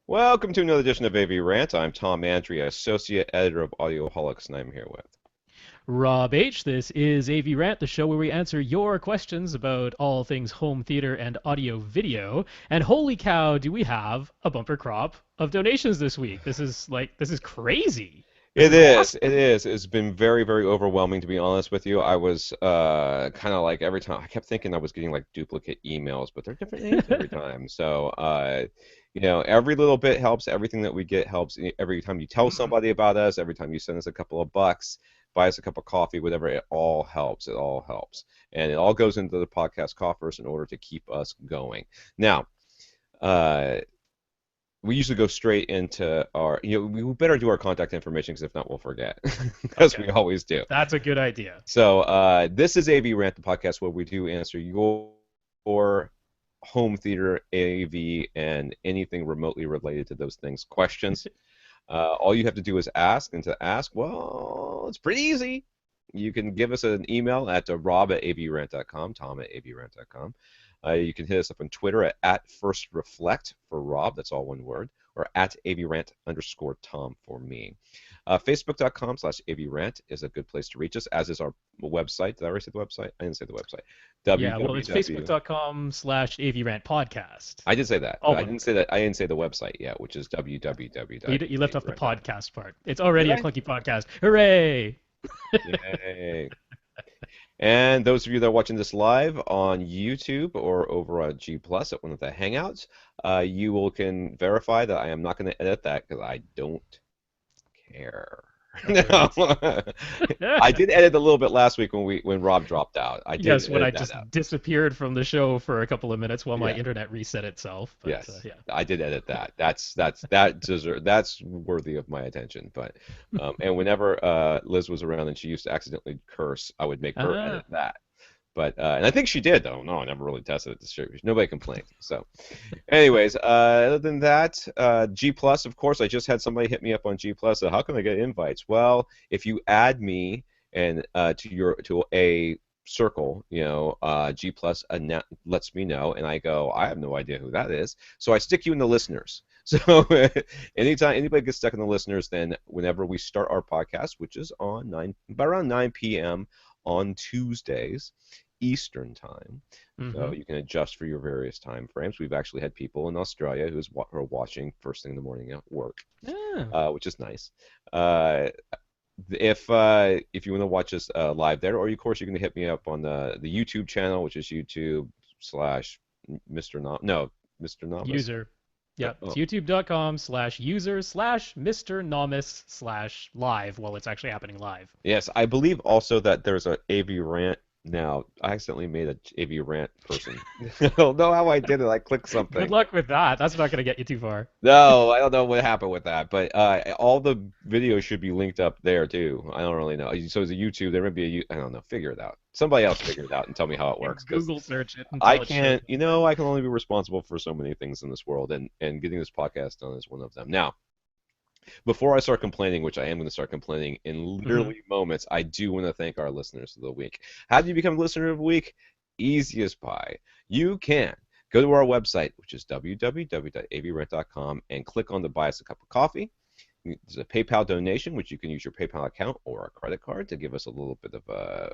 Welcome to another edition of AV Rant. I'm Tom Andrea, Associate Editor of Audioholics, and I'm here with. Rob H. This is AV Rant, the show where we answer your questions about all things home theater and audio video. And holy cow, do we have a bumper crop of donations this week. This is crazy. This It is is, awesome. it is. It's been very, very overwhelming, to be honest with you. I was kind of like every time, I kept thinking I was getting like duplicate emails, but they're different names every time. So, every little bit helps. Everything that we get helps. Every time you tell somebody about us, every time you send us a couple of bucks, buy us a cup of coffee, whatever, it all helps. It all helps. And it all goes into the podcast coffers in order to keep us going. Now, uh, we usually go straight into our, we better do our contact information because if not, we'll forget, as we Okay, always do. that's a good idea. So this is AV Rant, the podcast where we do answer your home theater, AV, and anything remotely related to those things questions. All you have to do is ask, and to ask, well, it's pretty easy. You can give us an email at rob@avrant.com, tom@avrant.com. You can hit us up on Twitter at @FirstReflect for Rob, that's all one word, or at avrant_Tom for me. Facebook.com/avrant is a good place to reach us, as is our website. Did I already say the website? I didn't say the website. Yeah, well, it's www. facebook.com/AVRant podcast. I did say that, All but I one didn't word. say that. I didn't say the website yet, which is You left off the www.avrant.com. podcast part. It's Did already a I? clunky podcast. Hooray! Yay. And those of you that are watching this live on YouTube or over on G Plus at one of the Hangouts, can verify that I am not going to edit that because I don't care. All No, right. I did edit a little bit last week when Rob dropped out. I did Yes, when I edit that out. just disappeared from the show for a couple of minutes while my Yeah. internet reset itself. But Yes, yeah. I did edit that. That's worthy of my attention. But and whenever Liz was around and she used to accidentally curse, I would make her Ah, edit that. But and I think she did though. No, I never really tested it. Nobody complained. So, anyways, other than that, G Plus, of course, I just had somebody hit me up on G Plus. How can I get invites? Well, if you add me and to a circle, G Plus lets me know, and I go, I have no idea who that is, so I stick you in the listeners. So anytime anybody gets stuck in the listeners, then whenever we start our podcast, which is about around 9 p.m. on Tuesdays, Eastern time, so mm-hmm. you can adjust for your various time frames. We've actually had people in Australia who are watching first thing in the morning at work, Ah, which is nice. Uh, if you want to watch us live there, or of course you can hit me up on the YouTube channel, which is YouTube slash Mr. No, Mr. Novice. user. Yeah, it's Oh, youtube.com/user/Mr. Nomis/live while it's actually happening live. yes, I believe also that there's a AV rant now. I accidentally made a AV rant person. I don't know how I did it. I clicked Good something. luck with that. That's not going to get you too far. No, I don't know what happened with that, but all the videos should be linked up there too. I don't really know. So as a YouTube, there might be I don't know. Figure it out. Somebody else figure it out and tell me how it You works, can because Google search it I until it shows can't. up. I can only be responsible for so many things in this world, and getting this podcast done is one of them. Now, before I start complaining, which I am going to start complaining in Mm-hmm. literally moments, I do want to thank our listeners of the week. How do you become a listener of the week? Easiest pie. You can go to our website, which is www.avrent.com, and click on the Buy Us a Cup of Coffee. There's a PayPal donation, which you can use your PayPal account or a credit card to give us a little bit of a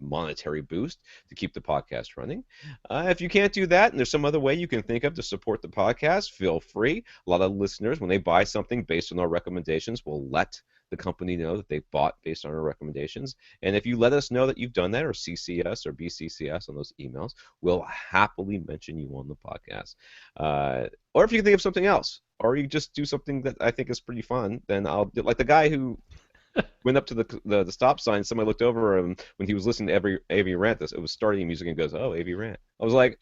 monetary boost to keep the podcast running. If you can't do that and there's some other way you can think of to support the podcast, feel free. A lot of listeners, when they buy something based on our recommendations, will let the company know that they bought based on our recommendations. And if you let us know that you've done that, or CCS or BCCS on those emails, we'll happily mention you on the podcast. Or if you can think of something else, or you just do something that I think is pretty fun, then I'll do, like the guy who went up to the stop sign. Somebody looked over him when he was listening to every AV rant. It was starting music and goes, "Oh, AV rant." I was like,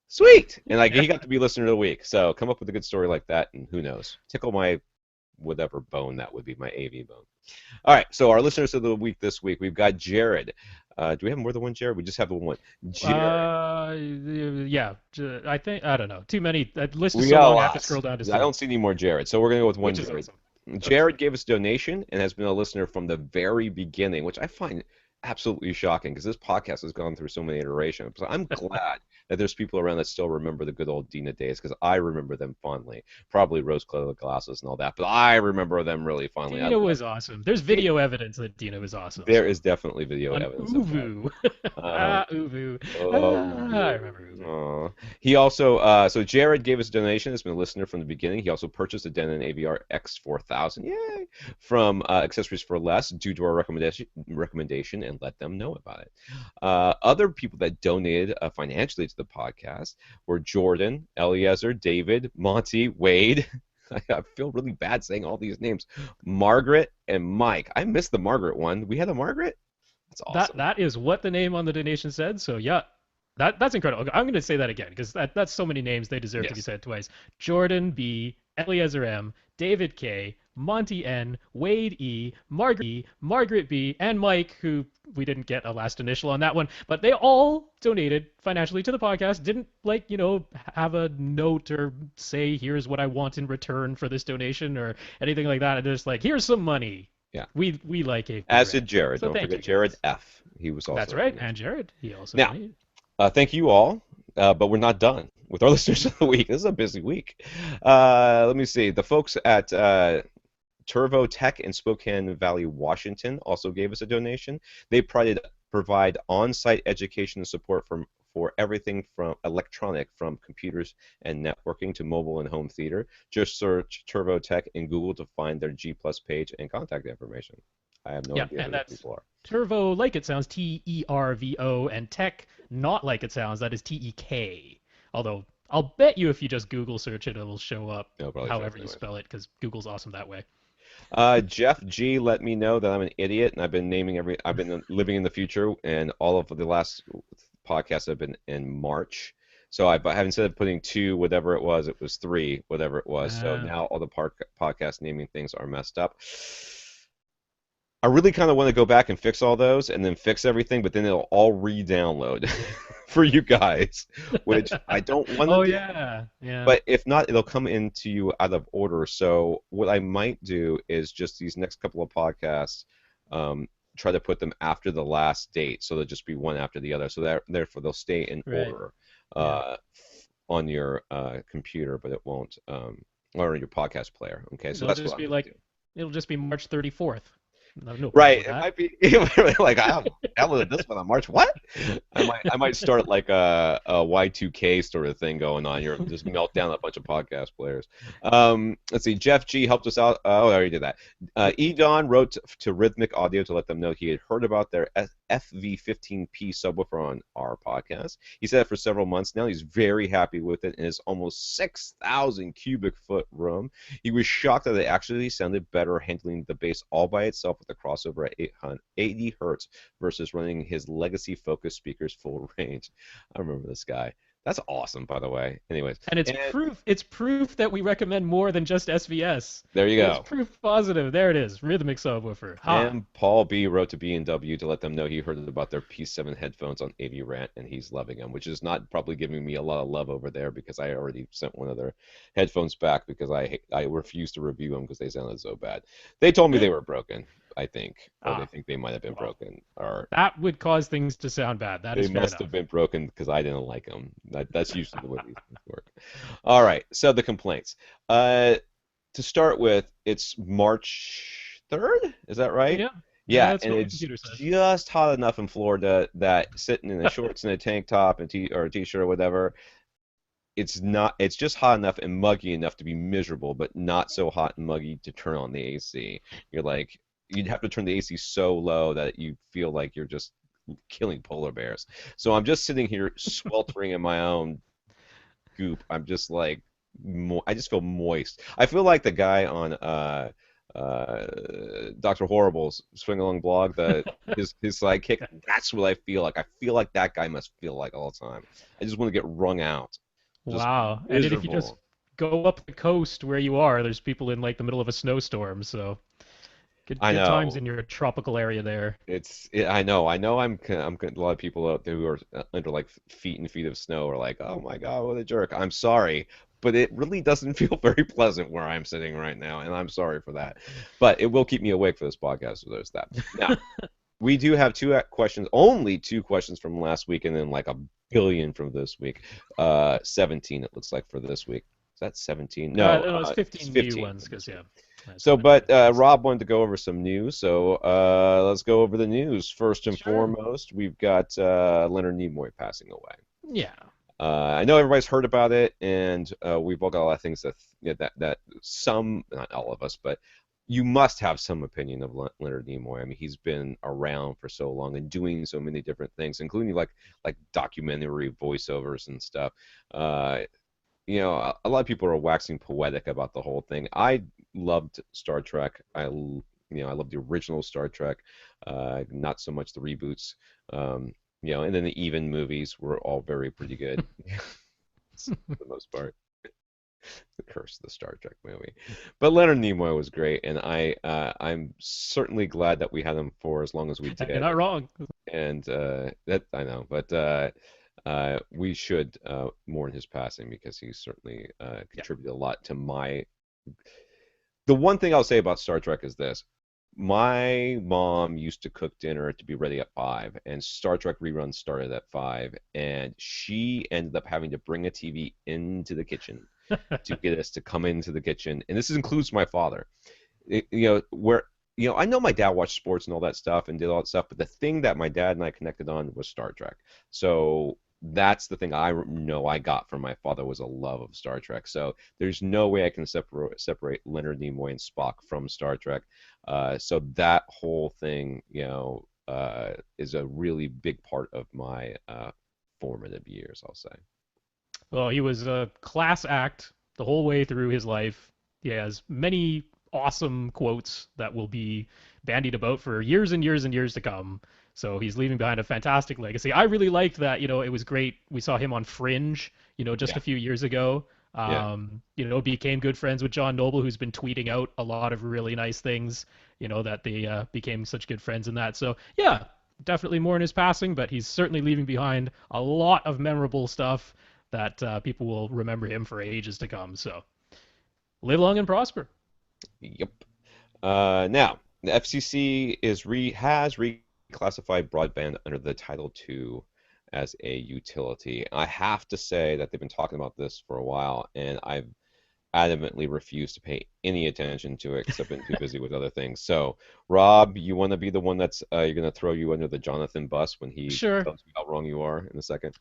"Sweet!" And like he got to be listener of the week. So come up with a good story like that, and who knows, tickle my whatever bone that would be, my AV bone. All right. So our listeners of the week this week, we've got Jared. Do we have more than one Jared? We just have the one. Jared. Yeah. I don't know. Too many. That list is We so got long. I have to lots. scroll down to I see, don't see any more Jared, so we're gonna go with one which is Jared. awesome. That's Jared gave us a donation and has been a listener from the very beginning, which I find absolutely shocking because this podcast has gone through so many iterations. So I'm glad that there's people around that still remember the good old Dina days, because I remember them fondly. Probably rose-colored glasses and all that, but I remember them really fondly. I Dina love was awesome. There's it. video evidence that Dina was awesome. There So is definitely video on evidence of that. Uvu. Um, Uvu. I Oh, remember Uvu. he also, so Jared gave us a donation. Has been a listener from the beginning. He also purchased a Denon AVR X4000, yay, from Accessories for Less due to our recommendation, and let them know about it. Other people that donated financially to the podcast were Jordan, Eliezer, David, Monty, Wade. I feel really bad saying all these names. Margaret and Mike. I missed the Margaret one. We had a Margaret? That's awesome. That is what the name on the donation said. So yeah, that's incredible. I'm going to say that again because that's so many names they deserve to be Yes. said twice. Jordan B, Eliezer M, David K, Monty N, Wade E, Margaret B, and Mike, who we didn't get a last initial on that one, but they all donated financially to the podcast. Didn't have a note or say here's what I want in return for this donation or anything like that. They're just like here's some money. Yeah. We like it. As did Jared. So Don't thank forget you, Jared guys. F. He was also. That's right, and Jared, he also Now, donated. thank you all, but we're not done with our listeners of the week. This is a busy week. Let me see. The folks at Tervo Tek in Spokane Valley, Washington, also gave us a donation. They provide on-site education and support for everything from electronic, from computers and networking to mobile and home theater. Just search Tervo Tek in Google to find their G Plus page and contact information. I have no idea who And those that's people are. Tervo like it sounds, Tervo, and Tech not like it sounds, that is Tek. Although I'll bet you if you just Google search it, it'll show up No, probably however shows you anyway. spell it, because Google's awesome that way. Jeff G let me know that I'm an idiot, and I've been living in the future, and all of the last podcasts have been in March. So I have, instead of putting 2, whatever it was 3, whatever it was. So now all the podcast naming things are messed up. I really kind of want to go back and fix all those and then fix everything, but then it'll all re-download for you guys, which I don't want to Oh do. yeah. But if not, it'll come into you out of order. So what I might do is just these next couple of podcasts, try to put them after the last date, so they'll just be one after the other. So therefore they'll stay in Right. order Yeah. on your computer, but it won't, or on your podcast player. Okay, so It'll that's just what I'm be gonna like do. it'll just be March 34th. No problem Right, with it that. might be like I downloaded this one on March. What? I might start like a Y2K sort of thing going on here, just melt down a bunch of podcast players. Let's see. Jeff G helped us out. Oh, I already did that. Edon wrote to Rhythmic Audio to let them know he had heard about their FV15P subwoofer on our podcast. He said it for several months now. He's very happy with it, and it's almost 6,000 cubic foot room. He was shocked that it actually sounded better handling the bass all by itself with the crossover at 80 hertz versus running his legacy Focus speakers full range. I remember this guy. That's awesome, by the way. Anyways, And it's proof that we recommend more than just SVS. there you It's go. proof positive. There it is. Rhythmic subwoofer. Ha. And Paul B wrote to B&W to let them know he heard about their P7 headphones on AV Rant, and he's loving them, which is not probably giving me a lot of love over there because I already sent one of their headphones back because I refused to review them because they sounded so bad. They told me they were broken, I think, or they think they might have been Well, broken, or that would cause things to sound bad. That they is fair must enough. have been broken because I didn't like them. That's usually the way these things work. All right, so the complaints. To start with, it's March 3rd, is that right? Yeah. Yeah, That's and what my it's computer says. just hot enough in Florida that sitting in the shorts and a tank top and or a t-shirt or whatever, it's just hot enough and muggy enough to be miserable, but not so hot and muggy to turn on the AC. You'd have to turn the AC so low that you feel like you're just killing polar bears. So I'm just sitting here sweltering in my own goop. I'm just like, I just feel moist. I feel like the guy on Dr. Horrible's Swing Along blog, his sidekick. That's what I feel like. I feel like that guy must feel like all the time. I just want to get wrung out. Just Wow. And then if you just miserable. go up the coast where you are, there's people in like the middle of a snowstorm. So I good times know. in your tropical area there. I know. A lot of people out there who are under like feet and feet of snow are like, oh my God, what a jerk. I'm sorry, but it really doesn't feel very pleasant where I'm sitting right now, and I'm sorry for that. But it will keep me awake for this podcast, so there's that. Now, we do have two questions, only two questions from last week, and then like a billion from this week. 17 it looks like for this week. Is that 17? No, No, it's it's 15 new 15 ones for because this week. yeah. So, So many but things. Rob wanted to go over some news, so let's go over the news. First and Sure. foremost, we've got Leonard Nimoy passing away. Yeah. I know everybody's heard about it, and we've all got a lot of things that that some, not all of us, but you must have some opinion of Leonard Nimoy. I mean, he's been around for so long and doing so many different things, including like documentary voiceovers and stuff. Uh, a lot of people are waxing poetic about the whole thing. I loved Star Trek. I loved the original Star Trek, not so much the reboots. And then the even movies were all pretty good, for the most part. The Curse of the Star Trek movie, but Leonard Nimoy was great, and I'm certainly glad that we had him for as long as we You're did. not wrong. And that I know, but we should mourn his passing because he certainly Yeah. contributed a lot to my. The one thing I'll say about Star Trek is this. My mom used to cook dinner to be ready at 5, and Star Trek reruns started at 5, and she ended up having to bring a TV into the kitchen to get us to come into the kitchen. And this includes my father. Where I know my dad watched sports and all that stuff and did all that stuff, but the thing that my dad and I connected on was Star Trek. So that's the thing I know I got from my father was a love of Star Trek. So there's no way I can separate Leonard Nimoy and Spock from Star Trek. So that whole thing, is a really big part of my formative years, I'll say. Well, he was a class act the whole way through his life. He has many awesome quotes that will be bandied about for years and years and years to come. So he's leaving behind a fantastic legacy. I really liked that, it was great. We saw him on Fringe, just Yeah, a few years ago. yeah. Became good friends with John Noble, who's been tweeting out a lot of really nice things, that they became such good friends in that. So, yeah, definitely mourn his passing, but he's certainly leaving behind a lot of memorable stuff that people will remember him for ages to come. So live long and prosper. Yep. Now, the FCC has reclassified broadband under the Title II as a utility. I have to say that they've been talking about this for a while, and I've adamantly refused to pay any attention to it because I've been too busy with other things. So, Rob, you want to be the one that's you're going to throw you under the Jonathan bus when he Sure. tells you how wrong you are in a second?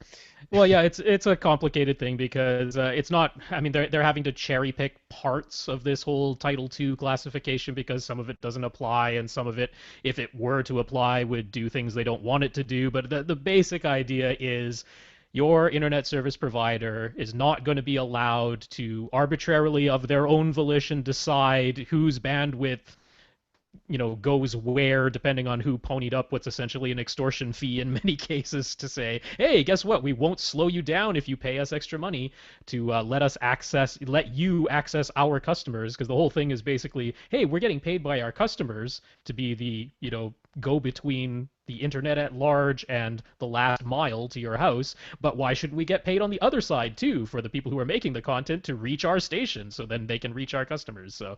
Well, yeah, it's a complicated thing because it's not. I mean, they're having to cherry pick parts of this whole Title II classification because some of it doesn't apply, and some of it, if it were to apply, would do things they don't want it to do. But the basic idea is your internet service provider is not going to be allowed to arbitrarily, of their own volition, decide whose bandwidth goes where depending on who ponied up what's essentially an extortion fee in many cases to say, hey, guess what? We won't slow you down if you pay us extra money to let you access our customers, because the whole thing is basically, hey, we're getting paid by our customers to be the, go between the internet at large and the last mile to your house, but why should we get paid on the other side too for the people who are making the content to reach our station so then they can reach our customers? So,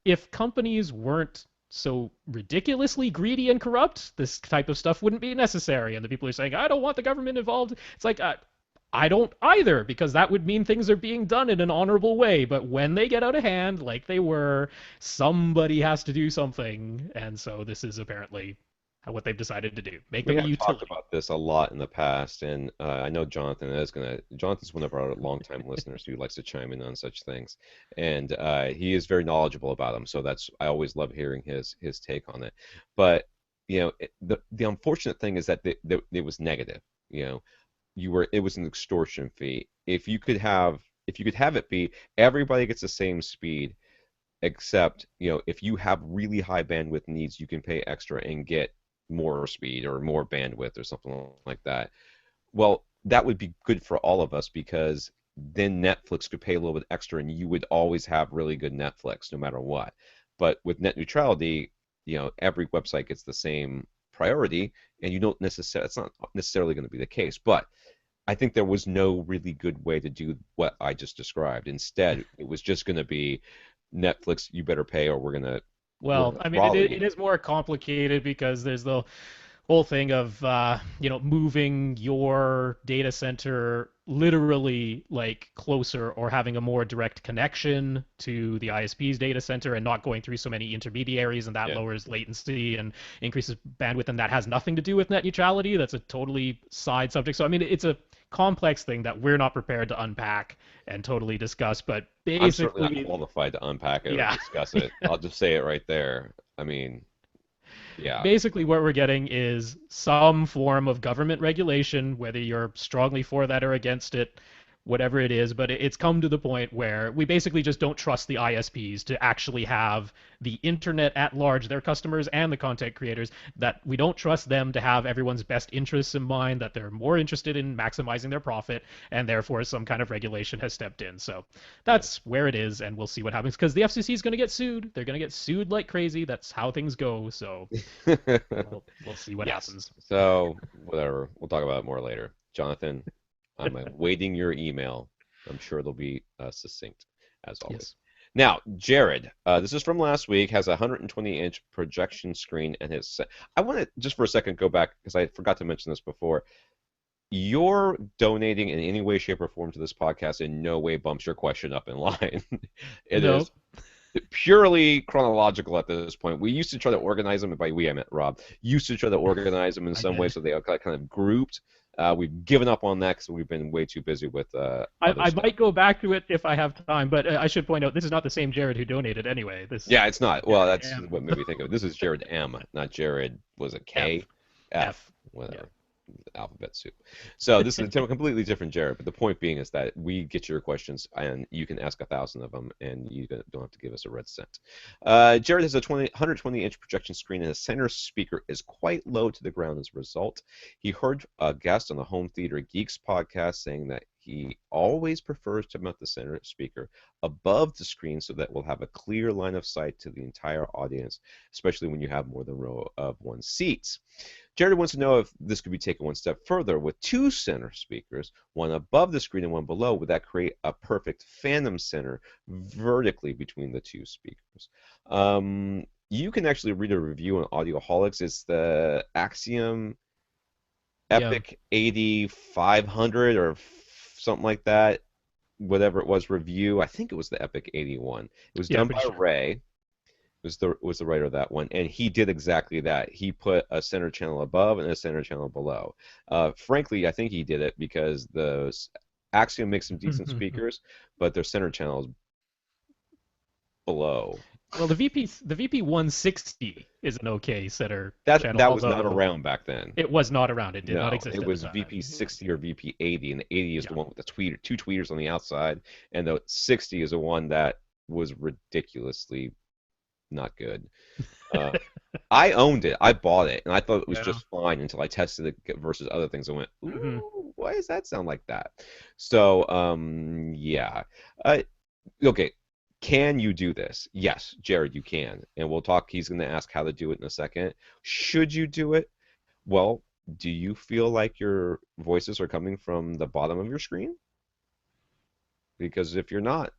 if companies weren't so ridiculously greedy and corrupt, this type of stuff wouldn't be necessary. And the people are saying, I don't want the government involved. It's like, I don't either, because that would mean things are being done in an honorable way. But when they get out of hand, like they were, somebody has to do something. And so this is apparently what they've decided to do. Make We them a have talked utility. about this a lot in the past, and I know Jonathan's one of our longtime listeners who likes to chime in on such things, and he is very knowledgeable about them. So I always love hearing his take on it. But the unfortunate thing is that it was negative. It was an extortion fee. If you could have it be everybody gets the same speed, except if you have really high bandwidth needs, you can pay extra and get more speed or more bandwidth or something like that. Well, that would be good for all of us because then Netflix could pay a little bit extra and you would always have really good Netflix no matter what. But with net neutrality, every website gets the same priority, and you don't necessarily it's not necessarily going to be the case. But I think there was no really good way to do what I just described. Instead, it was just going to be Netflix, you better pay or we're going to Well, I mean, it Raleigh. is more complicated because there's the whole thing of moving your data center literally like closer or having a more direct connection to the ISP's data center and not going through so many intermediaries, and that Yeah, lowers latency and increases bandwidth, and that has nothing to do with net neutrality. That's a totally side subject. So I mean, it's a complex thing that we're not prepared to unpack and totally discuss, but I'm certainly not basically, qualified to unpack it or yeah. discuss it. I'll just say it right there. I mean, yeah. Basically, what we're getting is some form of government regulation, whether you're strongly for that or against it, whatever it is. But it's come to the point where we basically just don't trust the ISPs to actually have the internet at large, their customers and the content creators, that we don't trust them to have everyone's best interests in mind, that they're more interested in maximizing their profit, and therefore some kind of regulation has stepped in. So Yeah. that's where it is, and we'll see what happens because the FCC is going to get sued. They're going to get sued like crazy. That's how things go. So we'll see what Yes. happens. So, whatever. We'll talk about it more later. Jonathan, I'm awaiting your email. I'm sure it'll be succinct, as always. Yes. Now, Jared, this is from last week, has a 120-inch projection screen, and I want to, just for a second, go back, because I forgot to mention this before. Your donating in any way, shape, or form to this podcast in no way bumps your question up in line. It No. is purely chronological at this point. We used to try to organize them, and by we I meant Rob, used to try to organize them in I some way did. so they are kind of grouped. We've given up on that because we've been way too busy with other I stuff. might go back to it if I have time, but I should point out this is not the same Jared who donated anyway. This Yeah, it's not. Well, Jared that's M. what made me think of it. This is Jared M, not Jared, was it K? F. F, F. Yeah. whatever. Alphabet soup. So this is a completely different Jared, but the point being is that we get your questions and you can ask 1,000 of them and you don't have to give us a red cent. Jared has a 120-inch projection screen and his center speaker is quite low to the ground as a result. He heard a guest on the Home Theater Geeks podcast saying that he always prefers to mount the center speaker above the screen so that we'll have a clear line of sight to the entire audience, especially when you have more than a row of one seats. Jared wants to know if this could be taken one step further. With two center speakers, one above the screen and one below, would that create a perfect phantom center vertically between the two speakers? You can actually read a review on Audioholics. It's the Axiom Yeah. Epic 8500 or something like that, whatever it was, review. I think it was the Epic 81. It was Yeah, done pretty by sure. Ray, was the writer of that one, and he did exactly that. He put a center channel above and a center channel below. Frankly, I think he did it because Axiom makes some decent speakers, but their center channel is below. Well, the VP 160 is an okay center That channel, that was not although around back then. it was not around. It did not No, exist it at the was time. VP 60 or VP 80, and the 80 is Yeah. the one with the two tweeters on the outside, and the 60 is the one that was ridiculously not good. Uh, I owned it. I bought it, and I thought it was Yeah. just fine until I tested it versus other things. I went, Hmm. "Ooh, why does that sound like that?" So, yeah. Uh, okay, can you do this? Yes, Jared, you can, and we'll talk. He's going to ask how to do it in a second. Should you do it? Well, do you feel like your voices are coming from the bottom of your screen? Because if you're not,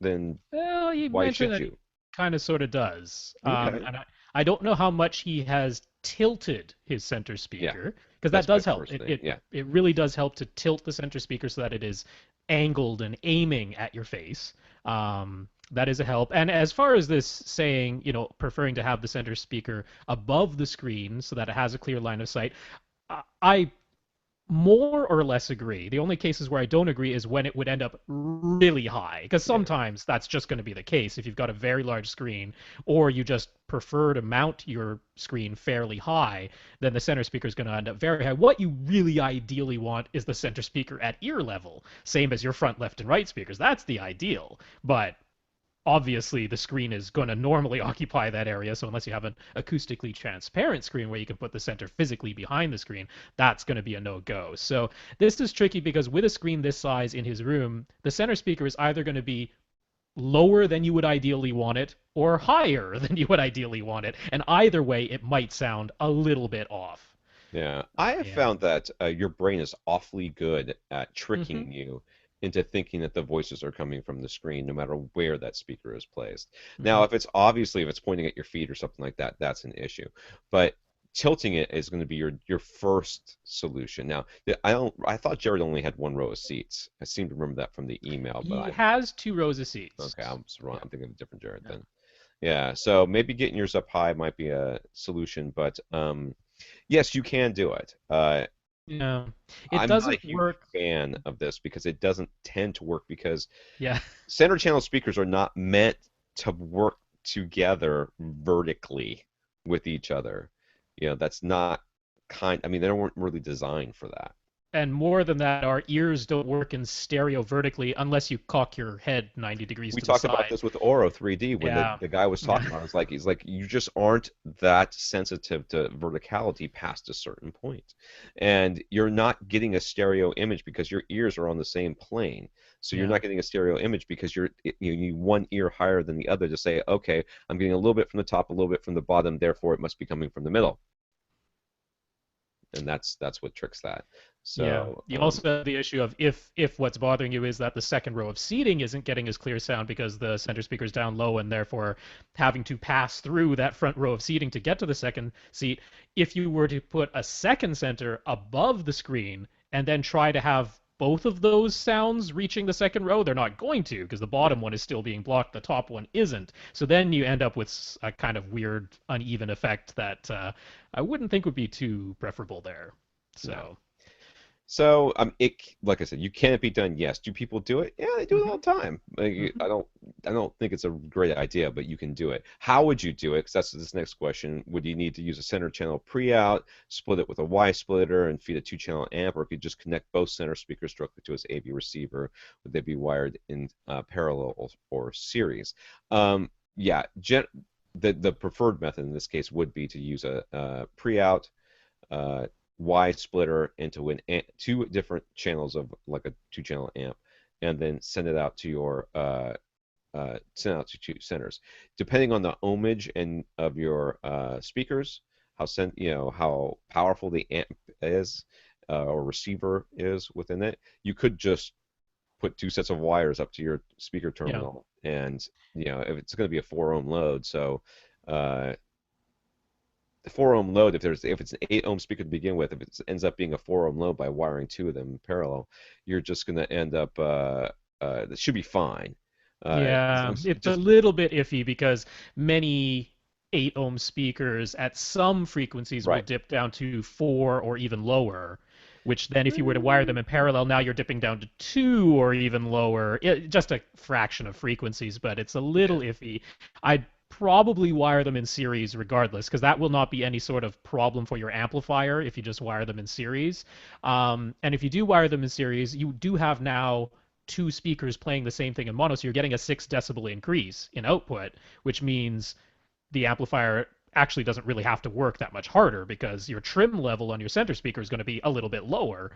then Well, you why mentioned should that he you? kind of sort of does. Okay. And I don't know how much he has tilted his center Yeah, speaker, because that that's my does help. first thing. Yeah. It really does help to tilt the center speaker so that it is angled and aiming at your face. That is a help. And as far as this saying, preferring to have the center speaker above the screen so that it has a clear line of sight, I more or less agree. The only cases where I don't agree is when it would end up really high, because Yeah. sometimes that's just going to be the case if you've got a very large screen, or you just prefer to mount your screen fairly high, then the center speaker is going to end up very high. What you really ideally want is the center speaker at ear level, same as your front, left, and right speakers. That's the ideal. But obviously the screen is going to normally occupy that area, so unless you have an acoustically transparent screen where you can put the center physically behind the screen, that's going to be a no-go. So this is tricky because with a screen this size in his room, the center speaker is either going to be lower than you would ideally want it or higher than you would ideally want it, and either way it might sound a little bit off. Yeah, I have And found that your brain is awfully good at mhm. tricking you into thinking that the voices are coming from the screen, no matter where that speaker is placed. Now, Hmm. if it's pointing at your feet or something like that, that's an issue. But tilting it is going to be your first solution. Now, I thought Jared only had one row of seats. I seem to remember that from the email, but He I'm has 2 rows of okay. seats. I'm wrong. Yeah. I'm thinking of a different Jared Yeah. then. Yeah, so maybe getting yours up high might be a solution, but yes, you can do it. Yeah. It I'm not a doesn't huge work. fan of this because it doesn't tend to work because Yeah. center channel speakers are not meant to work together vertically with each other. That's not I mean, they weren't really designed for that. And more than that, our ears don't work in stereo vertically unless you cock your head 90 degrees We to the talked about side. this with Oro 3D when the, Yeah. the guy was Yeah. talking about it. He's like, you just aren't that sensitive to verticality past a certain point. And you're not getting a stereo image because your ears are on the same plane. So you're Yeah. not getting a stereo image because you need one ear higher than the other to say, okay, I'm getting a little bit from the top, a little bit from the bottom, therefore it must be coming from the middle. And that's what tricks that. Yeah. So You also have the issue of if what's bothering you is that the second row of seating isn't getting as clear sound because the center speaker's down low and therefore having to pass through that front row of seating to get to the second seat. If you were to put a second center above the screen and then try to have both of those sounds reaching the second row, they're not going to because the yeah. bottom one is still being blocked, the top one isn't. So then you end up with a kind of weird, uneven effect that I wouldn't think would be too preferable there. No. So. So, like I said, you can it be done? Yes. Do people do it? Yeah, they do it all Hmm. the time. Hmm. I don't think it's a great idea, but you can do it. How would you do it? Because that's this next question. Would you need to use a center channel pre-out, split it with a Y splitter, and feed a two-channel amp, or if you just connect both center speakers directly to its AV receiver, would they be wired in parallel or series? Yeah, the preferred method in this case would be to use a pre-out. Uh, Y splitter into two different channels of like a two-channel amp, and then send it out to your send out to two centers. Depending on the ohmage and of your speakers, how powerful the amp is or receiver is within it, you could just put two sets of wires up to your speaker Yeah. terminal, and if it's going to be a 4 ohm load, so. Uh, the 4 ohm load, if it's an 8 ohm speaker to begin with, if it ends up being a 4 ohm load by wiring two of them in parallel, you're just going to end up that should be fine. As long Yeah, as it's a just little bit iffy because many 8 ohm speakers at some frequencies will right. dip down to 4 or even lower, which then if you were to wire them in parallel, now you're dipping down to 2 or even lower. Just a fraction of frequencies, but it's a little Yeah. iffy. I'd probably wire them in series regardless, because that will not be any sort of problem for your amplifier if you just wire them in series. And if you do wire them in series, you do have now two speakers playing the same thing in mono, so you're getting a 6 decibel increase in output, which means the amplifier actually doesn't really have to work that much harder because your trim level on your center speaker is going to be a little bit lower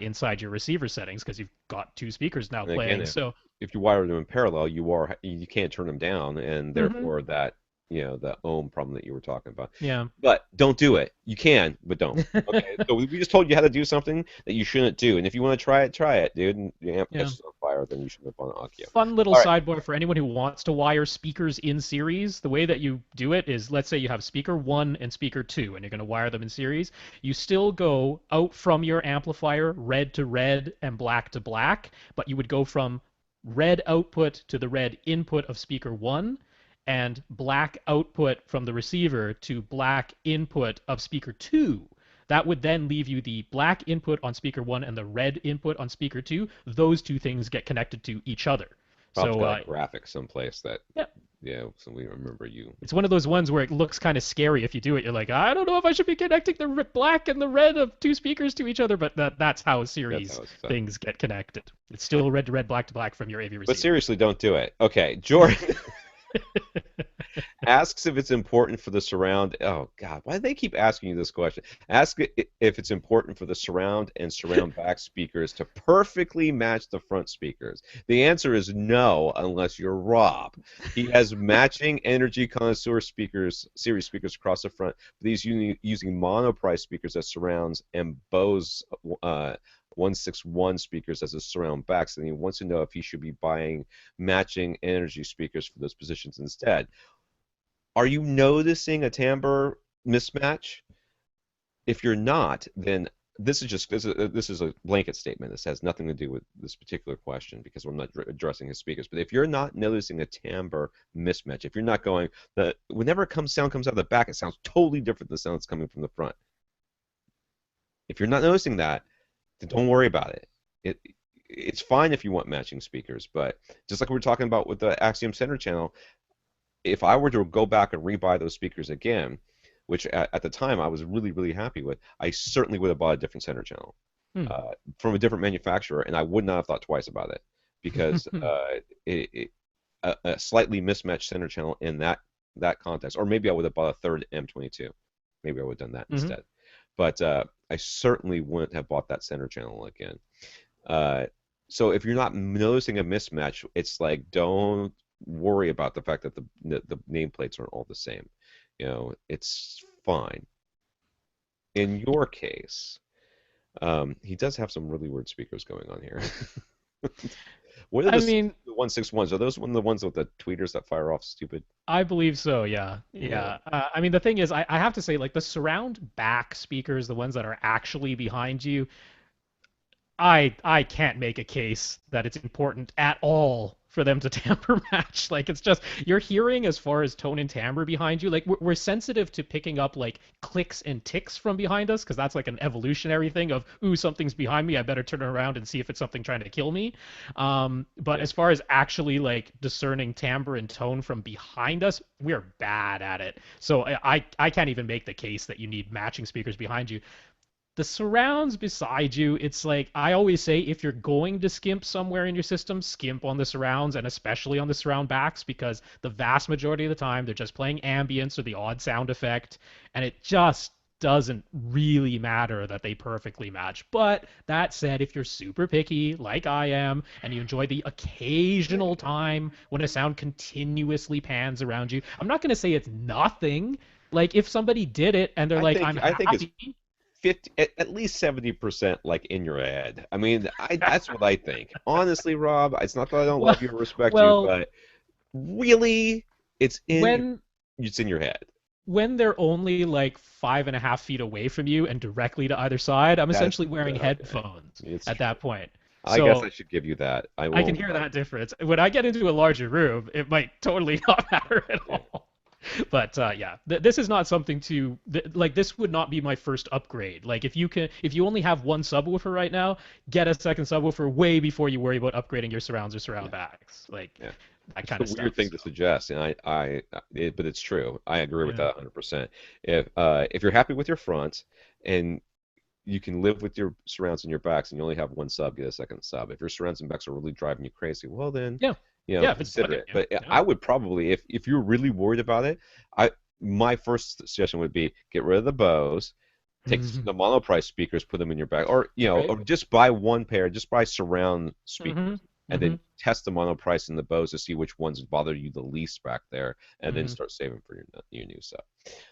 inside your receiver settings because you've got two speakers now And again, playing. So, if you wire them in parallel, you can't turn them down, and mhm, therefore that the ohm problem that you were talking about. yeah. But don't do it. You can, but don't. Okay, so we just told you how to do something that you shouldn't do, and if you want to try it, dude, and your amp Yeah. catches on fire, then you shouldn't have bought an Akio. Fun little All right. sidebar for anyone who wants to wire speakers in series. The way that you do it is, let's say you have speaker 1 and speaker 2, and you're going to wire them in series. You still go out from your amplifier red to red and black to black, but you would go from red output to the red input of speaker 1 and black output from the receiver to black input of speaker 2. That would then leave you the black input on speaker 1 and the red input on speaker 2. Those two things get connected to each other. Probably So got a graphic someplace that yeah, so we remember you. it's one of those ones where it looks kind of scary if you do it. You're like, I don't know if I should be connecting the black and the red of two speakers to each other, but that's how That's series how it's done. things get connected. It's still red to red, black to black from your AV But receiver. seriously, don't do it. Okay, Jordan. Asks if it's important for the surround. Oh God, why do they keep asking you this question? Ask if it's important for the surround and surround back speakers to perfectly match the front speakers. The answer is no, unless you're Rob. He has matching energy connoisseur speakers, series speakers across the front. These using monoprice speakers as surrounds and Bose 161 speakers as his surround backs, and he wants to know if he should be buying matching energy speakers for those positions instead. Are you noticing a timbre mismatch? If you're not, then this is a blanket statement. This has nothing to do with this particular question because we're not addressing his speakers. But if you're not noticing a timbre mismatch, if you're not going, whenever sound comes out of the back, it sounds totally different than the sound that's coming from the front. If you're not noticing that, then don't worry about it. It's fine if you want matching speakers, but just like we were talking about with the Axiom Center channel, if I were to go back and rebuy those speakers again, which at the time I was really, really happy with, I certainly would have bought a different center channel from a different manufacturer, and I would not have thought twice about it because a slightly mismatched center channel in that context, or maybe I would have bought a third M22. Maybe I would have done that instead. But I certainly wouldn't have bought that center channel again. So if you're not noticing a mismatch, it's like don't worry about the fact that the nameplates aren't all the same. You know, it's fine. In your case, he does have some really weird speakers going on here. What are the 161s? Are those one of the ones with the tweeters that fire off stupid? I believe so, yeah. I mean, the thing is, I have to say, like, the surround back speakers, the ones that are actually behind you, I can't make a case that it's important at all for them to timbre match. Like, it's just you're hearing as far as tone and timbre behind you. Like, we're sensitive to picking up like clicks and ticks from behind us because that's like an evolutionary thing of, ooh, something's behind me, I better turn around and see if it's something trying to kill me. But as far as actually like discerning timbre and tone from behind us, we're bad at it. So I can't even make the case that you need matching speakers behind you. The surrounds beside you, it's like I always say, if you're going to skimp somewhere in your system, skimp on the surrounds and especially on the surround backs because the vast majority of the time they're just playing ambience or the odd sound effect, and it just doesn't really matter that they perfectly match. But that said, if you're super picky like I am and you enjoy the occasional time when a sound continuously pans around you, I'm not going to say it's nothing. Like if somebody did it and they're I'm I think happy. it's 50, at least 70% like in your head. I mean, that's what I think. Honestly, Rob, it's not that I don't love you or respect you, but really, it's in your head. When they're only like 5.5 feet away from you and directly to either side, I'm essentially wearing headphones at that point. I guess I should give you that. I can hear that difference. When I get into a larger room, it might totally not matter at all. But yeah, this is not something to like. This would not be my first upgrade. Like if you only have one subwoofer right now, get a second subwoofer way before you worry about upgrading your surrounds or surround backs. Like that kind of stuff. It's a weird thing to suggest, and but it's true. I agree with that 100%. If you're happy with your front and you can live with your surrounds and your backs, and you only have one sub, get a second sub. If your surrounds and backs are really driving you crazy, well then. Consider it. But I would probably, if you're really worried about it, my first suggestion would be get rid of the Bose, take the monoprice speakers, put them in your bag, or or just buy one pair, just buy surround speakers, and then test the monoprice and the Bose to see which ones bother you the least back there, and then start saving for your new stuff.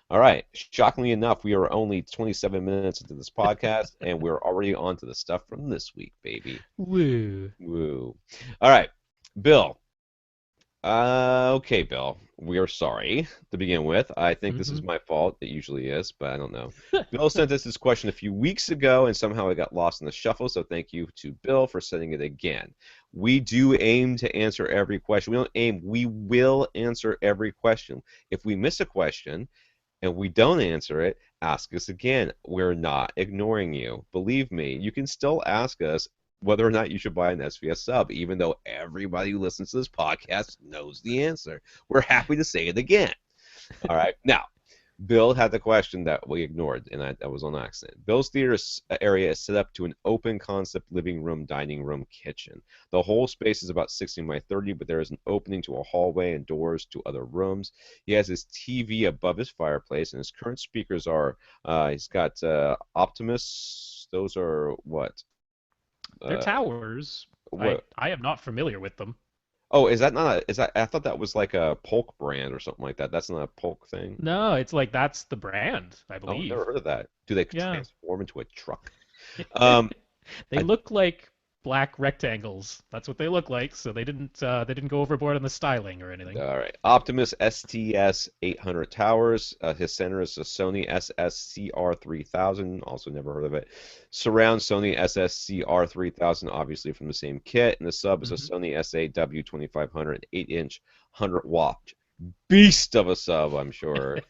All right. Shockingly enough, we are only 27 minutes into this podcast, and we're already on to the stuff from this week, baby. Woo. All right, Bill. Okay, Bill. We are sorry to begin with. I think this is my fault. It usually is, but I don't know. Bill sent us this question a few weeks ago, and somehow it got lost in the shuffle, so thank you to Bill for sending it again. We do aim to answer every question. We don't aim. We will answer every question. If we miss a question and we don't answer it, ask us again. We're not ignoring you. Believe me, you can still ask us whether or not you should buy an SVS sub, even though everybody who listens to this podcast knows the answer. We're happy to say it again. All right. Now, Bill had the question that we ignored, and that was on accident. Bill's theater area is set up to an open concept living room, dining room, kitchen. The whole space is about 16 by 30, but there is an opening to a hallway and doors to other rooms. He has his TV above his fireplace, and his current speakers are, he's got Optimus. Those are what? They're towers. I am not familiar with them. Oh, is that not? I thought that was like a Polk brand or something like that. That's not a Polk thing. No, it's like that's the brand, I Oh, believe. I've never heard of that. Do they transform into a truck? They look like black rectangles. That's what they look like. So they didn't go overboard on the styling or anything. All right. Optimus STS 800 towers. His center is a Sony SSCR 3000. Also never heard of it. Surround Sony SSCR 3000, obviously from the same kit. And the sub is a Hmm. Sony SAW 2500, 8-inch, 100-watt beast of a sub, I'm sure.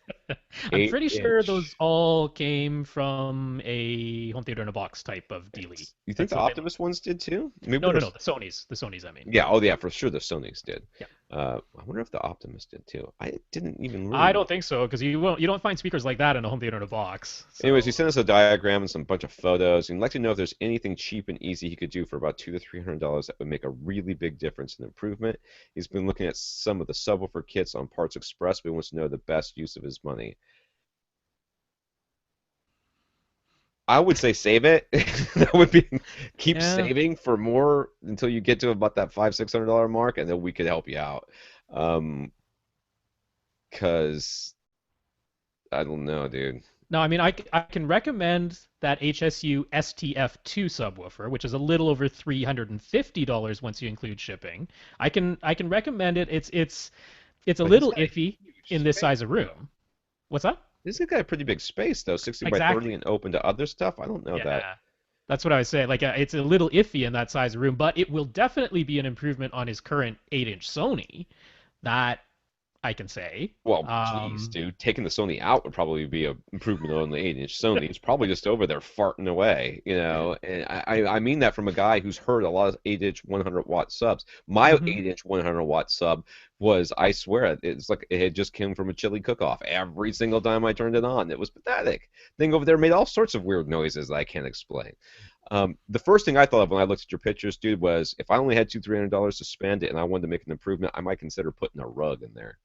I'm 8 pretty sure those inch. all came from a home theater in a box type of dealie. You think That's the what they look. Optimus ones did too? Maybe No, no, no. there's. The Sonys. I mean. Yeah, oh yeah, for sure the Sonys did. Yeah. I wonder if the Optimus did too. I didn't even I really. don't think so because you don't find speakers like that in a home theater in a box. Anyways, he So sent us a diagram and some bunch of photos. And he'd like to know if there's anything cheap and easy he could do for about $200 to $300 that would make a really big difference in improvement. He's been looking at some of the subwoofer kits on Parts Express, but he wants to know the best use of his money. I would say save it. That would be keep yeah, saving for more until you get to about that $500-600 mark, and then we could help you out. Um, 'Cause I don't know, dude. no, I mean I can recommend that HSU STF2 subwoofer, which is a little over $350 once you include shipping. I can recommend it. It's a But he's little got a iffy huge in this space size of though. room. What's that? This has got a pretty big space though, 60 by 30 Exactly. and open to other stuff. I don't know that. Yeah. That's what I was saying. Like, it's a little iffy in that size of room, but it will definitely be an improvement on his current 8-inch Sony. That I can say. Well, geez, dude, taking the Sony out would probably be an improvement on the 8-inch Sony. It's probably just over there farting away, you know. And I mean that from a guy who's heard a lot of 8-inch 100-watt subs. My Mhm. 8-inch 100-watt sub was, I swear, it's like it had just come from a chili cook-off. Every single time I turned it on, it was pathetic. Thing over there made all sorts of weird noises that I can't explain. The first thing I thought of when I looked at your pictures, dude, was if I only had $200-300 to spend and I wanted to make an improvement, I might consider putting a rug in there.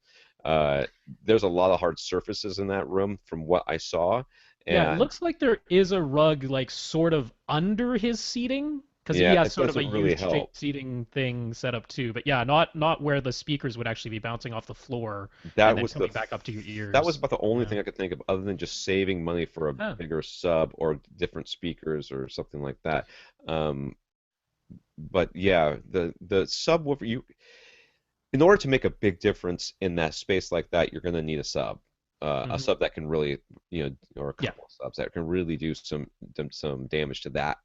Uh, there's a lot of hard surfaces in that room from what I saw, Yeah, it and looks like there is a rug like sort of under his seating because he yeah, has it sort of a doesn't really U-shaped help. seating thing set up too. But yeah, not where the speakers would actually be bouncing off the floor and That then was the coming back up to your that was ears. about the only Yeah. thing I could think of other than just saving money for a Huh. bigger sub or different speakers or something like that. Um, but yeah, the subwoofer you in order to make a big difference in that space like that, you're going to need a Hmm. sub that can really, or a Yeah. couple of subs that can really do some damage to that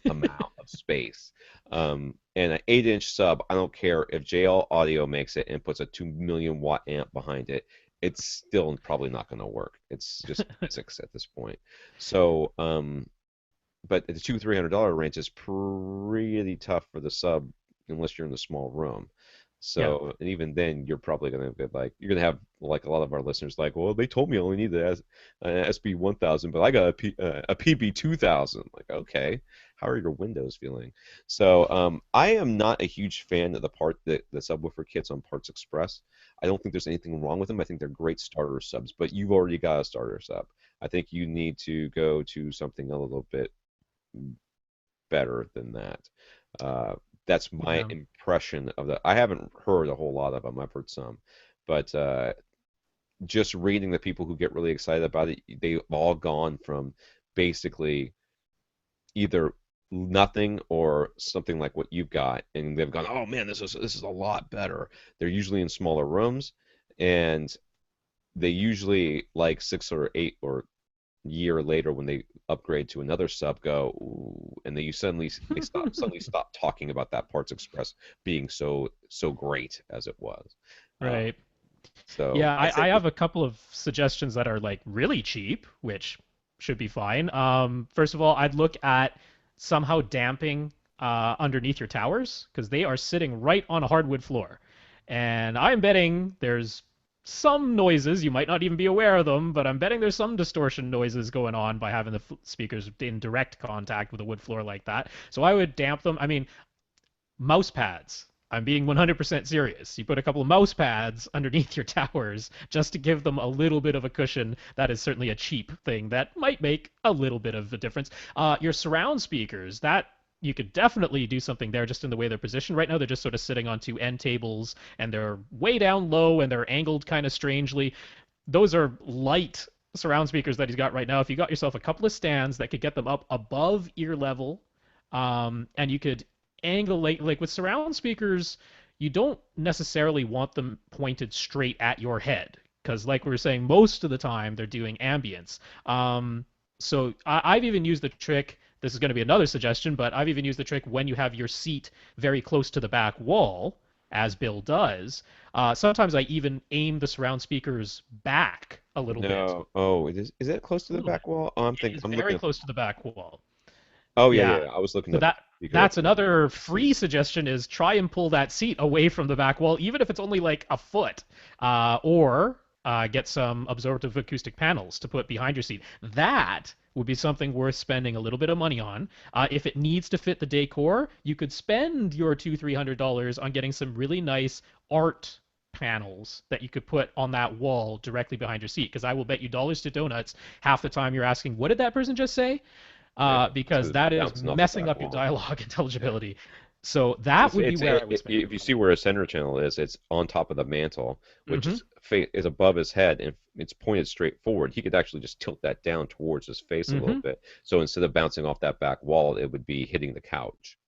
amount of space. And an 8-inch sub, I don't care if JL Audio makes it and puts a 2 million watt amp behind it, it's still probably not going to work. It's just physics at this point. So, but the $200-300 range is pretty tough for the sub unless you're in the small room. Yeah. So, and even then, you're probably gonna get like you're gonna have like a lot of our listeners like, well, they told me I only need the SB 1000, but I got a PB 2000. Like, okay, how are your windows feeling? So, I am not a huge fan of the subwoofer kits on Parts Express. I don't think there's anything wrong with them. I think they're great starter subs, but you've already got a starter sub. I think you need to go to something a little bit better than that. Uh, that's my Yeah. impression of the. I haven't heard a whole lot of them. I've heard some, but just reading the people who get really excited about it, they've all gone from basically either nothing or something like what you've got, and they've gone, oh man, this is a lot better. They're usually in smaller rooms, and they usually like 6 or 8 or year later when they upgrade to another sub go ooh, and they suddenly stop talking about that Parts Express being so great as it was. Uh, Right. so Yeah, I'd say I have a couple of suggestions that are like really cheap, which should be fine. First of all, I'd look at somehow damping underneath your towers because they are sitting right on a hardwood floor. And I'm betting there's some noises, you might not even be aware of them, but I'm betting there's some distortion noises going on by having the speakers in direct contact with a wood floor like that. So I would damp them. I mean, mouse pads. I'm being 100% serious. You put a couple of mouse pads underneath your towers just to give them a little bit of a cushion. That is certainly a cheap thing that might make a little bit of a difference. Your surround speakers, that you could definitely do something there just in the way they're positioned right now. They're just sort of sitting on two end tables and they're way down low and they're angled kind of strangely. Those are light surround speakers that he's got right now. If you got yourself a couple of stands that could get them up above ear level And you could angle like with surround speakers, you don't necessarily want them pointed straight at your head because, like we were saying, most of the time they're doing ambience. So I've even used the trick. This is going to be another suggestion, but I've even used the trick when you have your seat very close to the back wall, as Bill does. Sometimes I even aim the surround speakers back a little bit. No. Oh, it is. Is it close to A the little bit. back wall? Oh, It is I'm very looking at the. close to the back wall. Oh yeah, Yeah. yeah. I was looking So at the that speaker at that's the another seat. free suggestion is try and pull that seat away from the back wall, even if it's only like a foot, or get some absorptive acoustic panels to put behind your seat. That would be something worth spending a little bit of money on. If it needs to fit the decor, you could spend your $200-300 on getting some really nice art panels that you could put on that wall directly behind your seat. Because I will bet you dollars to donuts half the time you're asking, what did that person just say? Yeah, Because it's that is bouncing off the messing back up your wall. dialogue Yeah. intelligibility. So that would be where I would spend If your you see money. where a center channel is, it's on top of the mantle, which Mm-hmm. is above his head, and it's pointed straight forward. He could actually just tilt that down towards his face a little Mm-hmm. bit. So instead of bouncing off that back wall, it would be hitting the couch.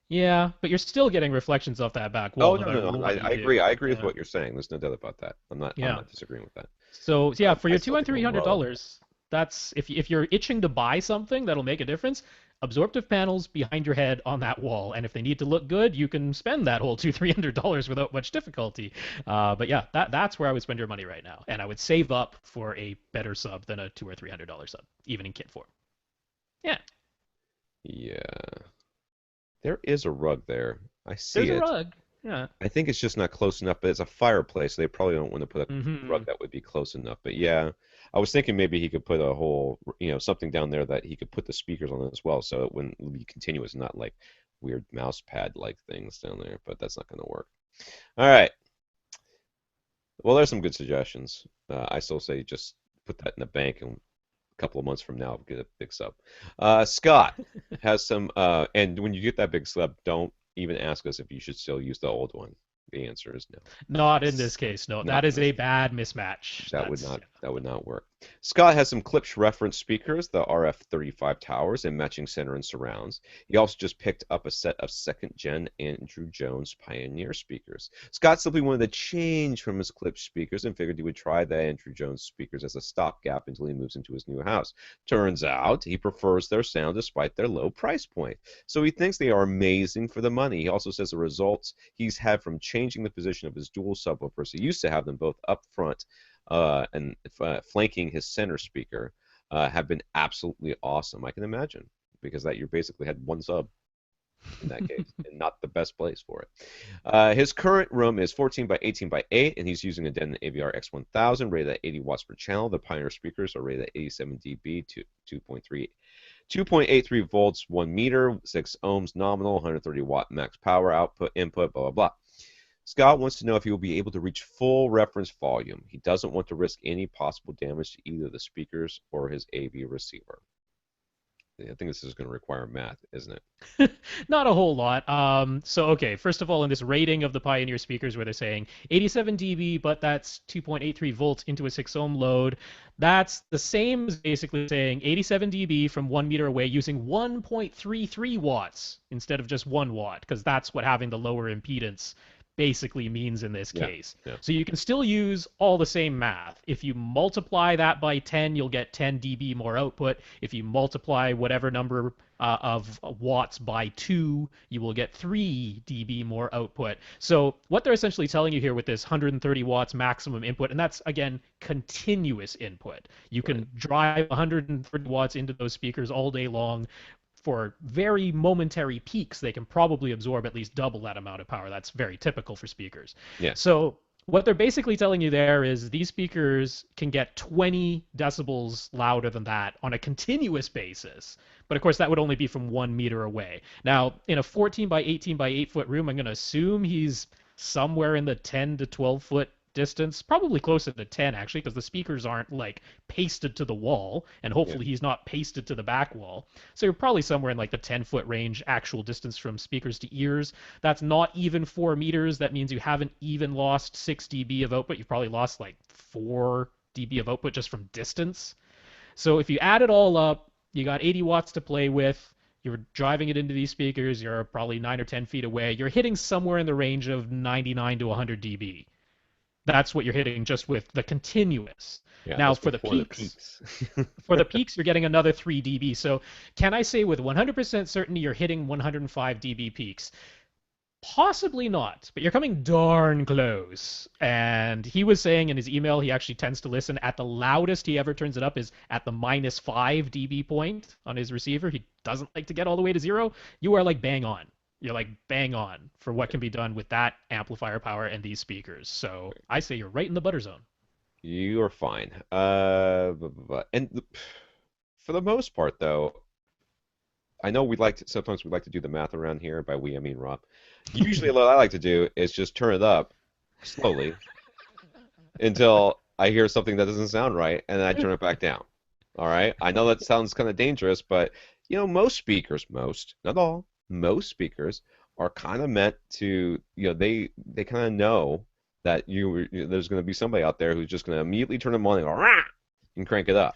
Yeah, but you're still getting reflections off that back Oh wall no no, no, matter no. what you I agree. do. I agree with Yeah. what you're saying. There's no doubt about that. I'm Yeah. not disagreeing with that. So yeah, for I your two still and think a three hundred rug. dollars, that's if you're itching to buy something that'll make a difference, absorptive panels behind your head on that wall, and if they need to look good, you can spend that whole $200-300 without much difficulty. But yeah, that's where I would spend your money right now, and I would save up for a better sub than a $200 or $300 sub, even in kit form. Yeah, Yeah, there is a rug there. I see there's a it. rug. Yeah. I think it's just not close enough, but it's a fireplace. So they probably don't want to put a rug Mm-hmm. that would be close enough. But yeah, I was thinking maybe he could put a whole, something down there that he could put the speakers on as well, so it wouldn't be continuous, not like weird mouse pad like things down there. But that's not going to work. All right. Well, there's some good suggestions. I still say just put that in the bank and a couple of months from now get a big sub. Scott has some, and when you get that big sub, don't even ask us if you should still use the old one. The answer is no. Not in this case. No, Not that in is this a case. bad mismatch. That's That would not work. Scott has some Klipsch reference speakers, the RF35 towers, and matching center and surrounds. He also just picked up a set of second gen Andrew Jones Pioneer speakers. Scott simply wanted to change from his Klipsch speakers and figured he would try the Andrew Jones speakers as a stopgap until he moves into his new house. Turns out he prefers their sound despite their low price point. So he thinks they are amazing for the money. He also says the results he's had from changing the position of his dual subwoofers. He used to have them both up front and flanking his center speaker have been absolutely awesome. I can imagine because that you basically had one sub in that case and not the best place for it. His current room is 14 by 18 by 8 and he's using a Denon AVR X1000 rated at 80 watts per channel. The Pioneer speakers are rated at 87 dB to 2.83 volts 1 meter, 6 ohms nominal, 130 watt max power output input, blah blah blah. Scott wants to know if he will be able to reach full reference volume. He doesn't want to risk any possible damage to either the speakers or his AV receiver. I think this is going to require math, isn't it? not a whole lot. So okay, first of all, in this rating of the Pioneer speakers, where they're saying 87 dB, but that's 2.83 volts into a 6 ohm load, that's the same as basically saying 87 dB from 1 meter away using 1.33 watts instead of just 1 watt, because that's what having the lower impedance basically means in this Yeah, case. yeah, So you can still use all the same math. If you multiply that by 10, you'll get 10 dB more output. If you multiply whatever number of watts by 2, you will get 3 dB more output. So what they're essentially telling you here with this 130 watts maximum input, and that's, again, continuous input. You right. can drive 130 watts into those speakers all day long for very momentary peaks, they can probably absorb at least double that amount of power. That's very typical for speakers. Yeah, So what they're basically telling you there is these speakers can get 20 decibels louder than that on a continuous basis. But of course, that would only be from 1 meter away. Now, in a 14 by 18 by 8 foot room, I'm going to assume he's somewhere in the 10 to 12 foot distance, probably closer to 10 actually, because the speakers aren't like pasted to the wall, and yeah, hopefully he's not pasted to the back wall. So you're probably somewhere in like the 10 foot range, actual distance from speakers to ears. That's not even 4 meters. That means you haven't even lost 6 dB of output. You've probably lost like 4 dB of output just from distance. So if you add it all up, you got 80 watts to play with. You're driving it into these speakers. You're probably 9 or 10 feet away. You're hitting somewhere in the range of 99 to 100 dB. That's what you're hitting just with the continuous. Yeah, Now that's for the before the peaks, peaks. you're getting another 3 dB. So can I say with 100% certainty you're hitting 105 dB peaks? Possibly not, but you're coming darn close. And he was saying in his email he actually tends to listen at the loudest he ever turns it up is at the -5 dB point on his receiver. He doesn't like to get all the way to zero. You are like bang on. You're like bang on for what can be done with that amplifier power and these speakers. So I say you're right in the butter zone. You are fine. For the most part, though, I know sometimes we like to do the math around here. By we, I mean Rob. Usually, what I like to do is just turn it up slowly until I hear something that doesn't sound right, and then I turn it back down. All right. I know that sounds kind of dangerous, but most speakers, not all, most speakers are kind of meant to, they kind of know that there's going to be somebody out there who's just going to immediately turn them on and go rah, and crank it up.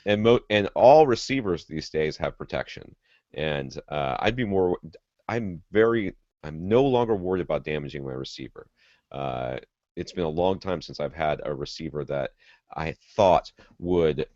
And all receivers these days have protection, and I'm no longer worried about damaging my receiver. It's been a long time since I've had a receiver that I thought would,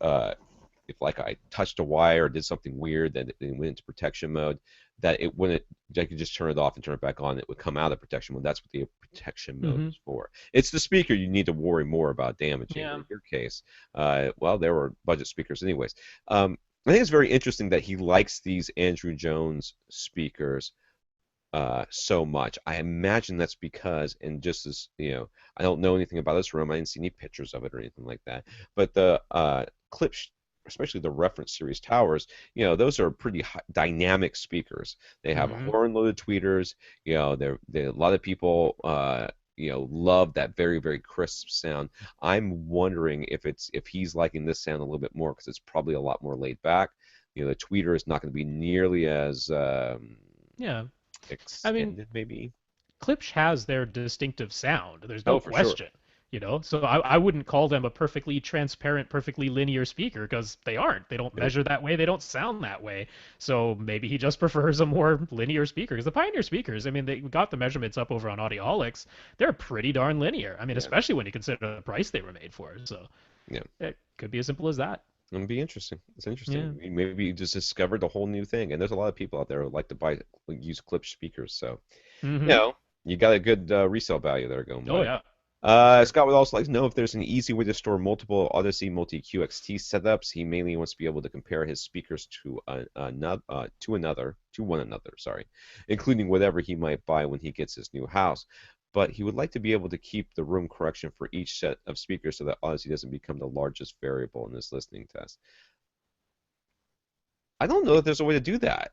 if like I touched a wire or did something weird, then it went into protection mode, that it wouldn't, I could just turn it off and turn it back on. It would come out of protection mode. That's what the protection mode Hmm. is for. It's the speaker you need to worry more about damaging. Yeah. In your case, well, there were budget speakers anyways. I think it's very interesting that he likes these Andrew Jones speakers so much. I imagine that's because, and just as I don't know anything about this room. I didn't see any pictures of it or anything like that. But the clips, especially the reference series towers, those are pretty dynamic speakers. They have Hmm. horn-loaded tweeters. A lot of people love that very, very crisp sound. I'm wondering if he's liking this sound a little bit more because it's probably a lot more laid back. The tweeter is not going to be nearly as Yeah. I mean, extended, maybe. Klipsch has their distinctive sound. There's no Oh, for sure. question, So I wouldn't call them a perfectly transparent, perfectly linear speaker because they aren't. They don't Nope. measure that way. They don't sound that way. So maybe he just prefers a more linear speaker. Because the Pioneer speakers, I mean, they got the measurements up over on Audiolics. They're pretty darn linear. I mean, Yeah. especially when you consider the price they were made for. So Yeah. it could be as simple as that. It'll be interesting. It's Yeah. interesting. Maybe you just discovered a whole new thing, and there's a lot of people out there who like to use clip speakers. So, you Mm-hmm. know, you got a good resale value there going Oh by. yeah, for sure. Scott would also like to know if there's an easy way to store multiple Audyssey multi-QXT setups. He mainly wants to be able to compare his speakers to one another, sorry, including whatever he might buy when he gets his new house. But he would like to be able to keep the room correction for each set of speakers so that Audyssey doesn't become the largest variable in his listening test. I don't know if there's a way to do that.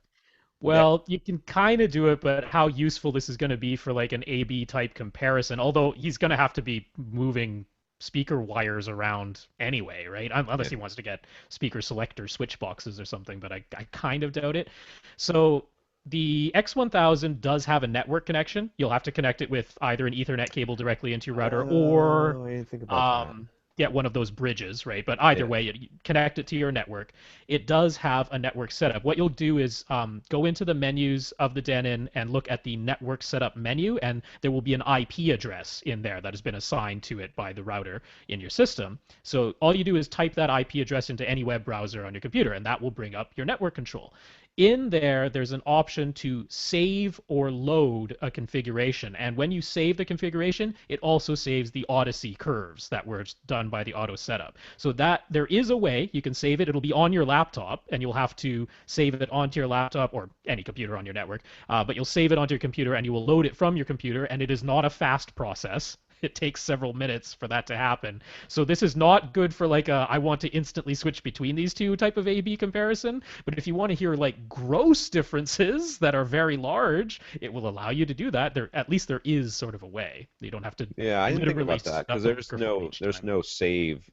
Yeah, Well, you can kind of do it, but how useful this is going to be for like an A/B type comparison, although he's going to have to be moving speaker wires around anyway, right? yeah. Unless he wants to get speaker selector switch boxes or something, but I kind of doubt it. So the X1000 does have a network connection. You'll have to connect it with either an Ethernet cable directly into your router or Oh, I didn't think about that. um, get one of those bridges, right? But either Yeah. way, you connect it to your network. It does have a network setup. What you'll do is go into the menus of the Denon and look at the network setup menu, and there will be an IP address in there that has been assigned to it by the router in your system. So all you do is type that IP address into any web browser on your computer, and that will bring up your network control. In there, there's an option to save or load a configuration. And when you save the configuration, it also saves the Audyssey curves that were done by the auto setup. So that there is a way you can save it. It'll be on your laptop, and you'll have to save it onto your laptop or any computer on your network. But you'll save it onto your computer, and you will load it from your computer, and it is not a fast process. It takes several minutes for that to happen. So this is not good for like a I want to instantly switch between these two type of A/B comparison. But if you want to hear like gross differences that are very large, it will allow you to do that. At least there is sort of a way. You don't have to Yeah, I didn't think literally about that because suffer from each there's time. no save,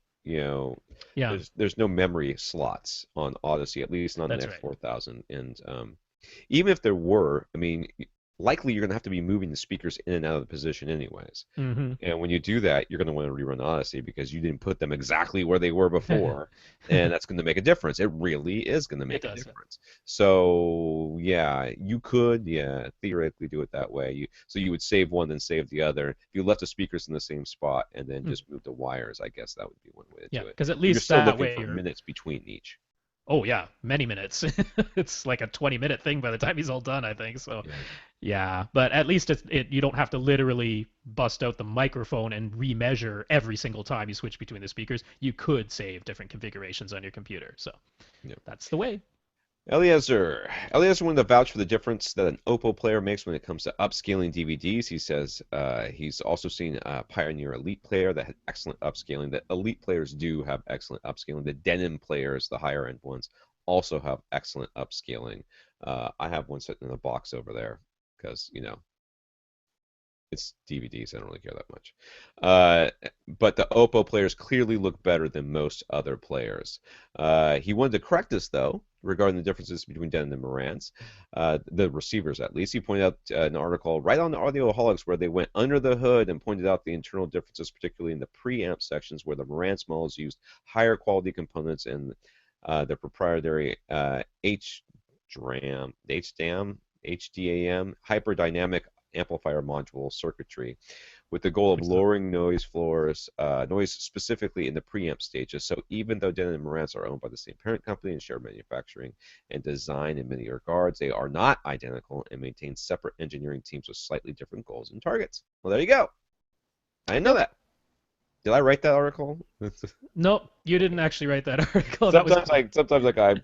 Yeah, there's no memory slots on Odyssey, at least not on the that's right. X4000. And even if there were, I mean, likely you're going to have to be moving the speakers in and out of the position anyways. Hmm. And when you do that, you're going to want to rerun Audyssey because you didn't put them exactly where they were before, and that's going to make a difference. It really is going to It make a does. difference. So yeah, you could theoretically do it that way. So you would save one then save the other. If you left the speakers in the same spot and then Mm. just move the wires, I guess that would be one way to Yeah, do it. because at But you're least still that looking way for you're. minutes between each. Oh yeah, many minutes. It's like a 20-minute thing by the time he's all done, I think. So Yeah. yeah, but at least you don't have to literally bust out the microphone and remeasure every single time you switch between the speakers. You could save different configurations on your computer. So Yeah. that's the way. Eliezer wanted to vouch for the difference that an Oppo player makes when it comes to upscaling DVDs. He says he's also seen a Pioneer Elite player that had excellent upscaling. That Elite players do have excellent upscaling. The Denon players, the higher end ones, also have excellent upscaling. I have one sitting in a box over there because, it's DVDs. I don't really care that much. But the Oppo players clearly look better than most other players. He wanted to correct us, though, regarding the differences between Denon and Marantz, the receivers at least. He pointed out an article right on Audioholics where they went under the hood and pointed out the internal differences, particularly in the preamp sections where the Marantz models used higher quality components and their proprietary HDAM, hyperdynamic amplifier module circuitry with the goal of lowering noise floors, noise specifically in the preamp stages. So even though Denon and Marantz are owned by the same parent company and share manufacturing and design in many regards, they are not identical and maintain separate engineering teams with slightly different goals and targets. Well, there you go. I didn't know that. Did I write that article? No, you didn't actually write that article. Sometimes I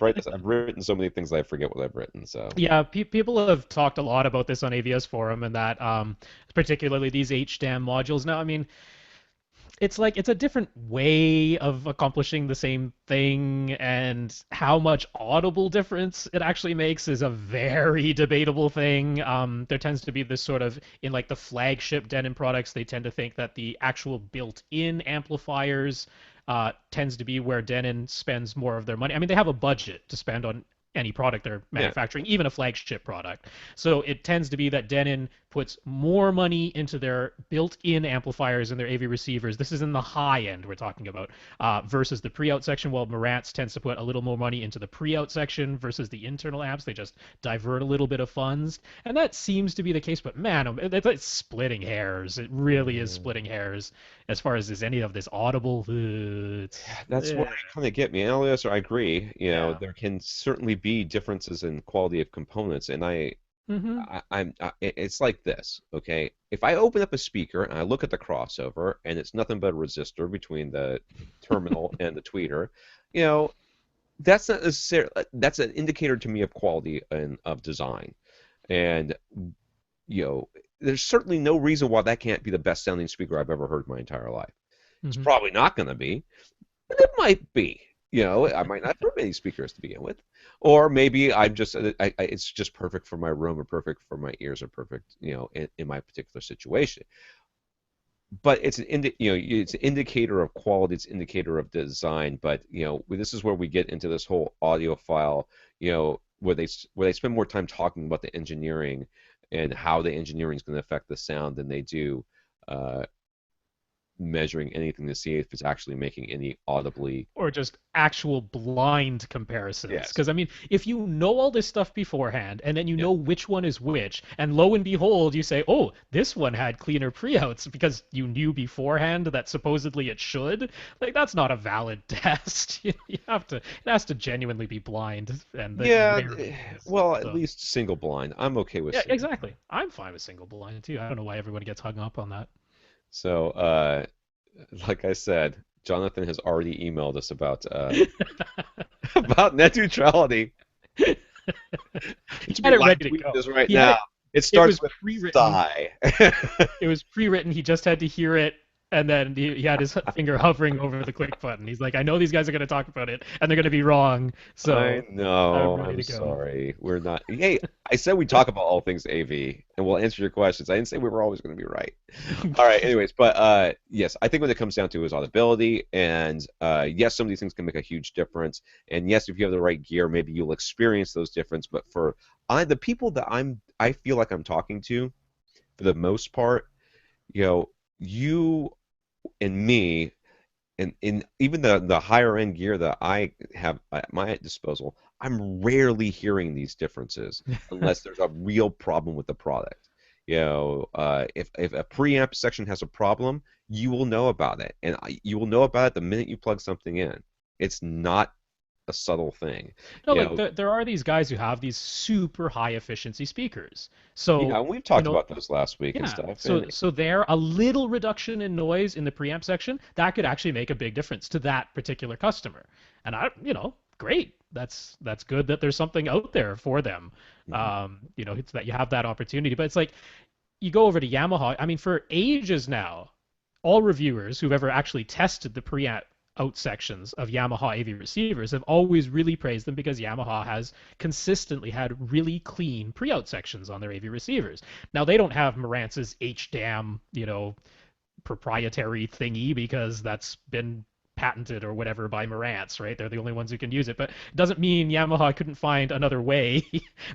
write this. I've written so many things I forget what I've written. So Yeah, people have talked a lot about this on AVS forum and that particularly these HDAM modules. Now, I mean, it's like it's a different way of accomplishing the same thing, and how much audible difference it actually makes is a very debatable thing. There tends to be this sort of in like the flagship Denon products, they tend to think that the actual built-in amplifiers tends to be where Denon spends more of their money. I mean, they have a budget to spend on any product they're yeah, manufacturing, even a flagship product. So it tends to be that Denon puts more money into their built-in amplifiers and their AV receivers. This is in the high end we're talking about, versus the pre-out section. While Marantz tends to put a little more money into the pre-out section versus the internal amps. They just divert a little bit of funds, and that seems to be the case. But man, it's splitting hairs. It really is splitting hairs as far as is any of this audible. that's where you kind of get me. And Elias, I agree. Yeah. There can certainly be differences in quality of components, and Mm-hmm. it's like this, okay? If I open up a speaker and I look at the crossover, and it's nothing but a resistor between the terminal and the tweeter, you know, that's not necessarily that's an indicator to me of quality and of design. And there's certainly no reason why that can't be the best sounding speaker I've ever heard in my entire life. It's Mm-hmm. probably not going to be, but it might be. I might not have many speakers to begin with, or maybe it's just perfect for my room, or perfect for my ears, or perfect, in my particular situation. But it's it's an indicator of quality, it's an indicator of design. But this is where we get into this whole audiophile, where they spend more time talking about the engineering and how the engineering is going to affect the sound than they do measuring anything to see if it's actually making any audibly. Or just actual blind comparisons. Yes. Because I mean, if you know all this stuff beforehand, and then you Yeah. know which one is which, and lo and behold, you say, "Oh, this one had cleaner pre-outs," because you knew beforehand that supposedly it should. Like that's not a valid test. You have to. It has to genuinely be blind, and that Yeah, rarely is. well, at So, least single blind. I'm okay with yeah, single. exactly. I'm fine with single blind too. I don't know why everyone gets hung up on that. So, like I said, Jonathan has already emailed us about about net neutrality. He Should had be it live ready to tweeting go. this right He had now. it. It It starts was with pre-written. sigh. It was pre-written. He just had to hear it And then he had his finger hovering over the click button. He's like, I know these guys are going to talk about it, and they're going to be wrong, I so I'm know. ready I'm to go. sorry. We're not. Hey, I said we talk about all things AV and we'll answer your questions. I didn't say we were always going to be right. All right. Anyways, but yes, I think what it comes down to is audibility, and yes, some of these things can make a huge difference. And yes, if you have the right gear, maybe you'll experience those difference. But for the people that I feel like I'm talking to, for the most part, you know, you and me and in even the higher end gear that I have at my disposal, I'm rarely hearing these differences unless there's a real problem with the product. If a preamp section has a problem, you will know about it, and you will know about it the minute you plug something in. It's not a subtle thing. No, You like know, there are these guys who have these super high efficiency speakers. So, yeah, and we've you talked know, about those last week and yeah. stuff, So and so there, a little reduction in noise in the preamp section, that could actually make a big difference to that particular customer. And great. That's good that there's something out there for them. mhm. It's that you have that opportunity. But it's like you go over to Yamaha. I mean, for ages now, all reviewers who've ever actually tested the preamp out sections of Yamaha AV receivers have always really praised them because Yamaha has consistently had really clean pre-out sections on their AV receivers. Now they don't have Marantz HDAM, proprietary thingy because that's been patented or whatever by Marantz, right? They're the only ones who can use it, but it doesn't mean Yamaha couldn't find another way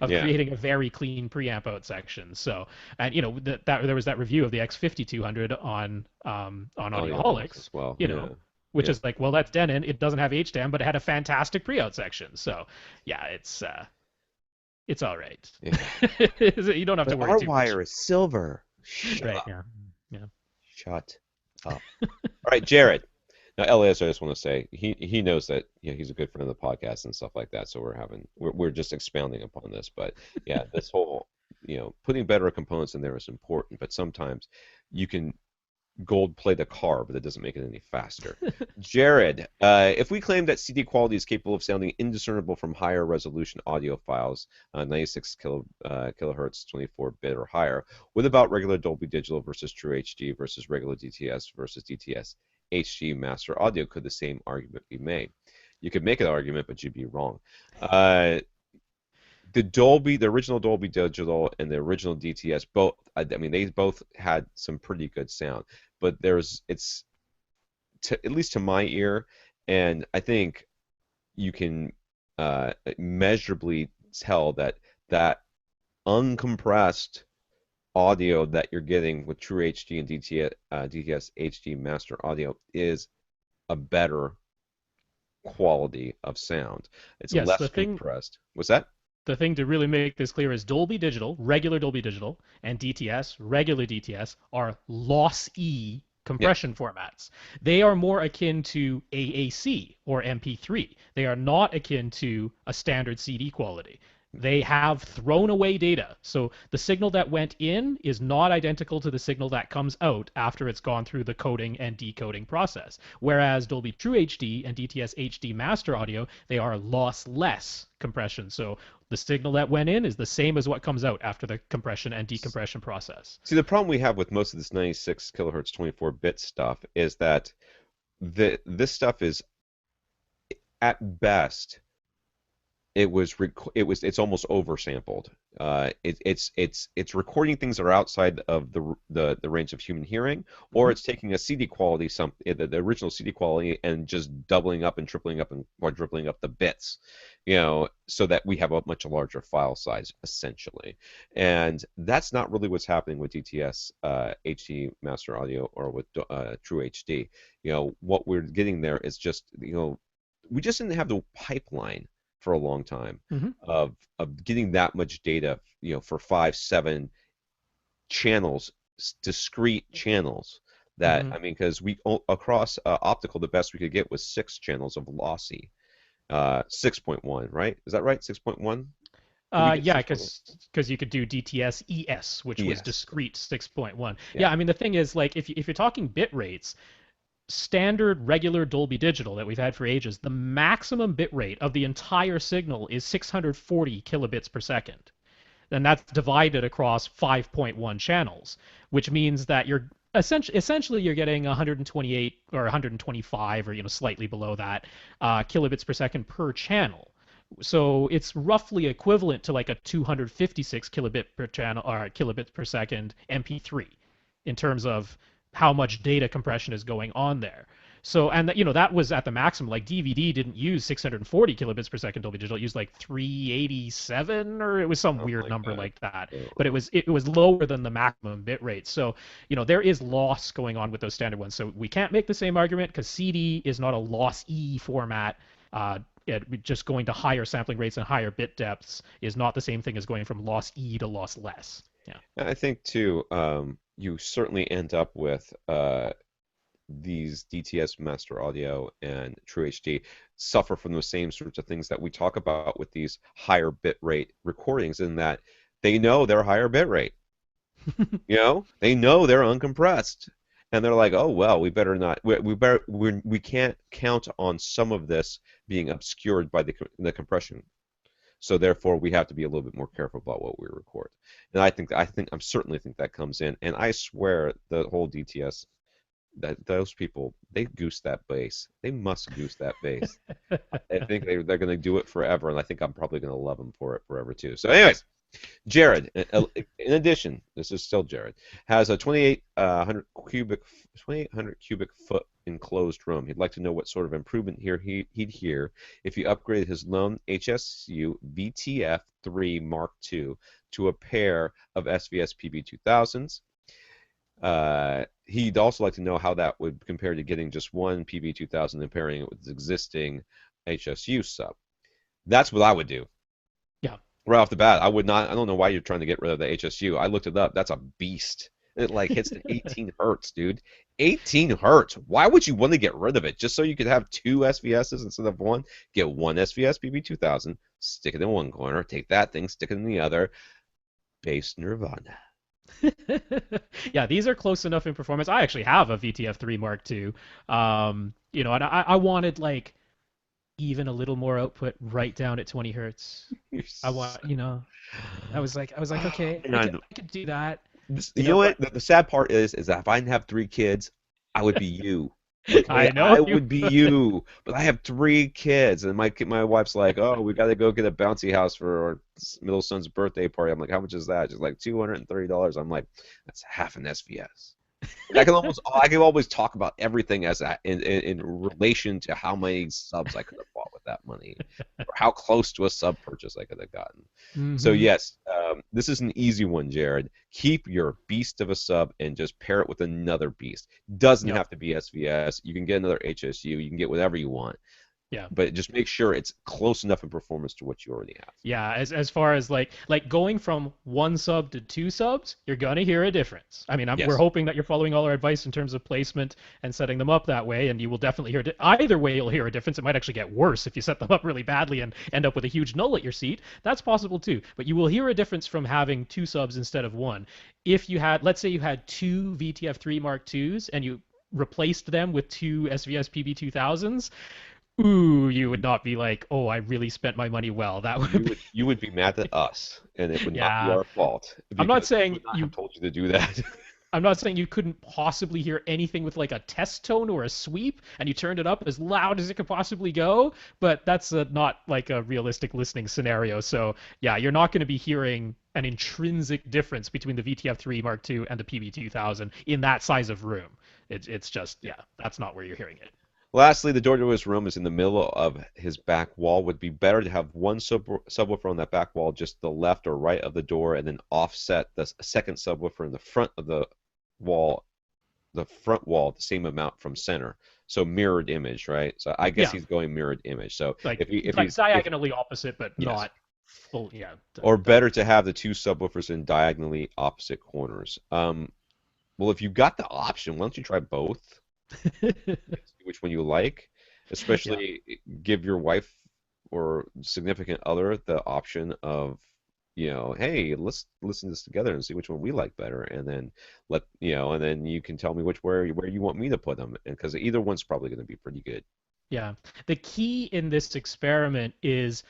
of Yeah, creating a very clean preamp out section. So, and that there was that review of the X5200 on audiobooks Audioholics, as well. you Yeah, know, which yeah, is like, well, that's Denon. It doesn't have HDAM, but it had a fantastic pre-out section. So, yeah, it's all right. yeah. You don't have to But worry our too much, wire is silver. Shut right? up. Yeah, yeah. Shut up. All right, Jared. Now, Eliezer, I just want to say he knows that he's a good friend of the podcast and stuff like that. So we're just expounding upon this. But yeah, this whole putting better components in there is important. But sometimes you can gold plate a car, but that doesn't make it any faster. Jared, if we claim that CD quality is capable of sounding indiscernible from higher resolution audio files, 96 kilohertz, 24-bit or higher, what about regular Dolby Digital versus True HD versus regular DTS versus DTS HD master audio? Could the same argument be made? You could make an argument, but you'd be wrong. Uh, the original Dolby Digital and the original DTS, both, I mean, they both had some pretty good sound, but it's at least to my ear, and I think you can measurably tell that uncompressed audio that you're getting with True HD and DTS HD Master Audio is a better quality of sound. It's Yes, less compressed. What's that? the thing to really make this clear is Dolby Digital, regular Dolby Digital, and DTS, regular DTS, are loss-E Yeah. compression formats. They are more akin to AAC or MP3. They are not akin to a standard CD quality. They have thrown away data. So the signal that went in is not identical to the signal that comes out after it's gone through the coding and decoding process. Whereas Dolby True HD and DTS HD Master Audio, they are lossless compression. So the signal that went in is the same as what comes out after the compression and decompression process. See, the problem we have with most of this 96 kilohertz 24-bit stuff is that this stuff is at best it's almost oversampled. It's recording things that are outside of the range of human hearing, or Mm-hmm. it's taking a CD quality, the original CD quality, and just doubling up and tripling up and quadrupling up the bits, so that we have a much larger file size essentially. And that's not really what's happening with DTS HD Master Audio or with True HD. What we're getting there is just we just didn't have the pipeline for a long time Mm-hmm. of getting that much data, for 5, 7 channels, discrete channels. That Mm-hmm. I mean, because across optical, the best we could get was 6 channels of lossy, 6.1, right? Is that right? 6.1? Did we get Yeah, 6.1? because you could do DTS ES, which was Yes. discrete 6.1. Yeah. Yeah, I mean the thing is like if you're talking bit rates, standard regular Dolby Digital that we've had for ages, the maximum bit rate of the entire signal is 640 kilobits per second. And that's divided across 5.1 channels, which means that essentially you're getting 128 or 125 or slightly below that kilobits per second per channel. So it's roughly equivalent to like a 256 kilobit per channel or kilobits per second MP3 in terms of how much data compression is going on there. So, and that was at the maximum. Like DVD didn't use 640 kilobits per second Dolby Digital. It used like 387, or it was some Something weird like number that. like that. But So, it was lower than the maximum bit rate. So, there is loss going on with those standard ones. So we can't make the same argument because CD is not a loss E format. Just going to higher sampling rates and higher bit depths is not the same thing as going from loss E to loss less. Yeah. I think too, you certainly end up with these DTS Master Audio and TrueHD suffer from the same sorts of things that we talk about with these higher bit rate recordings, in that they know they're higher bit rate. They know they're uncompressed, and they're like, oh well, we better not. We can't count on some of this being obscured by the compression. So therefore, we have to be a little bit more careful about what we record. And I certainly think that comes in. And I swear the whole DTS, that those people, they goose that bass. They must goose that bass. I think they're going to do it forever, and I think I'm probably going to love them for it forever too. So, anyways, Jared, in addition, this is still Jared, has a 2,800 cubic foot enclosed room. He'd like to know what sort of improvement he'd hear if he upgraded his lone HSU VTF3 Mark II to a pair of SVS PB2000s. He'd also like to know how that would compare to getting just one PB2000 and pairing it with his existing HSU sub. That's what I would do. Yeah. Right off the bat, I would not. I don't know why you're trying to get rid of the HSU. I looked it up. That's a beast. It like hits to 18 hertz, dude. 18 hertz. Why would you want to get rid of it? Just so you could have two SVSs instead of one? Get one SVS PB2000, stick it in one corner, take that thing, stick it in the other. Bass Nirvana. Yeah, these are close enough in performance. I actually have a VTF3 Mark II. And I wanted like even a little more output right down at 20 hertz. You're I want, I was like, okay, And I could do that. you know But what? The sad part is that if I didn't have three kids, I would be you. Okay, I know I you. would be you, but I have three kids, and my wife's like, "Oh, we got to go get a bouncy house for our middle son's birthday party." I'm like, "How much is that?" She's like, $230. I'm like, "That's half an SVS." I can always talk about everything as in relation to how many subs I could have bought with that money, or how close to a sub purchase I could have gotten. So Hmm. yes, this is an easy one, Jared. Keep your beast of a sub and just pair it with another beast. Doesn't Yep. have to be SVS. You can get another HSU. You can get whatever you want, Yeah. but just make sure it's close enough in performance to what you already have. Yeah, as far as like going from one sub to two subs, you're gonna hear a difference. I mean, we're Yes. hoping that you're following all our advice in terms of placement and setting them up that way, and you will definitely hear either way. You'll hear a difference. It might actually get worse if you set them up really badly and end up with a huge null at your seat. That's possible too. But you will hear a difference from having two subs instead of one. If you had, let's say, you had two VTF3 Mark IIs and you replaced them with two SVS PB2000s, ooh, you would not be like, oh, I really spent my money well. That would be, You would be mad at us, and it would not be yeah. our fault I'm not because we saying would not have you. told you to do that. I'm not saying you couldn't possibly hear anything with like a test tone or a sweep, and you turned it up as loud as it could possibly go. But that's not like a realistic listening scenario. So yeah, you're not going to be hearing an intrinsic difference between the VTF3 Mark II and the PB2000 in that size of room. It's just yeah, that's not where you're hearing it. Lastly, the door to his room is in the middle of his back wall. Would be better to have one subwoofer on that back wall, just the left or right of the door, and then offset the second subwoofer in the front of wall, the front wall, the same amount from center. So mirrored image, right? So I guess Yeah, he's going mirrored image. So like if he's if diagonally opposite, but yes, not full. Yeah, or better to have the two subwoofers in diagonally opposite corners. Well, if you got the option, why don't you try both? See which one you like, yeah. especially give your wife or significant other the option of, hey, let's listen to this together and see which one we like better, and then and then you can tell me where you want me to put them, and because either one's probably going to be pretty good. Yeah. The key in this experiment is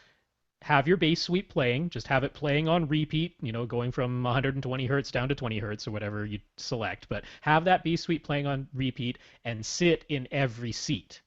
have your bass sweep playing, just have it playing on repeat, going from 120 hertz down to 20 hertz or whatever you select, but have that bass sweep playing on repeat and sit in every seat.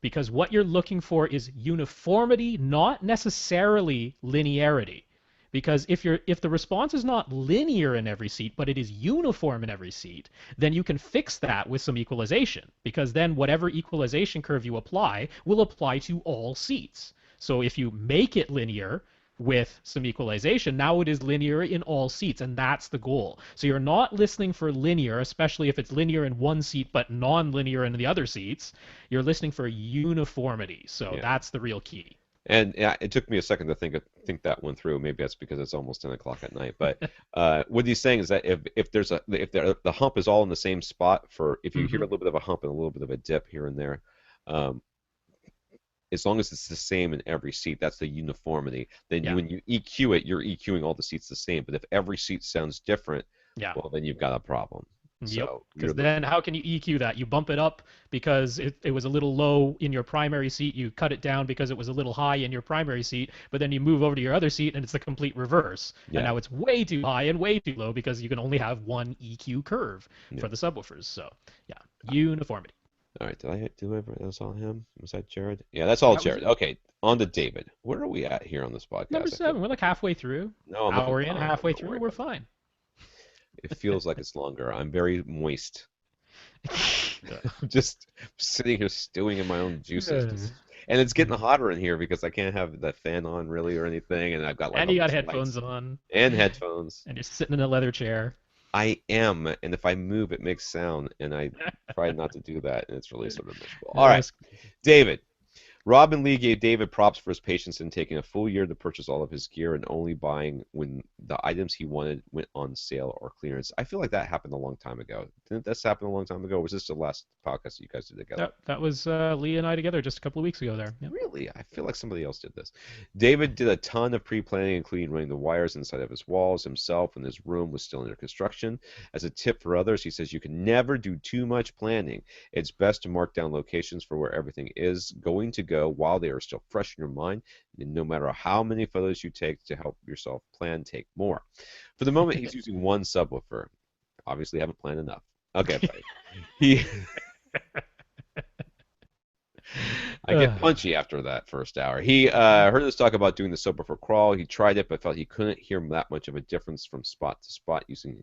Because what you're looking for is uniformity, not necessarily linearity. Because if the response is not linear in every seat, but it is uniform in every seat, then you can fix that with some equalization. Because then whatever equalization curve you apply will apply to all seats. So if you make it linear with some equalization, now it is linear in all seats, and that's the goal. So you're not listening for linear, especially if it's linear in one seat but non-linear in the other seats. You're listening for uniformity. So that's the real key. And yeah, it took me a second to think that one through. Maybe that's because it's almost 10 o'clock at night. But what he's saying is that if the hump is all in the same spot, if you hear a little bit of a hump and a little bit of a dip here and there, as long as it's the same in every seat, that's the uniformity. Then when you EQ it, you're EQing all the seats the same. But if every seat sounds different, well, then you've got a problem. Yep. Because then how can you EQ that? You bump it up because it was a little low in your primary seat. You cut it down because it was a little high in your primary seat. But then you move over to your other seat and it's the complete reverse. And now it's way too high and way too low because you can only have one EQ curve for the subwoofers. So uniformity. All right, did I that's all him? Was that Jared? Yeah, that's all Jared. Okay, on to David. Where are we at here on this podcast? Number 7. We're like halfway through. No, hour in, halfway through. We're fine. It feels like it's longer. I'm very moist. I'm just sitting here stewing in my own juices. And it's getting hotter in here because I can't have the fan on really or anything, and I've got and you got headphones on. And headphones. And you're sitting in a leather chair. I am, and if I move, it makes sound, and I try not to do that, and it's really sort of miserable. All right, David. Rob and Lee gave David props for his patience in taking a full year to purchase all of his gear and only buying when the items he wanted went on sale or clearance. I feel like that happened a long time ago. Didn't this happen a long time ago? Or was this the last podcast that you guys did together? That was Lee and I together just a couple of weeks ago there. Yep. Really? I feel like somebody else did this. David did a ton of pre-planning, including running the wires inside of his walls himself when his room was still under construction. As a tip for others, he says you can never do too much planning. It's best to mark down locations for where everything is going to go while they are still fresh in your mind. And no matter how many photos you take to help yourself plan, take more. For the moment, he's using one subwoofer. Obviously, haven't planned enough. Okay, buddy. I get punchy after that first hour. He heard us talk about doing the subwoofer crawl. He tried it, but felt he couldn't hear that much of a difference from spot to spot using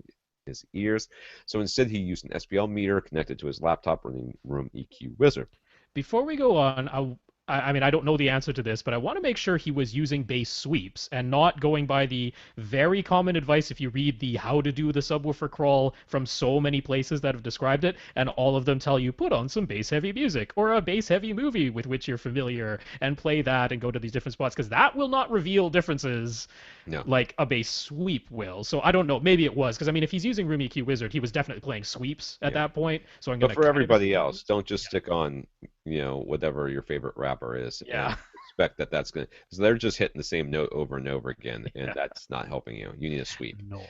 his ears. So instead, he used an SPL meter connected to his laptop running Room EQ Wizard. Before we go on, I mean, I don't know the answer to this, but I want to make sure he was using bass sweeps and not going by the very common advice if you read the how to do the subwoofer crawl from so many places that have described it, and all of them tell you put on some bass-heavy music or a bass-heavy movie with which you're familiar and play that and go to these different spots, because that will not reveal differences like a bass sweep will. So I don't know. Maybe it was, because I mean, if he's using Room EQ Wizard, he was definitely playing sweeps at that point. So I'm going to. But for everybody else, don't just stick on, whatever your favorite rapper is. And expect that that's going to, because they're just hitting the same note over and over again, and that's not helping you. You need a sweep. No.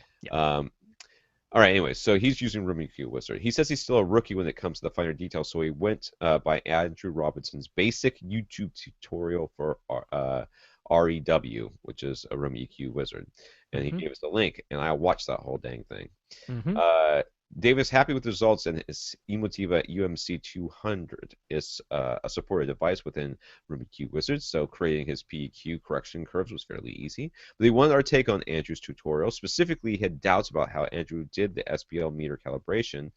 All right, anyway, so he's using Room EQ Wizard. He says he's still a rookie when it comes to the finer details, so he went by Andrew Robinson's basic YouTube tutorial for REW, which is a Room EQ Wizard. And he gave us the link, and I watched that whole dang thing. Dave is happy with the results, and his Emotiva UMC 200 is a supported device within Room EQ Wizard, so creating his PEQ correction curves was fairly easy. But he wanted our take on Andrew's tutorial. Specifically, he had doubts about how Andrew did the SPL meter calibration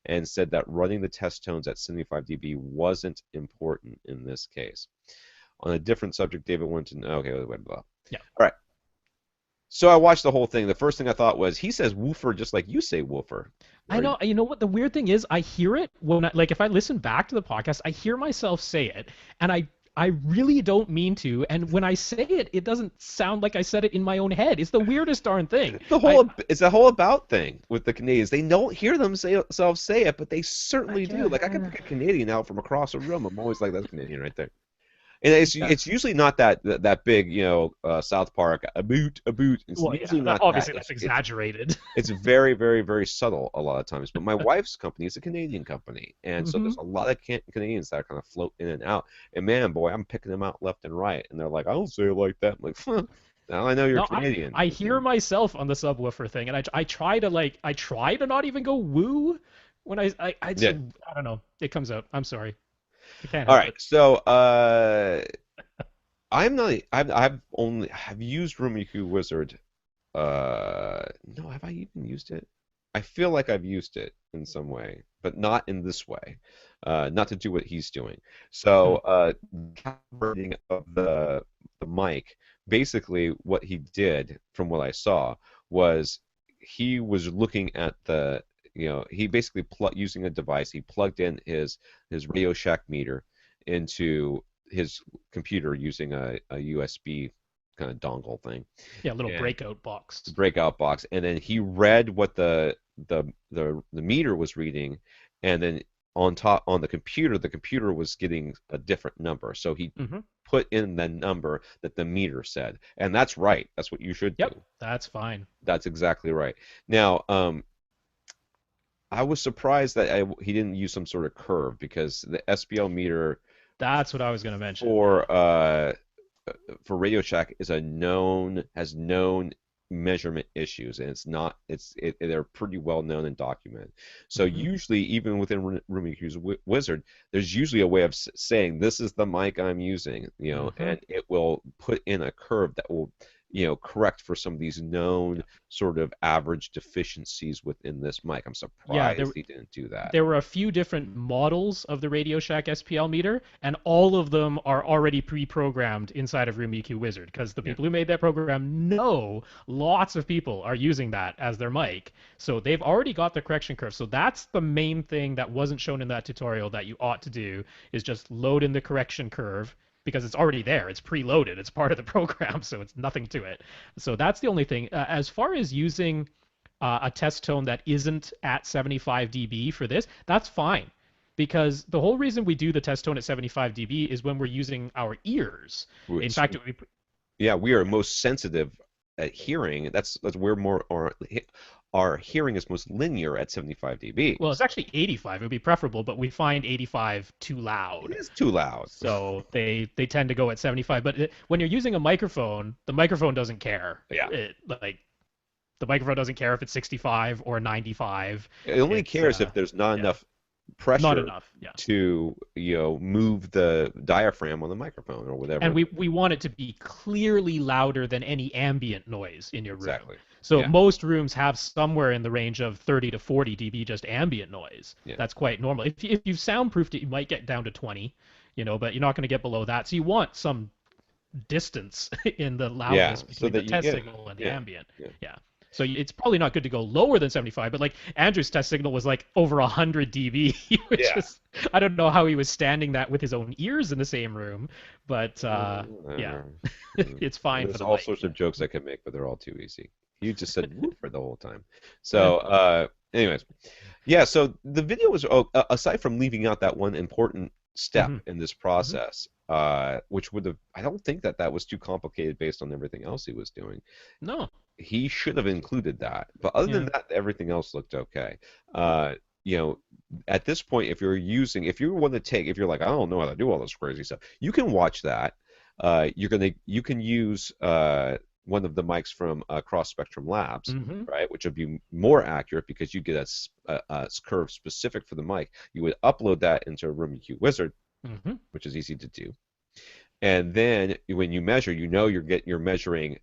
and said that running the test tones at 75 dB wasn't important in this case. On a different subject, David wanted to know, okay, wait, blah. Yeah. All right. So I watched the whole thing. The first thing I thought was, he says woofer just like you say woofer. I know. You know what? The weird thing is, I hear it when if I listen back to the podcast, I hear myself say it, and I really don't mean to. And when I say it, it doesn't sound like I said it in my own head. It's the weirdest darn thing. It's a whole about thing with the Canadians. They don't hear themselves say it, but they certainly do. Like, I can pick a Canadian out from across the room. I'm always like, that's Canadian right there. And Yeah. it's usually not that big, South Park a boot. It's Well, yeah. usually not that. Obviously, that's exaggerated. It's very, very, very subtle a lot of times. But my wife's company is a Canadian company, and so Hmm. there's a lot of Canadians that kind of float in and out. And man, boy, I'm picking them out left and right, and they're like, "I don't say it like that." I'm like, huh, now I know you're No, Canadian. I hear myself on the subwoofer thing, and I try to not even go woo when I just, Yeah. I don't know. It comes out. I'm sorry. I can't All help right. it. So, I'm not. I've used Rumiku Wizard. No, have I even used it? I feel like I've used it in some way, but not in this way. Not to do what he's doing. So, Hmm. calibrating of the mic, basically what he did, from what I saw, was he was looking at he basically using a device. He plugged in his Radio Shack meter into his computer using a USB kind of dongle thing Yeah, little and breakout box. breakout box, and then he read what the meter was reading, and then on the computer was getting a different number. So he Hmm. put in the number that the meter said, and that's right. That's what you should do. Yep, that's fine. That's exactly right. Now, I was surprised that he didn't use some sort of curve because the SPL meter That's what I was gonna mention. Yeah. for Radio Shack has known measurement issues, and they're pretty well known and documented. So Hmm. usually, even within Rumiku's Wizard, there's usually a way of saying this is the mic I'm using, Hmm. and it will put in a curve that will, correct for some of these known sort of average deficiencies within this mic. I'm Yeah, surprised he didn't do that. there were a few different models of the Radio Shack SPL meter, and all of them are already pre-programmed inside of RoomEQ Wizard because the Yeah. people who made that program know lots of people are using that as their mic. So they've already got the correction curve. So that's the main thing that wasn't shown in that tutorial that you ought to do is just load in the correction curve because it's already there. It's preloaded. It's part of the program, so it's nothing to it. So that's the only thing. As far as using a test tone that isn't at 75 dB for this, that's fine. Because the whole reason we do the test tone at 75 dB is when we're using our ears. In Which fact, Yeah, we are most sensitive at hearing. That's we're more our hearing is most linear at 75 dB. well, it's actually 85. It would be preferable, but we find 85 too It loud. is too loud. So they tend to go at 75. But when you're using a microphone, the microphone doesn't care. Yeah. Like the microphone doesn't care if it's 65 or 95. It only It's cares if there's not yeah, enough not pressure enough. Yeah. to, move the diaphragm on the microphone or And whatever. we want it to be clearly louder than any ambient noise in your room. Exactly. So Yeah. most rooms have somewhere in the range of 30 to 40 dB just ambient noise. Yeah. That's quite normal. If you've soundproofed it, you might get down to 20, but you're not going to get below that. So you want some distance in the Yeah. loudness So between the that you test get signal and the yeah. ambient. Yeah. Yeah. So it's probably not good to go lower than 75, but like Andrew's test signal was like over 100 dB, which Yeah. is, I don't know how he was standing that with his own ears in the same room, but yeah, Whatever. it's fine for There's the all mic. sorts of jokes I could make, but they're all too easy. You just said woofer the whole time. Yeah. So, anyways, yeah. So the video was aside from leaving out that one important step Hmm. in this Hmm. process, which would have I don't think that was too complicated based on everything else he was doing. No. He should have included that. But other than Yeah. that, everything else looked okay. Uh, you know, at this point, if you want to if you're like, I don't know how to do all this crazy stuff, you can watch that. You can use one of the mics from Cross Spectrum Labs, Hmm. right, which would be more accurate because you get a curve specific for the mic. You would upload that into a RoomEQ Wizard, Hmm. which is easy to do, and then when you measure, you're measuring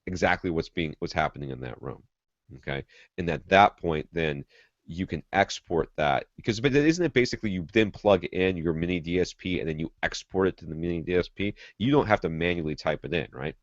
exactly what's happening in that room. Okay, and at that point, then you can export that but isn't it basically you then plug in your mini DSP and then you export it to the mini DSP? You don't have to manually type it in, right?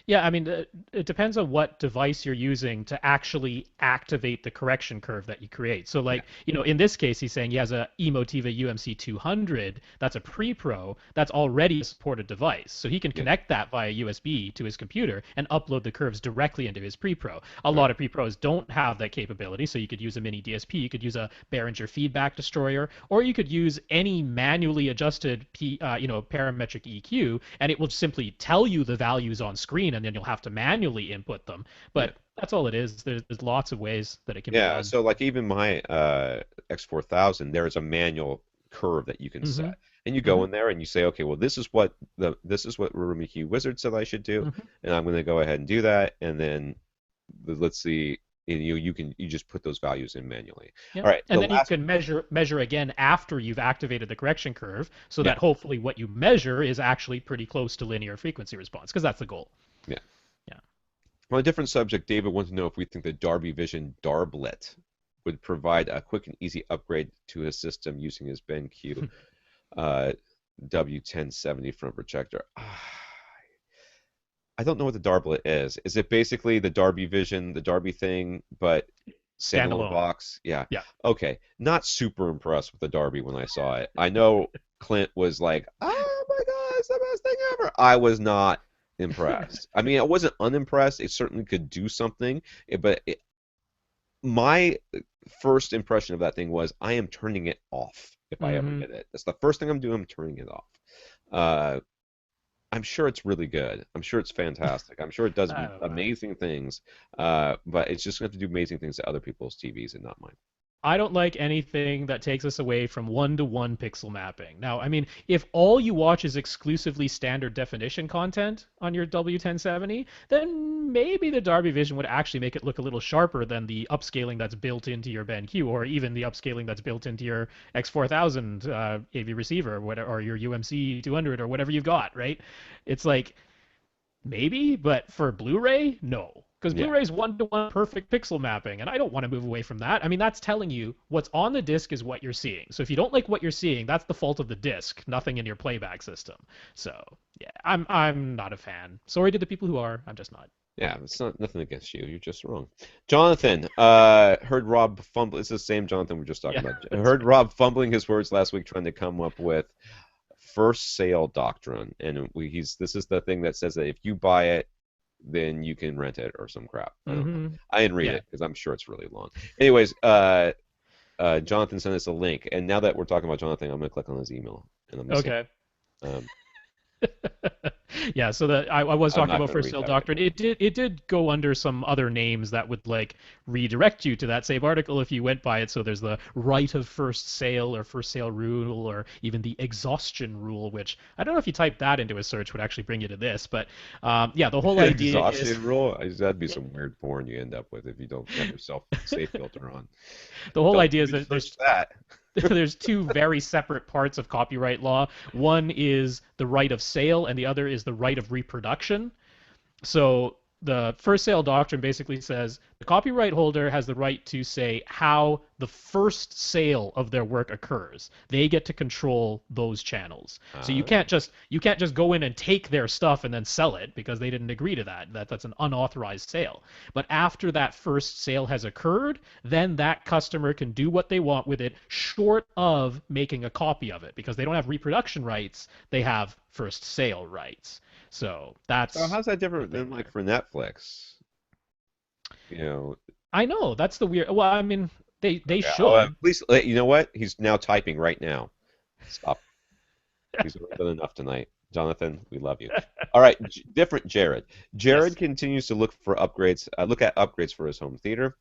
Yeah, I mean, it depends on what device you're using to actually activate the correction curve that you create. So, Yeah, like, in this case, he's saying he has a Emotiva UMC 200. That's a pre-pro. That's already a supported device. So he can yeah, connect that via USB to his computer and upload the curves directly into his pre-pro. A right. lot of pre-pros don't have that capability. So you could use a mini DSP. You could use a Behringer feedback destroyer, or you could use any manually adjusted parametric EQ, and it will simply tell you the values on screen, and then you'll have to manually input them. Yeah. But that's all it is. There's lots of ways that it can be Yeah, done. so like even my X4000, there is a manual curve that you can Mm-hmm. set. And you go Mm-hmm. in there and you say, okay, well this is what Rumiki Wizard said I should do, Mm-hmm. and I'm going to go ahead and do that, and then let's see, and you just put those values in manually. Yep. All right, And the then you last can measure again after you've activated the correction curve, so yeah, that hopefully what you measure is actually pretty close to linear frequency response, because that's the goal. yeah. Yeah. On a different subject, David wants to know if we think the DarbeeVision Darblet would provide a quick and easy upgrade to his system using his BenQ uh, W1070 front projector. I don't know what the Darblet is. Is it basically the DarbeeVision, the Darby thing, but standalone Standalone. box? Yeah. Yeah. Okay. Not super impressed with the Darby when I saw it. I know Clint was like, "Oh my God, it's the best thing ever." I was not impressed. I mean, I wasn't unimpressed. It certainly could do something, but my first impression of that thing was, I am turning it off if I ever Mm-hmm. get it. That's the first thing I'm doing. I'm turning it off. Uh, I'm sure it's really good. I'm sure it's fantastic. I'm sure it does I don't know. amazing things. But it's just going to have to do amazing things to other people's TVs and not mine. I don't like anything that takes us away from one-to-one pixel mapping. Now, I mean, if all you watch is exclusively standard definition content on your W1070, then maybe the DarbeeVision would actually make it look a little sharper than the upscaling that's built into your BenQ, or even the upscaling that's built into your X4000 AV receiver, or your UMC 200, or whatever you've got, right? It's like, maybe, but for Blu-ray, no. Because Yeah, Blu-ray's one-to-one perfect pixel mapping, and I don't want to move away from that. I mean, that's telling you what's on the disc is what you're seeing. So if you don't like what you're seeing, that's the fault of the disc, nothing in your playback system. So yeah, I'm not a fan. Sorry to the people who are. I'm just not. yeah. It's not nothing against you. You're just wrong. Jonathan, heard Rob fumble. It's the same Jonathan we're just talking Yeah, about. that's Heard right. Rob fumbling his words last week trying to come up with First-Sale Doctrine, and this is the thing that says that if you buy it, then you can rent it or some crap. I don't know. Mm-hmm. I didn't read Yeah. it because I'm sure it's really long. Anyways, Jonathan sent us a link, and now that we're talking about Jonathan, I'm gonna click on his email, and I'm gonna say, Okay. um, Yeah, so that I was I'm talking not about gonna First read Sale that right Doctrine. It did go under some other names that would like redirect you to that same article if you went by it. So there's the right of first sale or first sale rule, or even the exhaustion rule, which I don't know if you type that into a search would actually bring you to this. But yeah, the whole now. idea is Exhaustion rule. That'd be some weird porn you end up with if you don't have your self safe filter on. the whole Don't idea is even that search there's that. there's two very separate parts of copyright law. One is the right of sale, and the other is the right of reproduction. So the first sale doctrine basically says the copyright holder has the right to say how the first sale of their work occurs. They get to control those channels. So you Uh, can't just go in and take their stuff and then sell it because they didn't agree to that. That's an unauthorized sale. But after that first sale has occurred, then that customer can do what they want with it, short of making a copy of it, because they don't have reproduction rights, they have first sale rights. So so that's how's that the different than thing like there. for Netflix? You know, I know that's the weird. Well, I mean, they okay. Oh, should. please. You know what? He's now typing right now. Stop. He's already done enough tonight. Jonathan, we love you. All right, different Jared. Jared Yes. continues to look for upgrades. Look at upgrades for his home theater.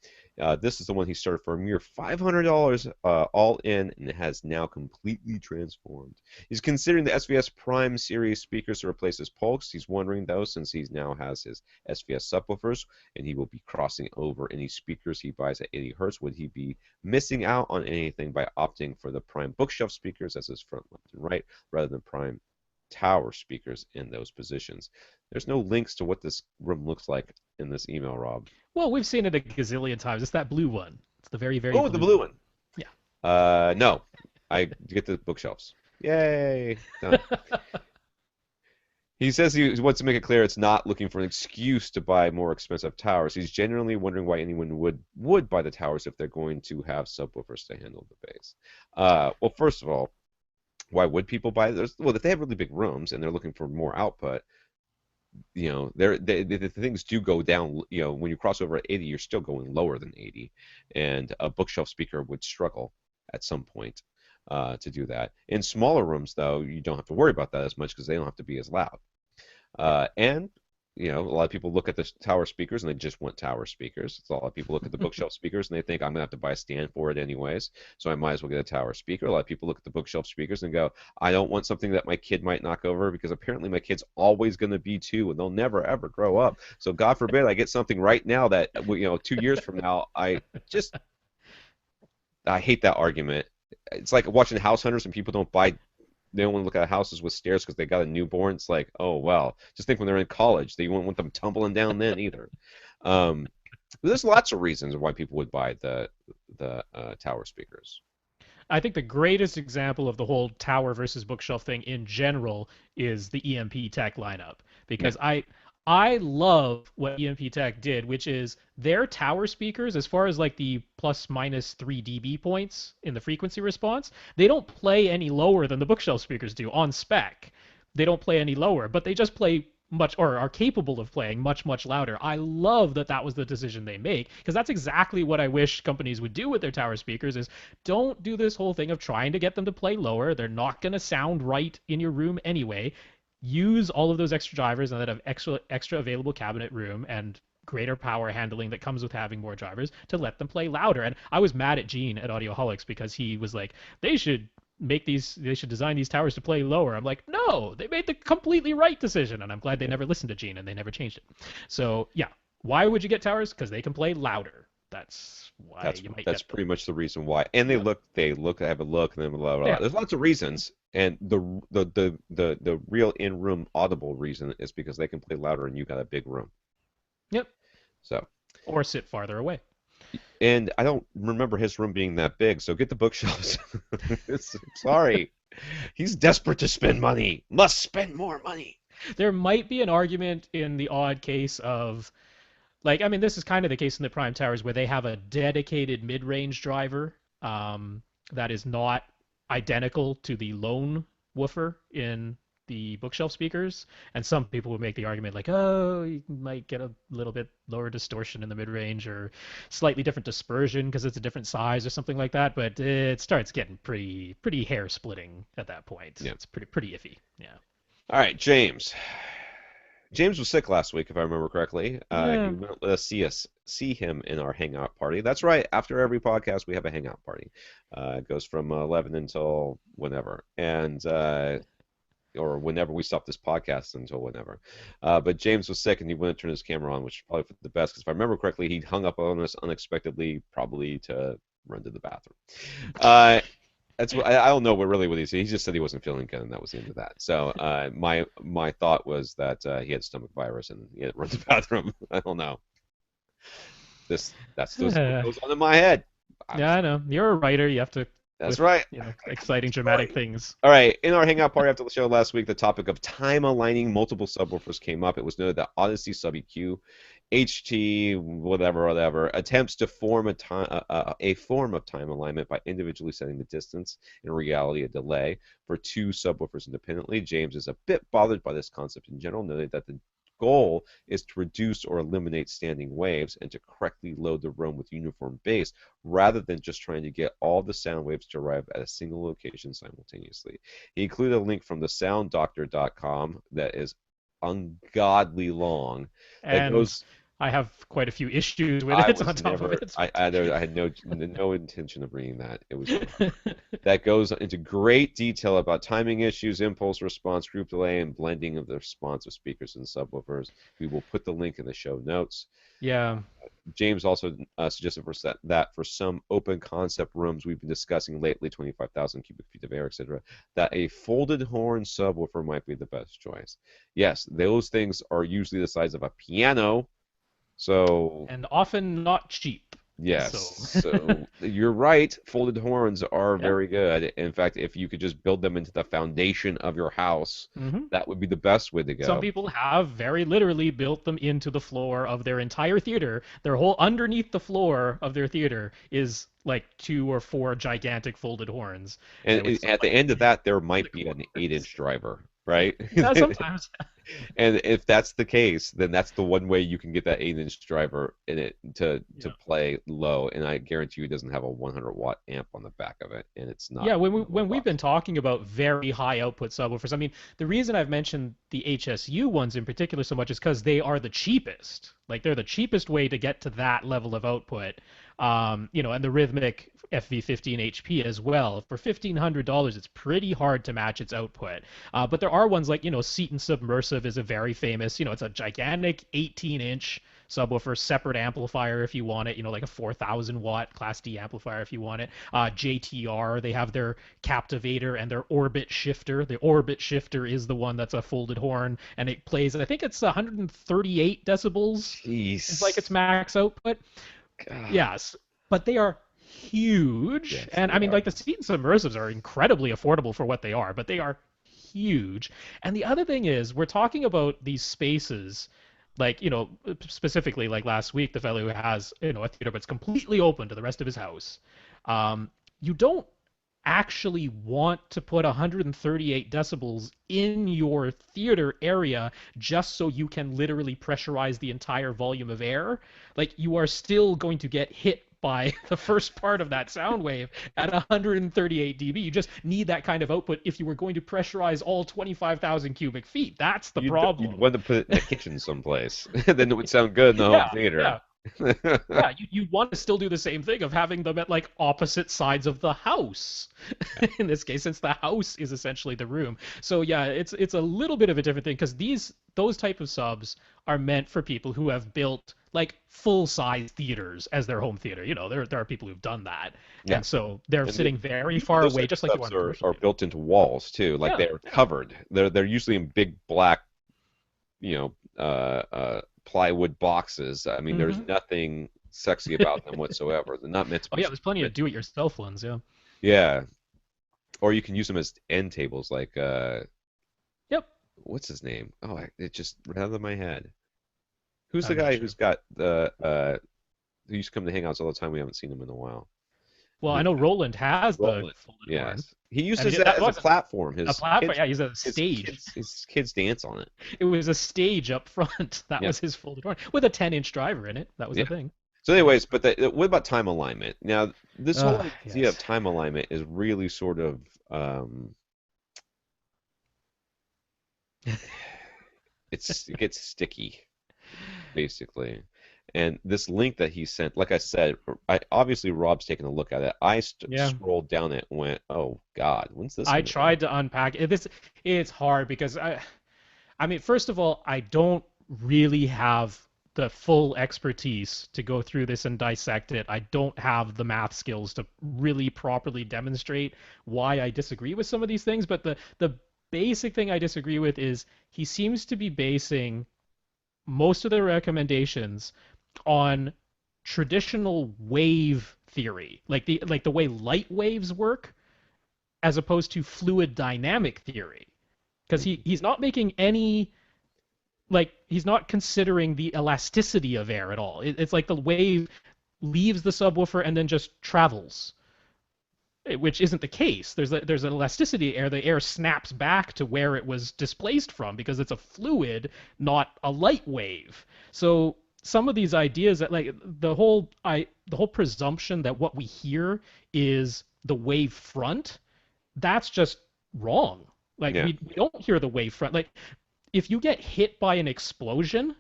This is the one he started for a mere $500 all in, and it has now completely transformed. He's considering the SVS Prime series speakers to replace his Pulse. He's wondering though, since he now has his SVS subwoofers, and he will be crossing over any speakers he buys at 80 hertz, would he be missing out on anything by opting for the Prime bookshelf speakers as his front, left, and right, rather than Prime tower speakers in those positions? There's no links to what this room looks like in this email, Rob. Well, we've seen it a gazillion times. It's that blue one. It's the very, very Oh, the blue blue one. one. Yeah. No, I get the bookshelves. Yay, done. He says he wants to make it clear it's not looking for an excuse to buy more expensive towers. He's genuinely wondering why anyone would buy the towers if they're going to have subwoofers to handle the bass. Well, first of all, why would people buy those? Well, if they have really big rooms and they're looking for more output, the things do go down. When you cross over at 80, you're still going lower than 80, and a bookshelf speaker would struggle at some point to do that. In smaller rooms, though, you don't have to worry about that as much because they don't have to be as loud. And a lot of people look at the tower speakers and they just want tower speakers. So a lot of people look at the bookshelf speakers and they think I'm gonna have to buy a stand for it anyways, so I might as well get a tower speaker. A lot of people look at the bookshelf speakers and go, I don't want something that my kid might knock over because apparently my kid's always gonna be 2 and they'll never ever grow up. So God forbid I get something right now that 2 years from now I hate that argument. It's like watching House Hunters and people don't buy. They don't want to look at houses with stairs because they got a newborn. It's like, oh well. Just think when they're in college, they won't want them tumbling down then either. There's lots of reasons why people would buy the tower speakers. I think the greatest example of the whole tower versus bookshelf thing in general is the EMP Tech lineup because Yeah. I love what EMP Tech did, which is their tower speakers, as far as like the plus minus 3 dB points in the frequency response, they don't play any lower than the bookshelf speakers do on spec. They don't play any lower, but they just play much or are capable of playing much, much louder. I love that that was the decision they make because that's exactly what I wish companies would do with their tower speakers is don't do this whole thing of trying to get them to play lower. They're not going to sound right in your room anyway. Use all of those extra drivers and that have extra available cabinet room and greater power handling that comes with having more drivers to let them play louder. And I was mad at Gene at Audioholics because he was like, they should design these towers to play lower. I'm like, no, they made the completely right decision. And I'm glad they never listened to Gene and they never changed it. So yeah, why would you get towers? Because they can play louder. That's why That's you might that's get them. pretty much the reason why. And they Yeah. look, have a look, and then blah, blah, blah. Yeah. There's lots of reasons, and the real in-room audible reason is because they can play louder, and you got a big room. Yep. So, Or sit farther away. and I don't remember his room being that big, so get the bookshelves. Sorry, he's desperate to spend money. Must spend more money. There might be an argument in the odd case of like, I mean, this is kind of the case in the Prime Towers where they have a dedicated mid-range driver that is not identical to the lone woofer in the bookshelf speakers. And some people would make the argument like, oh, you might get a little bit lower distortion in the mid-range or slightly different dispersion because it's a different size or something like that. But it starts getting pretty hair splitting at that point. Yeah. It's pretty iffy. Yeah. All right, James. James was sick last week, if I remember correctly. He Yeah. wouldn't let us see him in our hangout party. That's right. After every podcast, we have a hangout party. It goes from 11 until whenever, and or whenever we stop this podcast until whenever. But James was sick, and he wouldn't turn his camera on, which is probably for the best. Because if I remember correctly, he hung up on us unexpectedly, probably to run to the bathroom. That's what I don't know what he said. He just said he wasn't feeling good, and that was the end of that. So my thought was that he had stomach virus and he had to run to the bathroom. I don't know. That's what goes on in my head. Yeah, I know. You're a writer. You have to That's with right. exciting dramatic things. All right, in our hangout party after the show last week, the topic of time aligning multiple subwoofers came up. It was noted that Audyssey sub EQ, HT, whatever, attempts to form a form of time alignment by individually setting the distance, in reality a delay, for 2 subwoofers independently. James is a bit bothered by this concept in general, noting that the goal is to reduce or eliminate standing waves and to correctly load the room with uniform bass rather than just trying to get all the sound waves to arrive at a single location simultaneously. He included a link from the sounddoctor.com that is ungodly long. That And goes. I have quite a few issues with I it on was top of never. it. I had no intention of reading that. It was that goes into great detail about timing issues, impulse response, group delay, and blending of the response of speakers and subwoofers. We will put the link in the show notes. Yeah. James also suggested that for some open concept rooms we've been discussing lately, 25,000 cubic feet of air, etc., that a folded horn subwoofer might be the best choice. Yes, those things are usually the size of a piano, so And often not cheap. Yes, So so you're right. Folded horns are yeah. very good. In fact, if you could just build them into the foundation of your house, Hmm. that would be the best way to Some go. people have very literally built them into the floor of their entire theater. Their whole underneath the floor of their theater is like 2 or 4 gigantic folded horns, And with some at the like end of that, there in the might be an corners. 8-inch driver, right? Yeah, sometimes. And if that's the case, then that's the one way you can get that 8-inch driver in it to Yeah. play low. And I guarantee you it doesn't have a 100-watt amp on the back of it, and it's not Yeah, in the whole when we've been box. talking about very high output subwoofers, I mean, the reason I've mentioned the HSU ones in particular so much is because they are the cheapest. Like they're the cheapest way to get to that level of output. And the Rhythmic FV15 HP as well. For $1,500, it's pretty hard to match its output. But there are ones like, Seton Submersive is a very famous, it's a gigantic 18-inch subwoofer, separate amplifier if you want it, like a 4,000 watt Class D amplifier if you want it. JTR, they have their Captivator and their Orbit Shifter. The Orbit Shifter is the one that's a folded horn, and it plays, I think it's 138 decibels. It's like its Jeez. max output. God. Yes, but they are huge. Yes, And they I mean, are. like the Seton Submersives are incredibly affordable for what they are, but they are huge. And the other thing is, we're talking about these spaces, like, specifically like last week, the fellow who has, a theater, but it's completely open to the rest of his house. You don't actually want to put 138 decibels in your theater area just so you can literally pressurize the entire volume of air. Like you are still going to get hit by the first part of that sound wave at 138 dB. You just need that kind of output if you were going to pressurize all 25,000 cubic feet. That's the You'd problem. want to put it in the kitchen someplace. Then it would sound good in the home Yeah, theater. yeah. Yeah, you want to still do the same thing of having them at like opposite sides of the house. In this case, since the house is essentially the room. So yeah, it's a little bit of a different thing because those type of subs are meant for people who have built like full size theaters as their home theater. There are people who've done that, Yeah. and so they're And sitting very usually far those away, type of just like you subs are in a commercial are theater. built into walls too. Like Yeah, they're yeah. covered. They're usually in big black, plywood boxes. I mean, there's Hmm. nothing sexy about them whatsoever. They're not meant to Oh be yeah, there's plenty stupid. of do-it-yourself ones. Yeah. Yeah. Or you can use them as end tables, like Yep. what's his name? Oh, it just ran out of my head. Who's the I'm not guy sure. who's got the who used to come to hangouts all the time? We haven't seen him in a while. Well, I The know Roland has the Roland. folded horn, Yes, he used and this that as a was platform. a His platform. kids, Yeah, he's a stage. his kids dance on it. It was a stage up front. That Yeah, was his folded horn with a 10-inch driver in it. That was the yeah. thing. So, Yeah. anyways, but what about time alignment? Now, this whole idea of Yes. time alignment is really sort of it gets sticky, basically. And this link that he sent, like I said, obviously Rob's taken a look at it. I Yeah. scrolled down it and went, "Oh God, when's this I gonna come tried to unpack it. It's hard because I mean, first of all, I don't really have the full expertise to go through this and dissect it. I don't have the math skills to really properly demonstrate why I disagree with some of these things, but the basic thing I disagree with is he seems to be basing most of the recommendations on traditional wave theory, like the way light waves work, as opposed to fluid dynamic theory. Because from?" he's not making any like he's not considering the elasticity of air at all. It's like the wave leaves the subwoofer and then just travels, which isn't the case. There's an elasticity air. The air snaps back to where it was displaced from because it's a fluid, not a light wave. So some of these ideas that like the whole presumption that what we hear is the wave front, that's just wrong. Like Yeah, we don't hear the wave front. Like if you get hit by an explosion,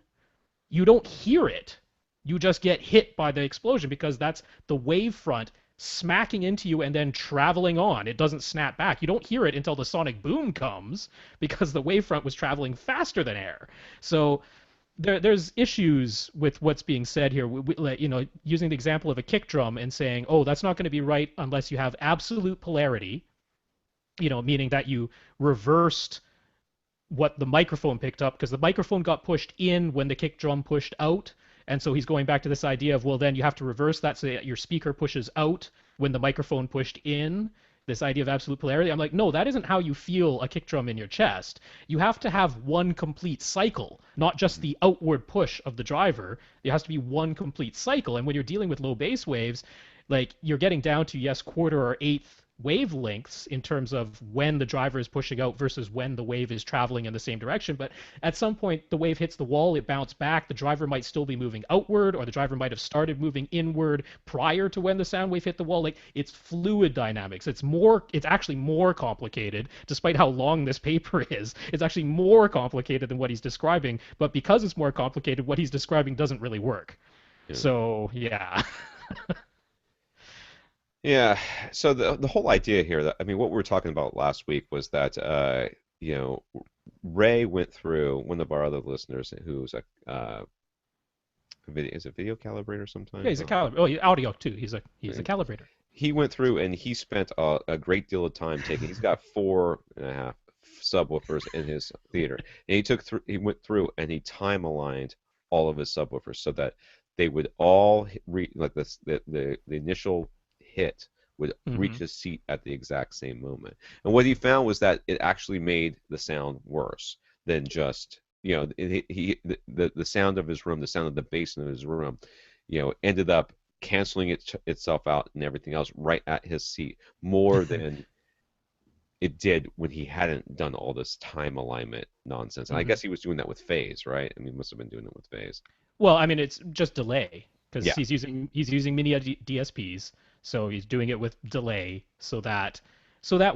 you don't hear it. You just get hit by the explosion because that's the wave front smacking into you and then traveling on. It doesn't snap back. You don't hear it until the sonic boom comes because the wave front was traveling faster than air. So there's issues with what's being said here. Using the example of a kick drum and saying, "Oh, that's not going to be right unless you have absolute polarity," meaning that you reversed what the microphone picked up because the microphone got pushed in when the kick drum pushed out, And so he's going back to this idea of, well, then you have to reverse that so that your speaker pushes out when the microphone pushed in. This idea of absolute polarity. I'm like, no, that isn't how you feel a kick drum in your chest. You have to have one complete cycle, not just the outward push of the driver. It has to be one complete cycle. And when you're dealing with low bass waves, like you're getting down to, yes, quarter or eighth wavelengths in terms of when the driver is pushing out versus when the wave is traveling in the same direction. But at some point, the wave hits the wall, it bounced back. The driver might still be moving outward, or the driver might have started moving inward prior to when the sound wave hit the wall. Like, it's fluid dynamics. It's actually more complicated, despite how long this paper is. It's actually more complicated than what he's describing. But because it's more complicated, what he's describing doesn't really work. Yeah. So, yeah. Yeah. So the whole idea here, that I mean, what we were talking about last week was that you know, Ray went through, one of our other listeners who's is a video calibrator sometimes. Yeah, he's a calibrator. Oh, audio too. He's a calibrator. He went through and he spent a great deal of time taking. He's got 4.5 subwoofers in his theater, and he went through and he time aligned all of his subwoofers so that they would all like this the initial hit would reach his seat at the exact same moment. And what he found was that it actually made the sound worse than just, you know, the sound of his room, the sound of the bass in his room, you know, ended up canceling itself out and everything else right at his seat more than it did when he hadn't done all this time alignment nonsense. And I guess he was doing that with phase, right? I mean, he must have been doing it with phase. Well, I mean, it's just delay because Yeah. he's using mini DSPs, so he's doing it with delay so that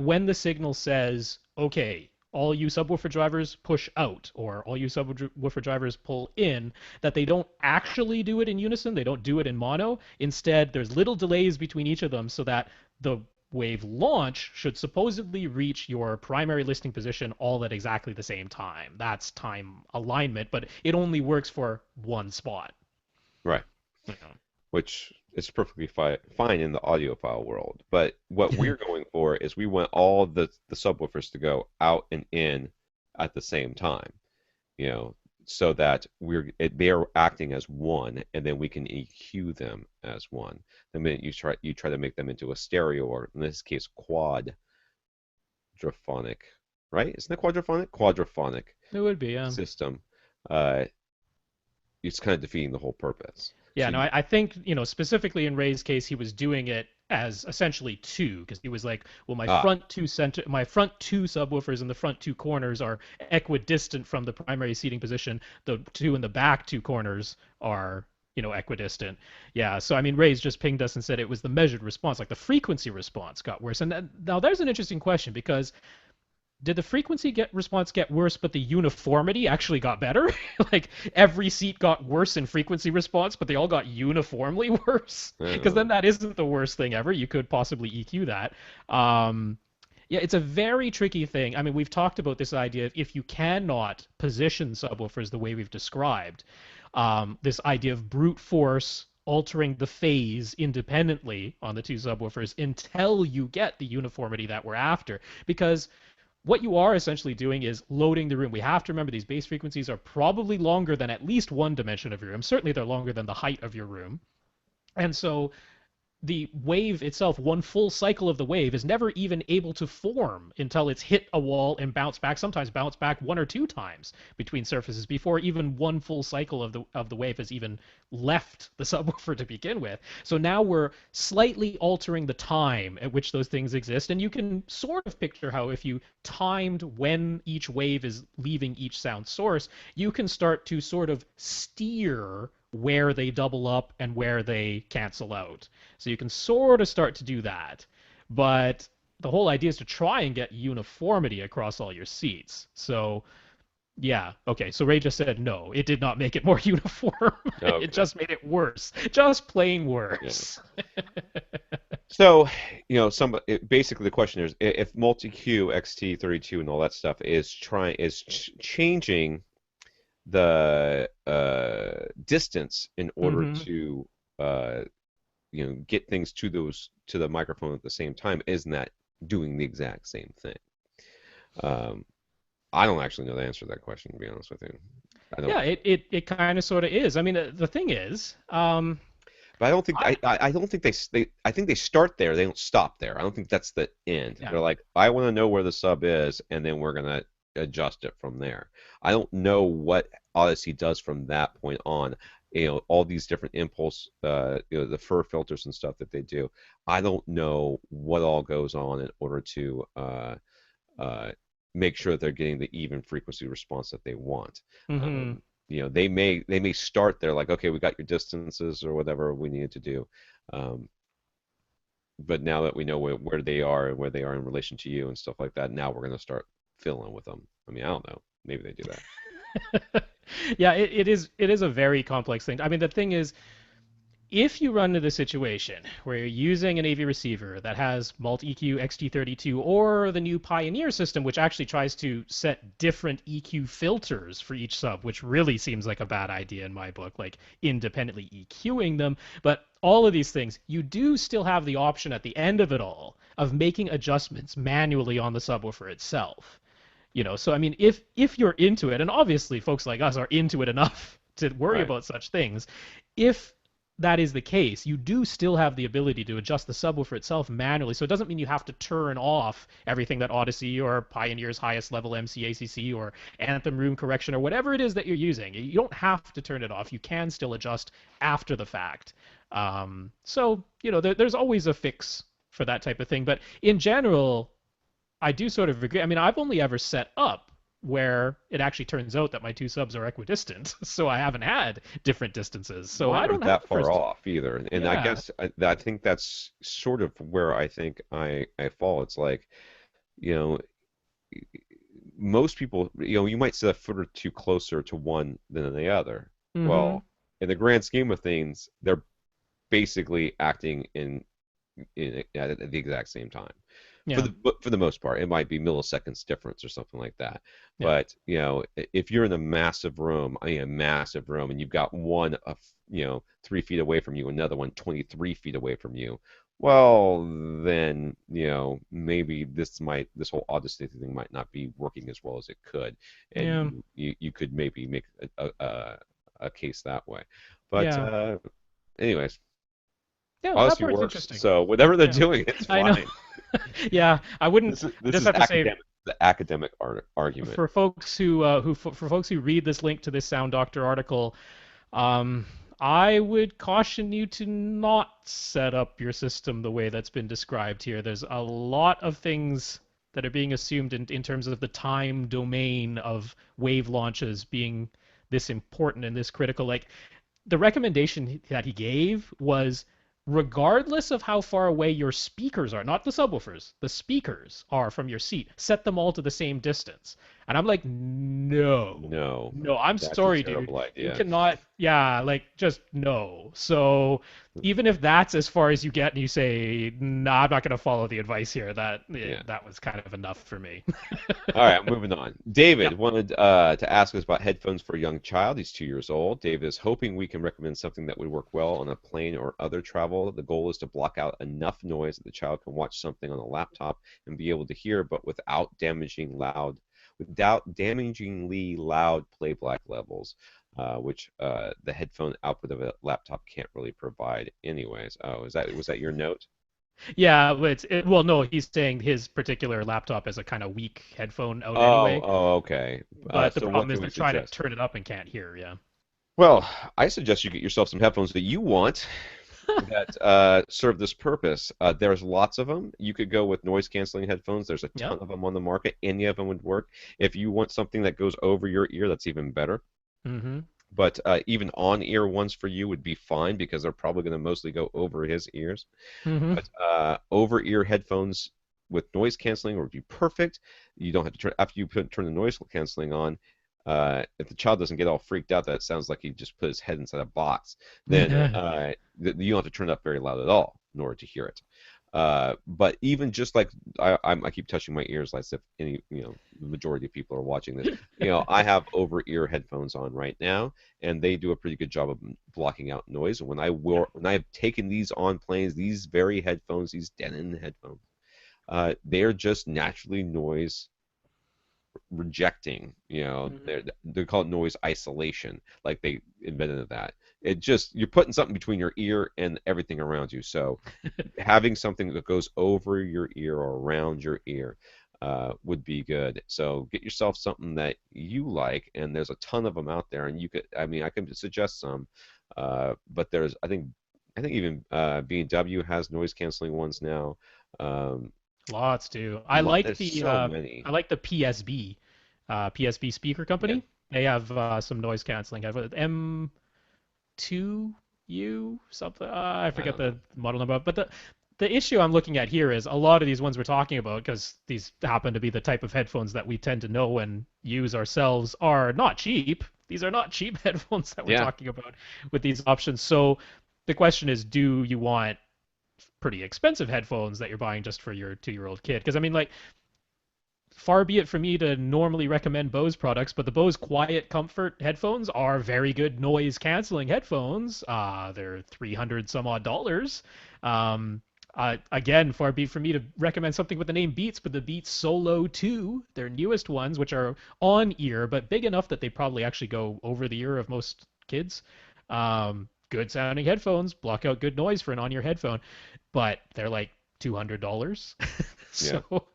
when the signal says, okay, all you subwoofer drivers push out, or all you subwoofer drivers pull in, that they don't actually do it in unison. They don't do it in mono. Instead, there's little delays between each of them so that the wave launch should supposedly reach your primary listening position all at exactly the same time. That's time alignment, but it only works for one spot. Right. You know. Which is perfectly fine in the audiophile world. But what we're going for is we want all the subwoofers to go out and in at the same time, you know, so that they're acting as one, and then we can EQ them as one. The minute you try to make them into a stereo, or in this case quadraphonic, right? Isn't it quadraphonic? Quadraphonic. It would be, yeah. System. It's kind of defeating the whole purpose. Yeah, So no, I think, you know, specifically in Ray's case, he was doing it as essentially two, because he was like, well, my front two subwoofers in the front two corners are equidistant from the primary seating position. The two in the back two corners are, you know, equidistant. Yeah, so I mean, Ray's just pinged us and said it was the measured response, like the frequency response got worse. And now there's an interesting question, because did the frequency response get worse, but the uniformity actually got better? Like every seat got worse in frequency response, but they all got uniformly worse? Because then that isn't the worst thing ever. You could possibly EQ that. Yeah, it's a very tricky thing. I mean, we've talked about this idea of if you cannot position subwoofers the way we've described, this idea of brute force altering the phase independently on the two subwoofers until you get the uniformity that we're after. Because what you are essentially doing is loading the room. We have to remember these bass frequencies are probably longer than at least one dimension of your room. Certainly they're longer than the height of your room. And so the wave itself, one full cycle of the wave, is never even able to form until it's hit a wall and bounce back, sometimes bounce back one or two times between surfaces before even one full cycle of the wave has even left the subwoofer to begin with. So now we're slightly altering the time at which those things exist, and you can sort of picture how if you timed when each wave is leaving each sound source, you can start to sort of steer where they double up and where they cancel out. So you can sort of start to do that. But the whole idea is to try and get uniformity across all your seats. So, yeah, okay, so Ray just said no, it did not make it more uniform. Okay. It just made it worse. Just plain worse. Yeah. So, you know, basically the question is, if multi-Q, XT32, and all that stuff is changing the distance in order to you know, get things to the microphone at the same time, isn't that doing the exact same thing? I don't actually know the answer to that question, to be honest with you. I don't. Yeah, it kind of sort of is. I mean, the thing is, But I don't think I I don't think they I think they start there. They don't stop there. I don't think that's the end. yeah. They're like, I want to know where the sub is, and then we're gonna adjust it from there. I don't know what Odyssey does from that point on. All these different impulse, the fur filters and stuff that they do. I don't know what all goes on in order to uh, make sure that they're getting the even frequency response that they want. Hmm. They may start there like, okay, we got your distances or whatever we needed to do, um, but now that we know where they are and where they are in relation to you and stuff like that, now we're going to start filling with them. I mean, I don't know. Maybe they do that. Yeah, it is a very complex thing. I mean, the thing is, if you run into the situation where you're using an AV receiver that has Mult-EQ XT32 or the new Pioneer system, which actually tries to set different EQ filters for each sub, which really seems like a bad idea in my book, like independently EQing them. But all of these things, you do still have the option at the end of it all of making adjustments manually on the subwoofer itself. So I mean, if you're into it, and obviously folks like us are into it enough to worry Right. about such things, if that is the case, you do still have the ability to adjust the subwoofer itself manually. So it doesn't mean you have to turn off everything that Audyssey or Pioneer's highest level MCACC or Anthem room correction or whatever it is that you're using. You don't have to turn it off. You can still adjust after the fact. There's always a fix for that type of thing. But in general, I do sort of agree. I mean, I've only ever set up where it actually turns out that my two subs are equidistant, so I haven't had different distances. So Mine I aren't don't have that the far first. off either, and I Yeah. guess I think that's sort of where I think I fall. It's like, you know, most people, you might set a foot or two closer to one than the other. Mm-hmm. Well, in the grand scheme of things, they're basically acting at the exact same time. Yeah. For the most part, it might be milliseconds difference or something like that. Yeah. But if you're in a massive room, a massive room, and you've got one 3 feet away from you, another one 23 feet away from you, well, then maybe this whole Audyssey thing might not be working as well as it could, and Yeah. you could maybe make a case that way. But Yeah. anyways, Yeah. Well, that Odyssey part's works, interesting. so whatever they're Yeah. doing, it's I know. fine. Yeah. I wouldn't. I This just is have to say, academic, the academic argument. for folks for folks who read this link to this Sound Doctor article, Um, I would caution you to not set up your system the way that's been described here. There's a lot of things that are being assumed in terms of the time domain of wave launches being this important and this critical. Like the recommendation that he gave was regardless of how far away your speakers are, not the subwoofers, the speakers are from your seat, set them all to the same distance. And I'm like, no, No, no, I'm that's a sorry, dude. terrible You idea. cannot, yeah, like just no. So even if that's as far as you get and you say, nah, I'm not going to follow the advice here, Yeah. that was kind of enough for me. All right, moving on. Yeah. David wanted to ask us about headphones for a young child. He's 2 years old. David is hoping we can recommend something that would work well on a plane or other travel. The goal is to block out enough noise that the child can watch something on a laptop and be able to hear, but without damagingly loud playback levels, which the headphone output of a laptop can't really provide anyways. Oh, was that your note? Yeah, but well, no, he's saying his particular laptop is a kind of weak headphone out Oh, anyway. oh, okay. But the So what problem can is we they're trying to suggest? turn it up and can't hear. Yeah. Well, I suggest you get yourself some headphones that you want that serve this purpose. There's lots of them. You could go with noise canceling headphones. There's a Yep. ton of them on the market. Any of them would work. If you want something that goes over your ear, that's even better. Mm-hmm. But even on-ear ones for you would be fine because they're probably going to mostly go over his ears. Mm-hmm. But over-ear headphones with noise canceling would be perfect. You don't have to turn after you turn the noise canceling on. If the child doesn't get all freaked out that it sounds like he just put his head inside a box, then you don't have to turn it up very loud at all in order to hear it. But even just like I keep touching my ears, like if the majority of people are watching this. I have over-ear headphones on right now, and they do a pretty good job of blocking out noise. And when I've taken these on planes, these very headphones, these Denon headphones, they're just naturally noise rejecting. They call it noise isolation, like they invented that. It just you're putting something between your ear and everything around you. So having something that goes over your ear or around your ear would be good. So get yourself something that you like, and there's a ton of them out there. And I mean, I can suggest some, but I think even B&W has noise canceling ones now. Um, Lots too. I like there's the so many. PSB, PSB speaker Yeah, company. They have some noise canceling. I've M2U something. I I forget don't the know. model number. But the issue I'm looking at here is a lot of these ones we're talking about, because these happen to be the type of headphones that we tend to know and use ourselves, are not cheap. These are not cheap headphones that we're Yeah, talking about with these options. So the question is, do you want pretty expensive headphones that you're buying just for your 2-year-old kid? Because I mean, like, far be it for me to normally recommend Bose products, but the Bose Quiet Comfort headphones are very good noise canceling headphones. They're 300 some odd dollars. Um, Again, far be it for me to recommend something with the name Beats, but the Beats Solo 2, their newest ones, which are on ear, but big enough that they probably actually go over the ear of most kids. Good sounding headphones, block out good noise for an on ear headphone, but they're like $200. yeah. So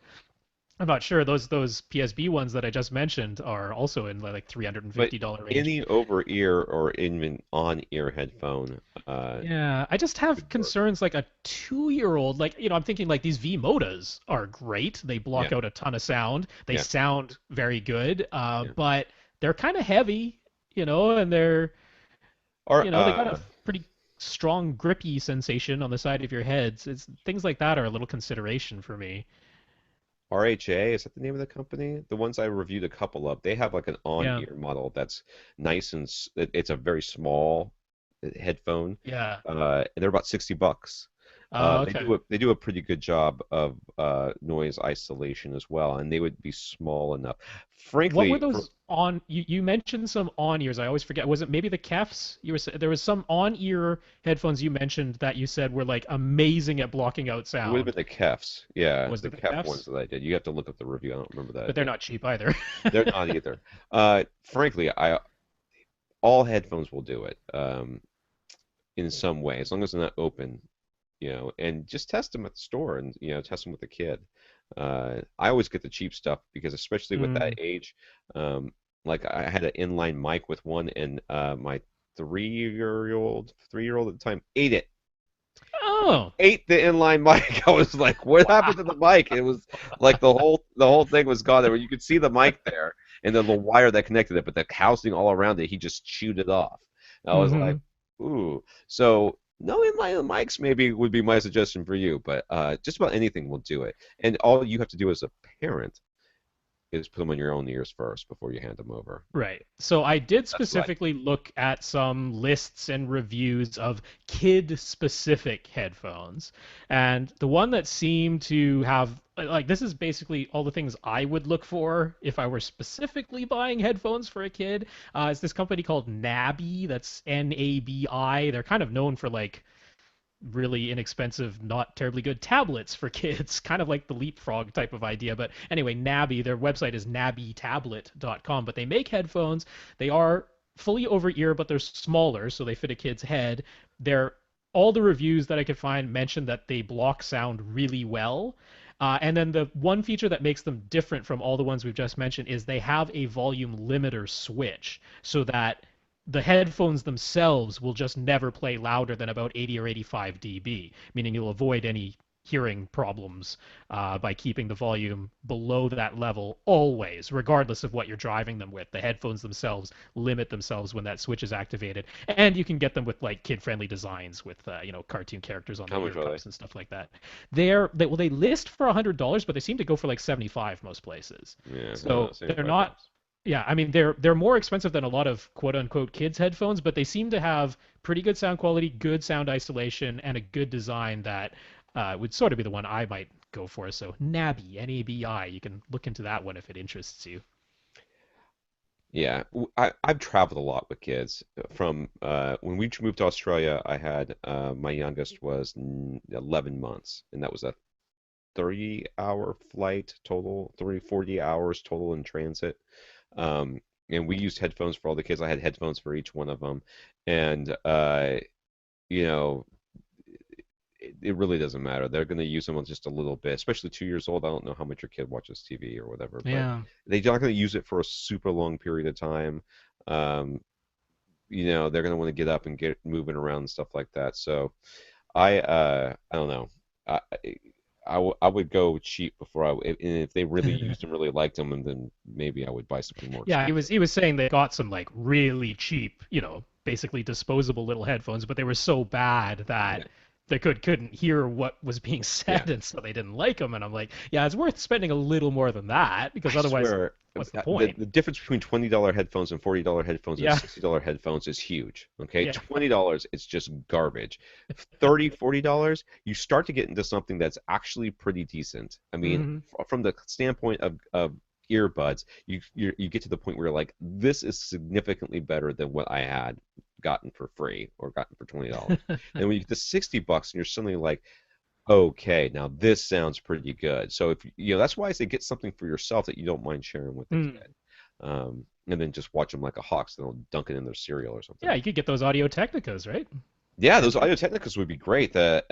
I'm not sure. Those PSB ones that I just mentioned are also in like But $350 range. any over ear or even on ear headphone Yeah, I just have could work. concerns like a 2-year-old. Like, I'm thinking like these V Modas are great. They block Yeah, out a ton of sound. They yeah, sound very good, yeah. but they're kind of heavy, and Or they got a pretty strong grippy sensation on the side of your heads. It's things like that are a little consideration for me. RHA, is that the name of the company? The ones I reviewed a couple of, they have like an Yeah. on-ear model that's nice it's a very small headphone. Yeah. And they're about $60. They Okay. do a pretty good job of noise isolation as well, and they would be small enough. What were Frankly, for those on? You mentioned some on ears. I always forget. Was it maybe the Kefs? There was some on ear headphones you mentioned that you said were like amazing at blocking out it would have sound. been the Kefs, yeah, Was the it the Kef ones Kefs? that I did. You have to look up the review. I don't remember But that they're name. not cheap either. They're not either. Frankly, I all headphones will do it in some way, as long as they're not open, and just test them at the store and test them with the kid. I always get the cheap stuff because especially with that Mm. age, um, like I had an inline mic with one, and my 3-year old at the time ate it. He Oh, ate the inline mic. I was like, "What happened to the wow. mic?" It was like the whole thing was gone. There, you could see the mic there and the little wire that connected it, but the housing all around it, he just chewed it off. And I was like, Hmm. "Ooh." So no inline mics maybe would be my suggestion for you, but just about anything will do it. And all you have to do as a parent is put them on your own ears first before you hand them over. Right. So I did That's what I specifically look at some lists and reviews of kid-specific headphones. And the one that seemed to have, like, this is basically all the things I would look for if I were specifically buying headphones for a kid. It's this company called Nabi. That's Nabi. They're kind of known for like really inexpensive, not terribly good tablets for kids, kind of like the leapfrog type of idea. But anyway, Nabi, their website is nabitablet.com, but they make headphones. They are fully over ear, but they're smaller, so they fit a kid's head. They're all the reviews that I could find mention that they block sound really well. And then the one feature that makes them different from all the ones we've just mentioned is they have a volume limiter switch so that the headphones themselves will just never play louder than about 80 or 85 dB, meaning you'll avoid any hearing problems by keeping the volume below that level always, regardless of what you're driving them with. The headphones themselves limit themselves when that switch is activated, and you can get them with like kid-friendly designs with cartoon characters on How the much ear are they? cups and stuff like that. They list for $100, but they seem to go for like 75 most places. Yeah, So they're not. $75. Yeah, I mean they're more expensive than a lot of quote unquote kids headphones, but they seem to have pretty good sound quality, good sound isolation, and a good design that would sort of be the one I might go for. So Nabi, N-A-B-I, you can look into that one if it interests you. Yeah, I've traveled a lot with kids. From when we moved to Australia, I had my youngest was 11 months, and that was a 30-hour flight total, 30, 40 hours total in transit. Um, and we used headphones for all the kids. I had headphones for each one of them. And, you know, it really doesn't matter. They're going to use them just a little bit, especially 2 years old. I don't know how much your kid watches TV or whatever, but Yeah. they're not going to use it for a super long period of time. Um, they're going to want to get up and get moving around and stuff like that. So I don't know. I would go cheap before and if they really used them, really liked them, and then maybe I would buy something more Yeah, expensive. he was saying they got some like really cheap, basically disposable little headphones, but they were so bad Yeah, that they couldn't hear what was being yeah. said, and so they didn't like them. And I'm like, yeah, it's worth spending a little more than that because I otherwise, swear, what's the the point? the difference between $20 headphones and $40 headphones and Yeah, $60 headphones is huge. Okay, yeah. $20 it's just garbage. 30, $40 you start to get into something that's actually pretty decent. I mean, Hmm. from the standpoint of earbuds, you get to the point where you're like, this is significantly better than what I had gotten for free or gotten for $20. And when you get to $60 and you're suddenly like, okay, now this sounds pretty good. So if that's why I say get something for yourself that you don't mind sharing with the Mm. kid, and then just watch them like a hawk, so they'll dunk it in their cereal or Yeah, something. you could get those Audio Technicas, right? Yeah, those Audio M50, Technicas would be great. The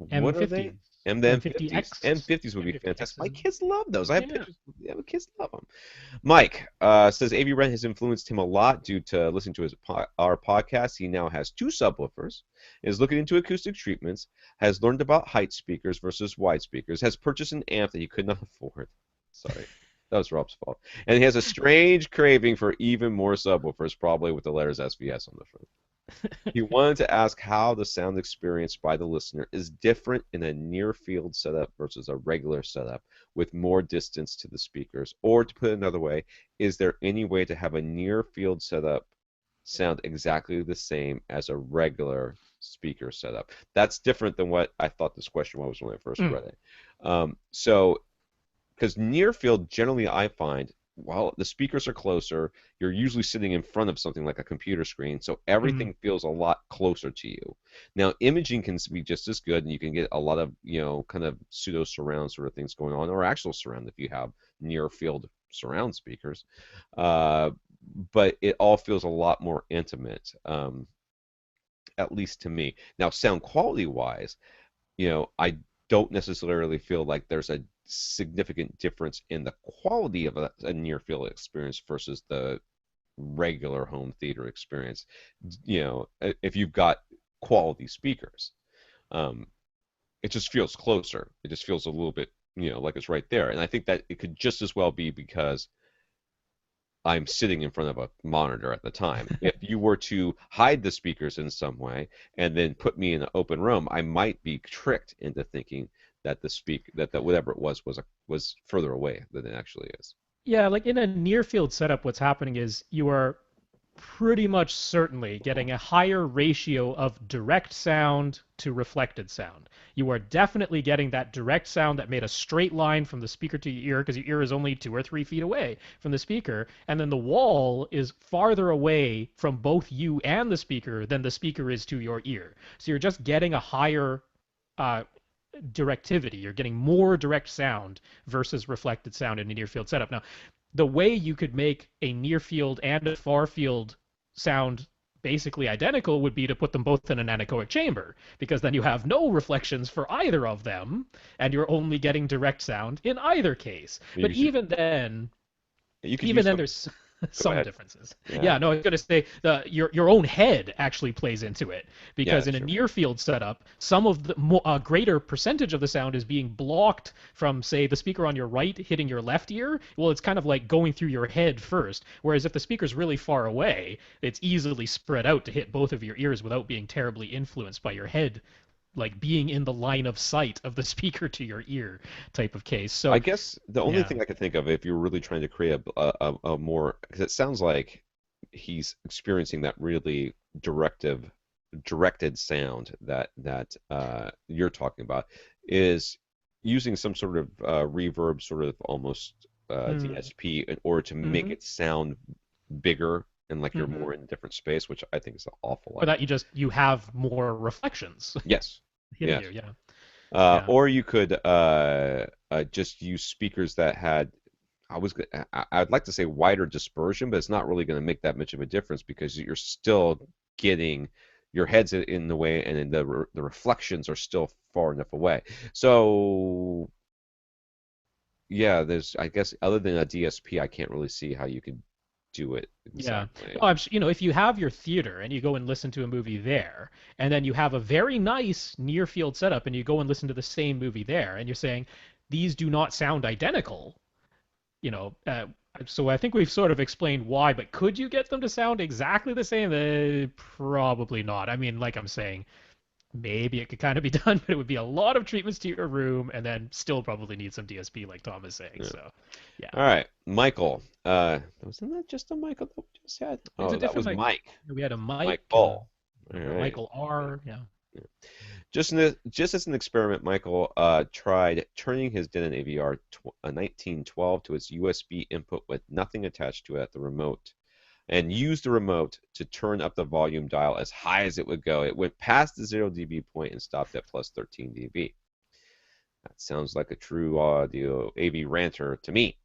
what are they? M50s, The M50s. M50X, M50s would be fantastic. My M50Xs. kids love those. I have Yeah. pictures. Yeah, my kids love them. Mike says AV Rent has influenced him a lot due to listening to our podcast. He now has two subwoofers, is looking into acoustic treatments, has learned about height speakers versus wide speakers, has purchased an amp that he could not afford. Sorry, that was Rob's fault. And he has a strange craving for even more subwoofers, probably with the letters SVS on the front. He wanted to ask how the sound experienced by the listener is different in a near field setup versus a regular setup with more distance to the speakers. Or to put it another way, is there any way to have a near field setup sound exactly the same as a regular speaker setup? That's different than what I thought this question was when I first Mm. read it. So because near field generally I find while the speakers are closer, you're usually sitting in front of something like a computer screen, so Mm. everything feels a lot closer to you. Now, imaging can be just as good, and you can get a lot of kind of pseudo surround sort of things going on, or actual surround if you have near field surround speakers. Uh, but it all feels a lot more intimate, at least to me. Now, sound quality wise, I don't necessarily feel like there's a significant difference in the quality of a near field experience versus the regular home theater experience. If you've got quality speakers, um, it just feels closer. It just feels a little bit, like it's right there. And I think that it could just as well be because I'm sitting in front of a monitor at the time. If you were to hide the speakers in some way and then put me in an open room, I might be tricked into thinking that that whatever it was further away than it actually is. Yeah, like in a near field setup, what's happening is you are pretty much certainly getting a higher ratio of direct sound to reflected sound. You are definitely getting that direct sound that made a straight line from the speaker to your ear because your ear is only 2 or 3 feet away from the speaker, and then the wall is farther away from both you and the speaker than the speaker is to your ear. So you're just getting a higher uh, directivity. You're getting more direct sound versus reflected sound in a near field setup. Now, the way you could make a near field and a far field sound basically identical would be to put them both in an anechoic chamber, because then you have no reflections for either of them, and you're only getting direct sound in either case. But You should you could even use then some. there's Go some ahead. differences. Yeah, Yeah, no, I was gonna say your own head actually plays into it, yeah, because that's in a true. near field setup, some of the greater percentage of the sound is being blocked from, say, the speaker on your right hitting your left ear. Well, it's kind of like going through your head first. Whereas if the speaker's really far away, it's easily spread out to hit both of your ears without being terribly influenced by your head, like being in the line of sight of the speaker to your ear type of case. I So guess the only yeah. thing I could think of if you're really trying to create a more, because it sounds like he's experiencing that really directed sound that you're talking about, is using some sort of reverb, sort of almost Mm. DSP, in order to make Mm-hmm. it sound bigger and like you're Mm-hmm. more in a different space, which I think is an awful Or that idea. you have more reflections Yes, hitting you. yes. Yeah. Yeah. Or you could just use speakers that had I'd like to say wider dispersion, but it's not really going to make that much of a difference because you're still getting your head's in the way, and then the reflections are still far enough away. So yeah, there's I guess other than a DSP, I can't really see how you could do it Yeah. exactly. No, if you have your theater and you go and listen to a movie there, and then you have a very nice near field setup and you go and listen to the same movie there, and you're saying these do not sound identical, you know, so I think we've sort of explained why, but could you get them to sound exactly the same? Probably not. I mean, like I'm saying, maybe it could kind of be done, but it would be a lot of treatments to your room and then still probably need some DSP, like Tom is saying. Yeah. So, yeah. All right, Michael. Wasn't that just a Michael that we just had? It's a Oh, that different was Mike. Mike. We had a Mike, Mike Ball. All or right. Michael R. Yeah. Just as an experiment, Michael tried turning his Denon AVR 1912 to its USB input with nothing attached to it at the remote, and used the remote to turn up the volume dial as high as it would go. It went past the 0 dB point and stopped at plus 13 dB. That sounds like a true audio AV ranter to me.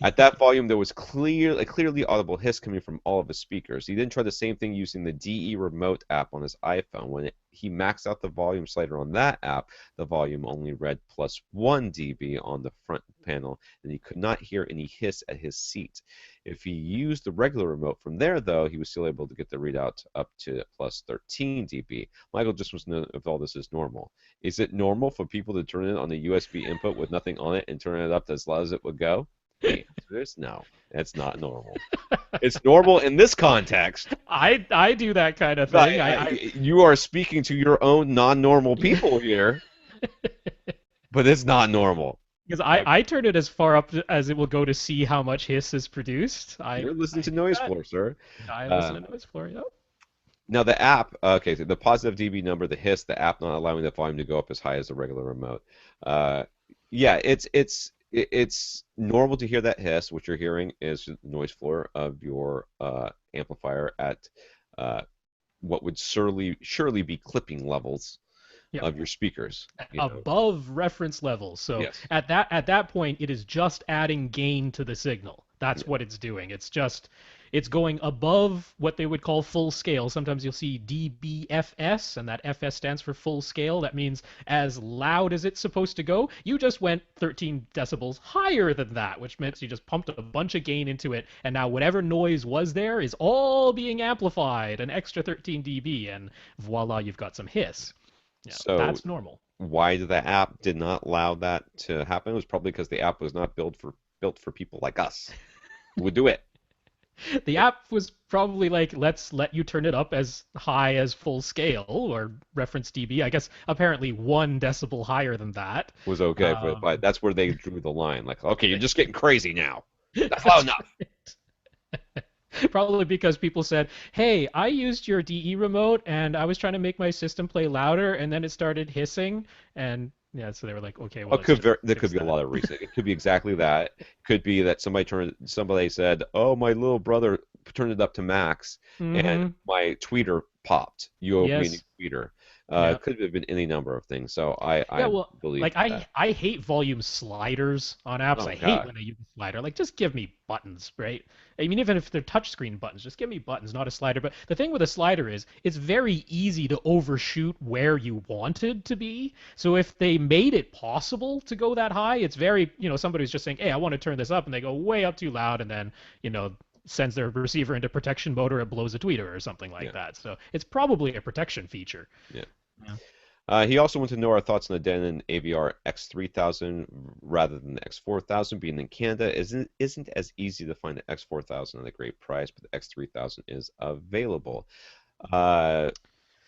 At that volume, there was a clearly audible hiss coming from all of his speakers. He then tried the same thing using the DE Remote app on his iPhone. When he maxed out the volume slider on that app, the volume only read plus 1 dB on the front panel, and he could not hear any hiss at his seat. If he used the regular remote from there, though, he was still able to get the readout up to plus 13 dB. Michael just wants to know if all this is normal. Is it normal for people to turn it on the USB input with nothing on it and turn it up as loud as it would go? The answer is no. That's not normal. It's normal in this context. I do that kind of thing. You are speaking to your own non-normal people here, but it's not normal. Because I turn it as far up as it will go to see how much hiss is produced. You're listening to do Noise that. Floor, sir. I listen to Noise Floor. Yep. Now the app, okay, so the positive dB number, the hiss, the app not allowing the volume to go up as high as the regular remote. Yeah, it's normal to hear that hiss. What you're hearing is the noise floor of your amplifier at what would surely be clipping levels Yep. of your speakers. Above reference levels. So Yes. at that point, it is just adding gain to the signal. That's what it's doing. It's going above what they would call full scale. Sometimes you'll see dBFS, and that FS stands for full scale. That means as loud as it's supposed to go. You just went 13 decibels higher than that, which means you just pumped a bunch of gain into it, and now whatever noise was there is all being amplified, an extra 13 dB, and voila, you've got some hiss. Yeah, So that's normal. why the app did not allow that to happen? It was probably because the app was not built for people like us who would do it. The app was probably like, let's let you turn it up as high as full scale or reference dB. I guess apparently 1 decibel higher than that. Was okay, but that's where they drew the line. Like, okay, you're just getting crazy now. That's loud enough. Probably because people said, hey, I used your DE remote and I was trying to make my system play louder and then it started hissing. And yeah, so they were like, okay, well, There could be a lot of reasons. It could be exactly that. It could be that somebody said, "Oh, my little brother turned it up to max, and my tweeter popped. You owe me a new tweeter." It could have been any number of things. So I believe like that. I hate volume sliders on apps. Oh, I God. hate when they use a slider. Like, just give me buttons, right? I mean, even if they're touchscreen buttons, just give me buttons, not a slider. But the thing with a slider is it's very easy to overshoot where you wanted to be. So if they made it possible to go that high, it's very, somebody's just saying, hey, I want to turn this up, and they go way up too loud, and then, sends their receiver into protection mode, or it blows a tweeter or something like that. So it's probably a protection feature. Yeah. He also wanted to know our thoughts on the Denon AVR X3000 rather than the X4000. Being in Canada isn't as easy to find the X4000 at a great price, but the X3000 is available.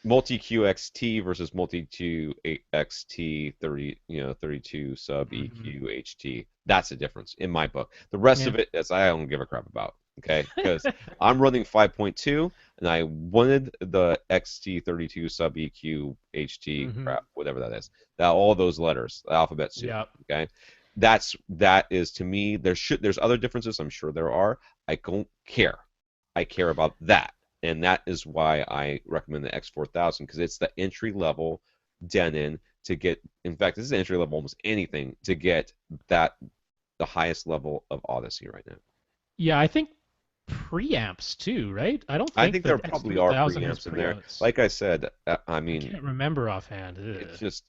Multi-QXT versus multi-QXT 32 sub EQ HT. That's the difference in my book. The rest of it, I don't give a crap about. Okay, because I'm running 5.2 and I wanted the XT32 sub EQ HT crap, whatever that is. All those letters, the alphabet soup. Yeah. Okay, that is to me. There's other differences. I'm sure there are. I don't care. I care about that. And that is why I recommend the X4000, because it's the entry level Denon to get. In fact, this is entry level almost anything to get that the highest level of Audyssey right now. Yeah, I think preamps too, right? I don't I think think the there probably are X3000 has preamps in there. preouts. Like I said, I I mean, can't remember offhand. it's Ugh. just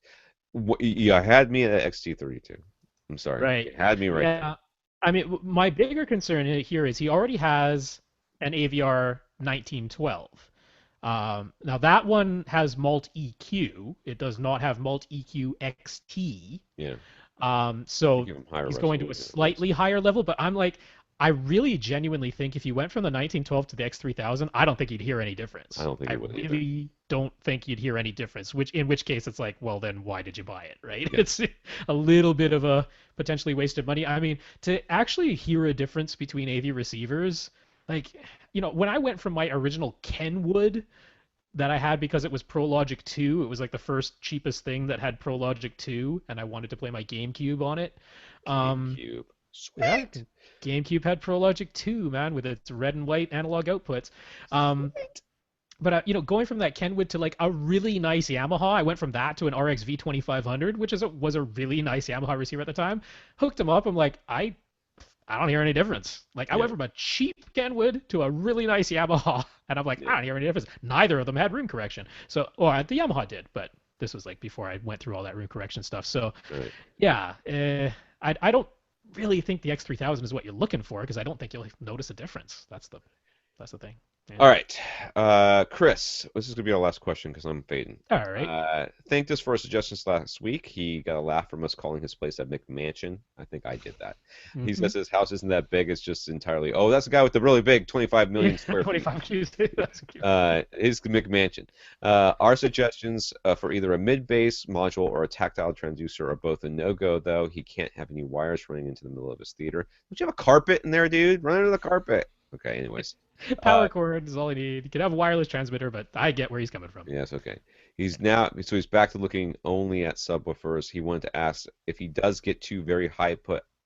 you had me at XT32. I'm sorry, Right. you had me right there. Yeah. I mean, my bigger concern here is he already has an AVR 1912. Now that one has Mult EQ. It does not have Mult EQ XT. Yeah, you So give them higher he's going to a resolution at least. slightly higher level, but I'm like, I really genuinely think if you went from the 1912 to the X3000, I don't think you'd hear any I difference. don't think I it would either. really don't think you'd hear any difference, in which case it's like, well, then why did you buy it, right? Yeah. It's a little bit of a potentially wasted money. I mean, to actually hear a difference between AV receivers, like, when I went from my original Kenwood that I had because it was ProLogic 2. It was like the first cheapest thing that had ProLogic 2, and I wanted to play my GameCube on it. Um, GameCube. yeah, Sweet. GameCube had ProLogic 2, man, with its red and white analog outputs. Um, Sweet. but going from that Kenwood to like a really nice Yamaha, I went from that to an RX V2500, which was a really nice Yamaha receiver at the time. Hooked them up. I'm like, I don't hear any difference. Like I Yeah. went from a cheap Kenwood to a really nice Yamaha, and I'm like, I Yeah. don't hear any difference. Neither of them had room correction. So, or the Yamaha did, but this was like before I went through all that room correction stuff. So, Right. yeah, I don't really think the X3000 is what you're looking for because I don't think you'll notice a difference. That's the thing. Yeah. All right, Kris, this is gonna be our last question because I'm fading. All right. Thanked us for our suggestions last week. He got a laugh from us calling his place a McMansion. I think I did that. He Mm-hmm. says his house isn't that big. It's just entirely. Oh, that's the guy with the really big 25 Yeah, million square feet. 25 Qs. That's cute. His McMansion. Our suggestions for either a mid-bass module or a tactile transducer are both a no-go, though. He can't have any wires running into the middle of his theater. Don't you have a carpet in there, dude? Run under the carpet. Okay, anyways. Power cord is all you need. You could have a wireless transmitter, but I get where he's coming from. Yes, okay. He's back to looking only at subwoofers. He wanted to ask if he does get two very high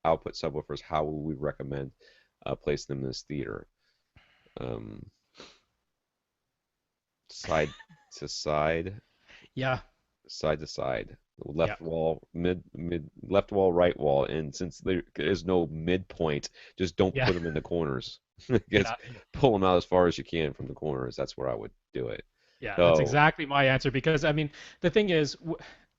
output subwoofers, how would we recommend placing them in his theater? Side to side, Yeah. side to side, Yeah. left wall, left wall, right wall, and since there is no midpoint, just don't Yeah. put them in the corners. Just Yeah. pull them out as far as you can from the corners. That's where I would do it. Yeah, that's So exactly my answer because I mean the thing is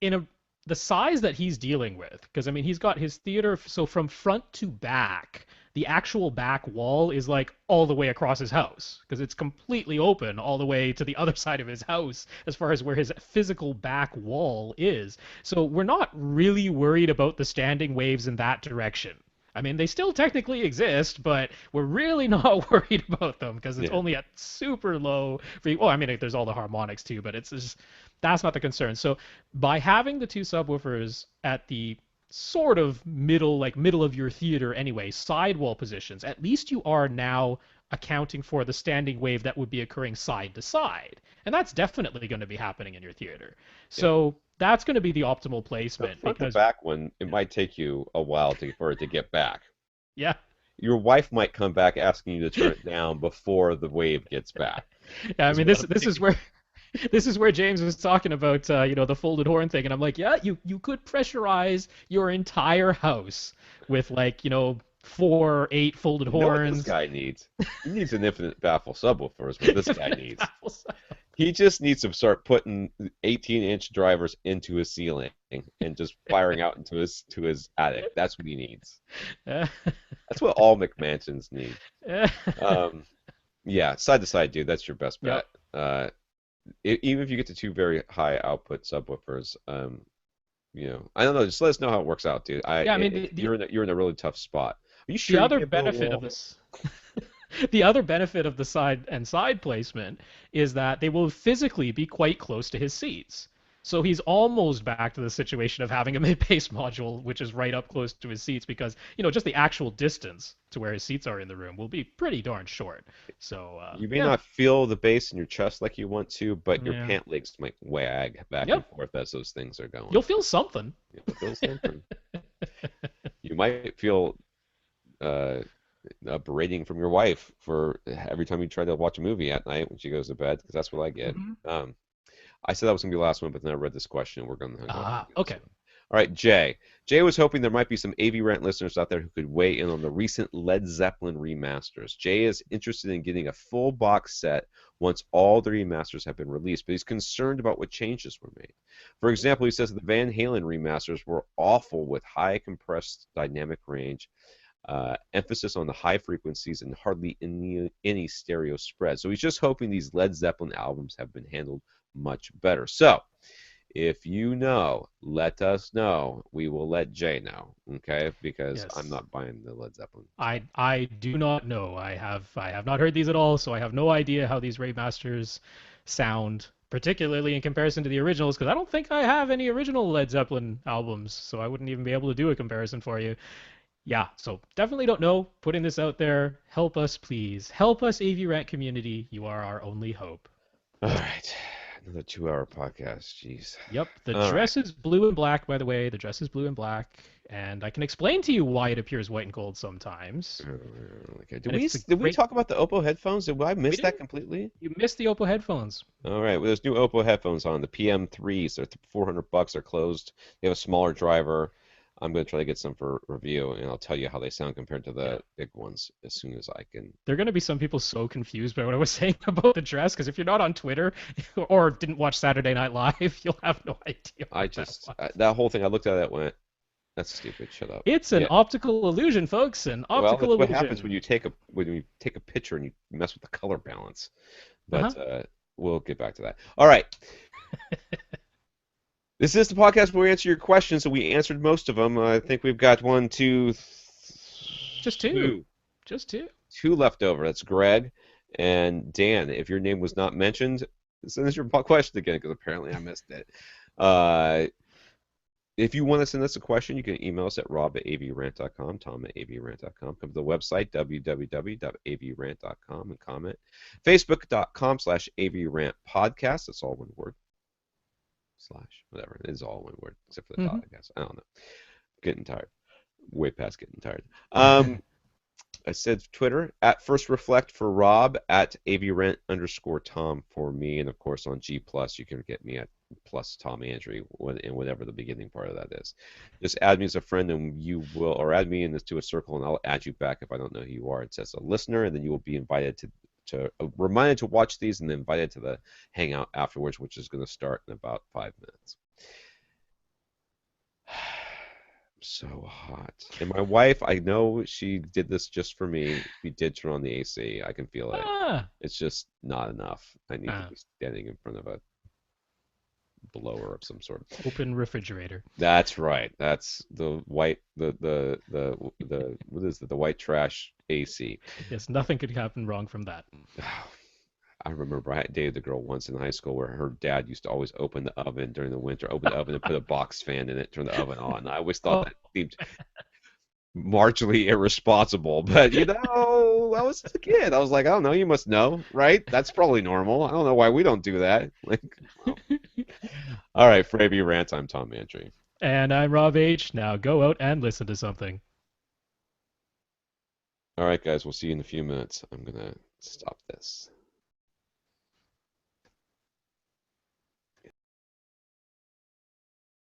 in a the size that he's dealing with because I mean he's got his theater so from front to back the actual back wall is like all the way across his house because it's completely open all the way to the other side of his house as far as where his physical back wall is. So we're not really worried about the standing waves in that direction. I mean, they still technically exist, but we're really not worried about them because it's yeah, only at super low. Well, I mean, there's all the harmonics too, but it's just that's not the concern. So by having the two subwoofers at the sort of middle of your theater anyway, sidewall positions, at least you are now accounting for the standing wave that would be occurring side to side. And that's definitely going to be happening in your theater. yeah. So that's going to be the optimal The placement front to because, back one, it might take you a while for it to get back. yeah. Your wife might come back asking you to turn it down before the wave gets back. Yeah, I Is mean what this I'm this is thinking. where this is where James was talking about the folded horn thing, and I'm like, yeah, you could pressurize your entire house with like 4 8 folded You know what this horns. guy needs? He needs an infinite baffle subwoofer is what this guy needs. He just needs to start putting 18-inch drivers into his ceiling and just firing out into his attic. That's what he needs. That's what all McMansions need. Yeah, side to side, dude. That's your best Yep. bet. Even if you get to two very high output subwoofers, I don't know. Just let us know how it works out, dude. Yeah, I mean You're in a really tough spot. Are you the sure you other can't build a benefit of wall? this the other benefit of the side placement is that they will physically be quite close to his seats. So he's almost back to the situation of having a mid-bass module, which is right up close to his seats, because just the actual distance to where his seats are in the room will be pretty darn short. So You may yeah, not feel the bass in your chest like you want to, but your yeah, pant legs might wag back and yep, forth as those things are going. you'll feel something. You'll feel something. You might feel a berating from your wife for every time you try to watch a movie at night when she goes to bed, because that's what I get. Mhm. Um, I said that was going to be the last one, but then I read this question, and we're going to go ahead and do this Okay. one. All right, Jay. Jay was hoping there might be some AV Rant listeners out there who could weigh in on the recent Led Zeppelin remasters. Jay is interested in getting a full box set once all the remasters have been released, but he's concerned about what changes were made. For example, he says that the Van Halen remasters were awful with high compressed dynamic range, emphasis on the high frequencies, and hardly any stereo spread. So he's just hoping these Led Zeppelin albums have been handled much better. So if you know, let us know. We will let Jay know, okay? Because I'm Yes. not buying the Led Zeppelin. I do not know. I have not heard these at all, so I have no idea how these remasters sound, particularly in comparison to the originals, because I don't think I have any original Led Zeppelin albums, so I wouldn't even be able to do a comparison for you. Yeah, so definitely don't know. Putting this out there. Help us, please. Help us, AV Rant community. You are our only hope. All right. Another 2-hour podcast. Jeez. Yep, the All right. dress is blue and black, by the way. The dress is blue and black, and I can explain to you why it appears white and gold sometimes. Okay. Did And we it's a did we great. talk about the Oppo headphones? Did I We miss that didn't. completely? You missed the Oppo headphones. All right. Well, there's new Oppo headphones on the PM3s. They're $400. They're closed. They have a smaller driver. I'm going to try to get some for review, and I'll tell you how they sound compared to Yeah. the big ones as soon as I can. There are going to be some people so confused by what I was saying about the dress, because if you're not on Twitter or didn't watch Saturday Night Live, you'll have no idea I what that just was. that whole thing. I looked at it, went, "That's stupid. Shut up." It's an Yeah. optical illusion, folks. An Well, optical that's what happens illusion. when you take a picture and you mess with the color balance. Uh-huh. But we'll get back to that. All right. This is the podcast where we answer your questions, so we answered most of them. I think we've got one, two, Just two. two, Just two. two left over. That's Greg and Dan. If your name was not mentioned, send us your question again because apparently I missed it. Uh, if you want to send us a question, you can email us at rob@avrant.com, tom@avrant.com. Come to the website, www.avrant.com, and comment. Facebook.com/avrantpodcast. That's all one word. Slash, whatever. It is all one word, except for the Hmm. dot, I guess. I don't know. Getting tired. Way past getting tired. I said Twitter at First Reflect for Rob, at avrent_Tom for me, and of course on G Plus you can get me at plus Tom Andrew and whatever the beginning part of that is. Just add me as a friend and you will, or add me in this to a circle and I'll add you back if I don't know who you are. It says a listener, and then you will be invited to reminded to watch these and then invited to the hangout afterwards, which is going to start in about 5 minutes. So hot. And my wife, I know she did this just for me. She did turn on the AC. I can feel it. Ah. It's just not enough. I need to Ah. be standing in front of a blower of some sort. Open refrigerator. That's right. That's the white the what is it? The white trash AC. Yes, nothing could happen wrong from that. I remember I dated a girl once in high school where her dad used to always open the oven during the winter, open the oven and put a box fan in it, turn the oven on. I always thought Oh, that seemed marginally irresponsible, but I was just a kid. I was like, I don't know, you must know, right? That's probably normal. I don't know why we don't do that. Like, well. All right, for AV Rant, I'm Tom Mantry. and I'm Rob H. Now go out and listen to something. All right, guys, we'll see you in a few minutes. I'm gonna stop this.